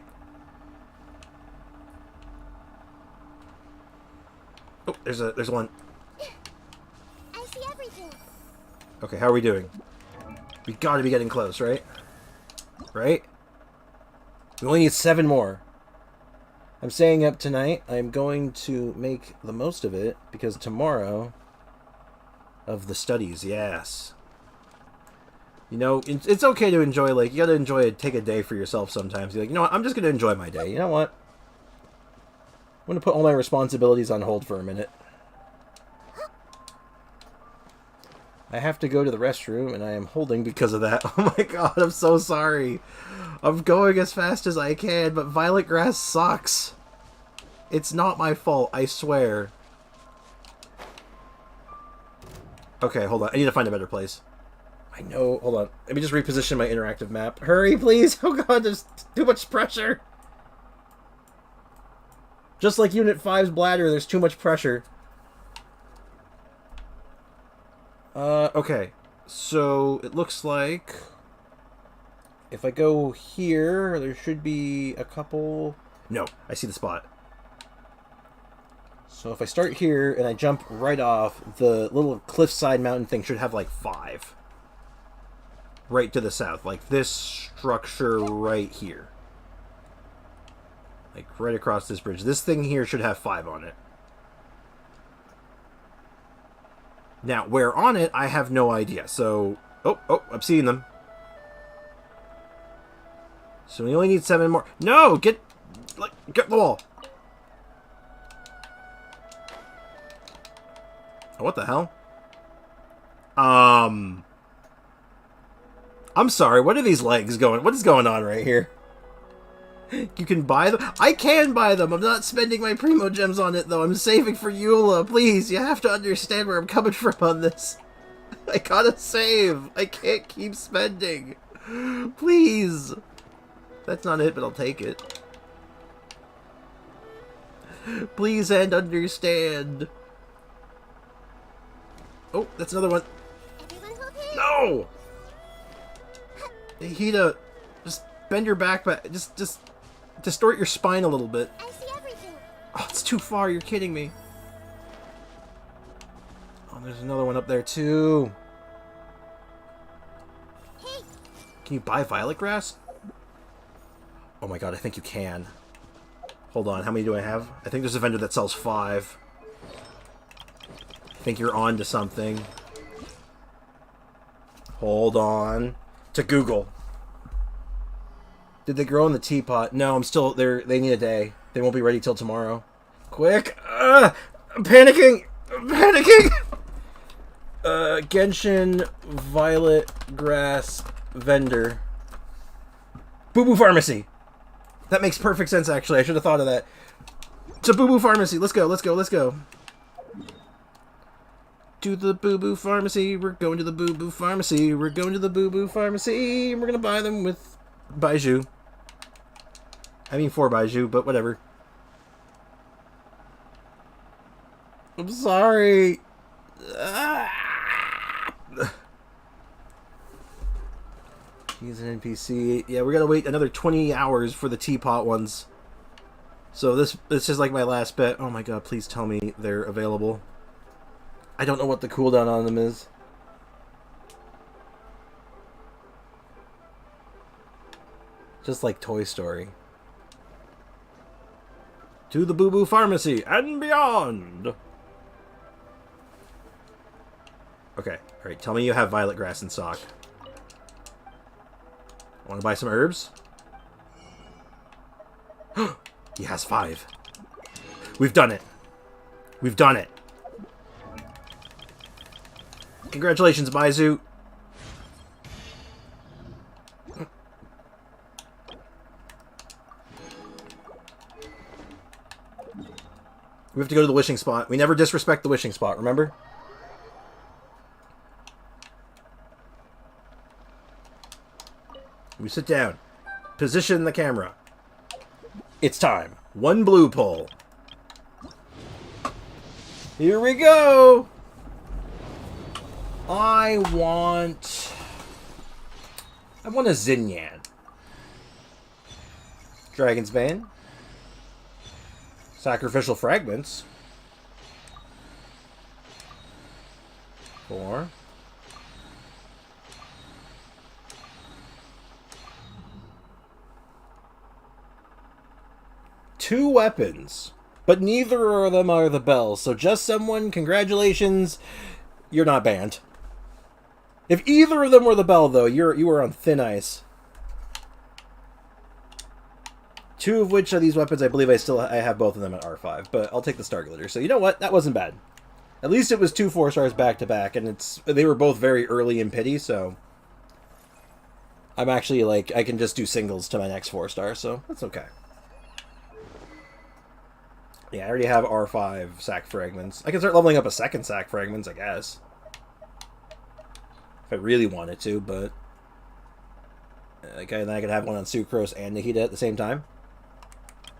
Oh, there's one. I see everything. Okay, how are we doing? We gotta be getting close, right? Right? We only need 7 more. I'm staying up tonight. I'm going to make the most of it, because tomorrow of the studies, yes. You know, it's okay to enjoy, like, you gotta take a day for yourself sometimes. You're like, you know what, I'm just gonna enjoy my day. You know what? I'm gonna put all my responsibilities on hold for a minute. I have to go to the restroom, and I am holding because of that. Oh my god, I'm so sorry. I'm going as fast as I can, but Violet Grass sucks. It's not my fault, I swear. Okay, hold on. I need to find a better place. I know. Hold on. Let me just reposition my interactive map. Hurry, please. Oh god, there's too much pressure. Just like Unit 5's bladder, there's too much pressure. Okay. So, it looks like... if I go here, there should be a couple... No, I see the spot. So if I start here and I jump right off, the little cliffside mountain thing should have like 5. Right to the south. Like this structure right here. Like right across this bridge. This thing here should have 5 on it. Now, where on it, I have no idea. So, oh, I'm seeing them. So we only need 7 more. No, get the wall. Oh, what the hell? I'm sorry. What are these legs going? What is going on right here? You can buy them? I can buy them. I'm not spending my Primo Gems on it, though. I'm saving for Eula. Please, you have to understand where I'm coming from on this. I gotta save. I can't keep spending. Please. That's not it, but I'll take it. Please and understand. Oh, that's another one. No! Hida, just bend your back, just distort your spine a little bit. I see everything. Oh, it's too far. You're kidding me. Oh, there's another one up there too. Hey. Can you buy violet grass? Oh my god, I think you can. Hold on, how many do I have? I think there's a vendor that sells 5. I think you're on to something. Hold on. To Google. Did they grow in the teapot? No, I'm still... They need a day. They won't be ready till tomorrow. Quick! I'm panicking! I'm panicking! Genshin violet grass vendor. Boo Boo Pharmacy! That makes perfect sense, actually. I should have thought of that. It's a Boo Boo Pharmacy. Let's go, let's go, let's go. To the Boo Boo Pharmacy. We're going to the Boo Boo Pharmacy. We're going to the Boo Boo Pharmacy. We're going to buy them with Baiju. I mean 4 Baiju, but whatever. I'm sorry. He's an NPC. Yeah, we gotta wait another 20 hours for the teapot ones. So this is like my last bet. Oh my god, please tell me they're available. I don't know what the cooldown on them is. Just like Toy Story. To the Boo Boo Pharmacy and beyond! Okay, alright, tell me you have violet grass in stock. Want to buy some herbs? He has 5. We've done it. We've done it. Congratulations, Baiju. We have to go to the wishing spot. We never disrespect the wishing spot, remember? We sit down. Position the camera. It's time. 1 blue pull. Here we go! I want a Zinyan. Dragon's Bane. Sacrificial Fragments. 4. Two weapons, but neither of them are the bells. So just someone, congratulations, you're not banned. If either of them were the bell, though, you were on thin ice. 2 of which of these weapons, I believe I have both of them at R5, but I'll take the Star Glitter. So you know what? That wasn't bad. At least it was 2 4-stars back to back, and they were both very early in pity, so I'm actually like I can just do singles to my next 4-star, so that's okay. Yeah, I already have R5 sack fragments. I can start leveling up a second sack fragments, I guess. if I really wanted to, but okay, then I could have one on Sucrose and Nikita at the same time.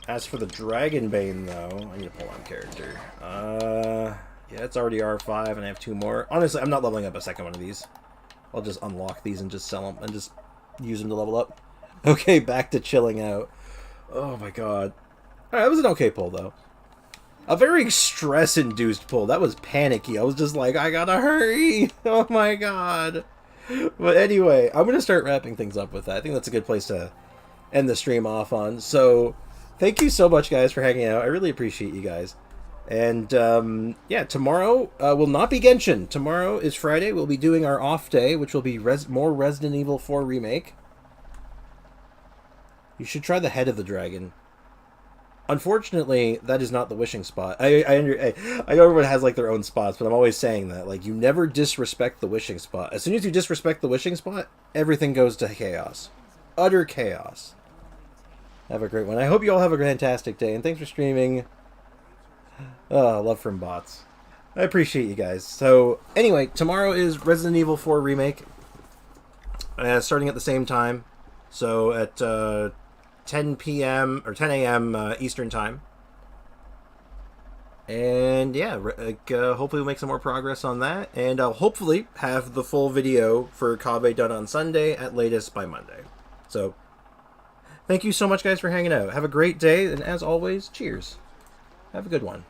As for the Dragonbane, though, I need to pull on character. Yeah, it's already R5, and I have 2 more. Honestly, I'm not leveling up a second one of these. I'll just unlock these and just sell them, and just use them to level up. Okay, back to chilling out. Oh my god. Alright, that was an okay pull, though. A very stress-induced pull. That was panicky. I was just like, I gotta hurry! Oh my god. But anyway, I'm gonna start wrapping things up with that. I think that's a good place to end the stream off on. So, thank you so much, guys, for hanging out. I really appreciate you guys. And, yeah, tomorrow will not be Genshin. Tomorrow is Friday. We'll be doing our off day, which will be more Resident Evil 4 Remake. You should try the head of the dragon. Unfortunately, that is not the wishing spot. I know everyone has, like, their own spots, but I'm always saying that. Like, you never disrespect the wishing spot. As soon as you disrespect the wishing spot, everything goes to chaos. Utter chaos. Have a great one. I hope you all have a fantastic day, and thanks for streaming. Oh, love from bots. I appreciate you guys. So, anyway, tomorrow is Resident Evil 4 Remake. Starting at the same time. So, at 10 p.m. or 10 a.m. Eastern Time. And, yeah, hopefully we'll make some more progress on that. And I'll hopefully have the full video for Kabe done on Sunday, at latest by Monday. So, thank you so much, guys, for hanging out. Have a great day, and as always, cheers. Have a good one.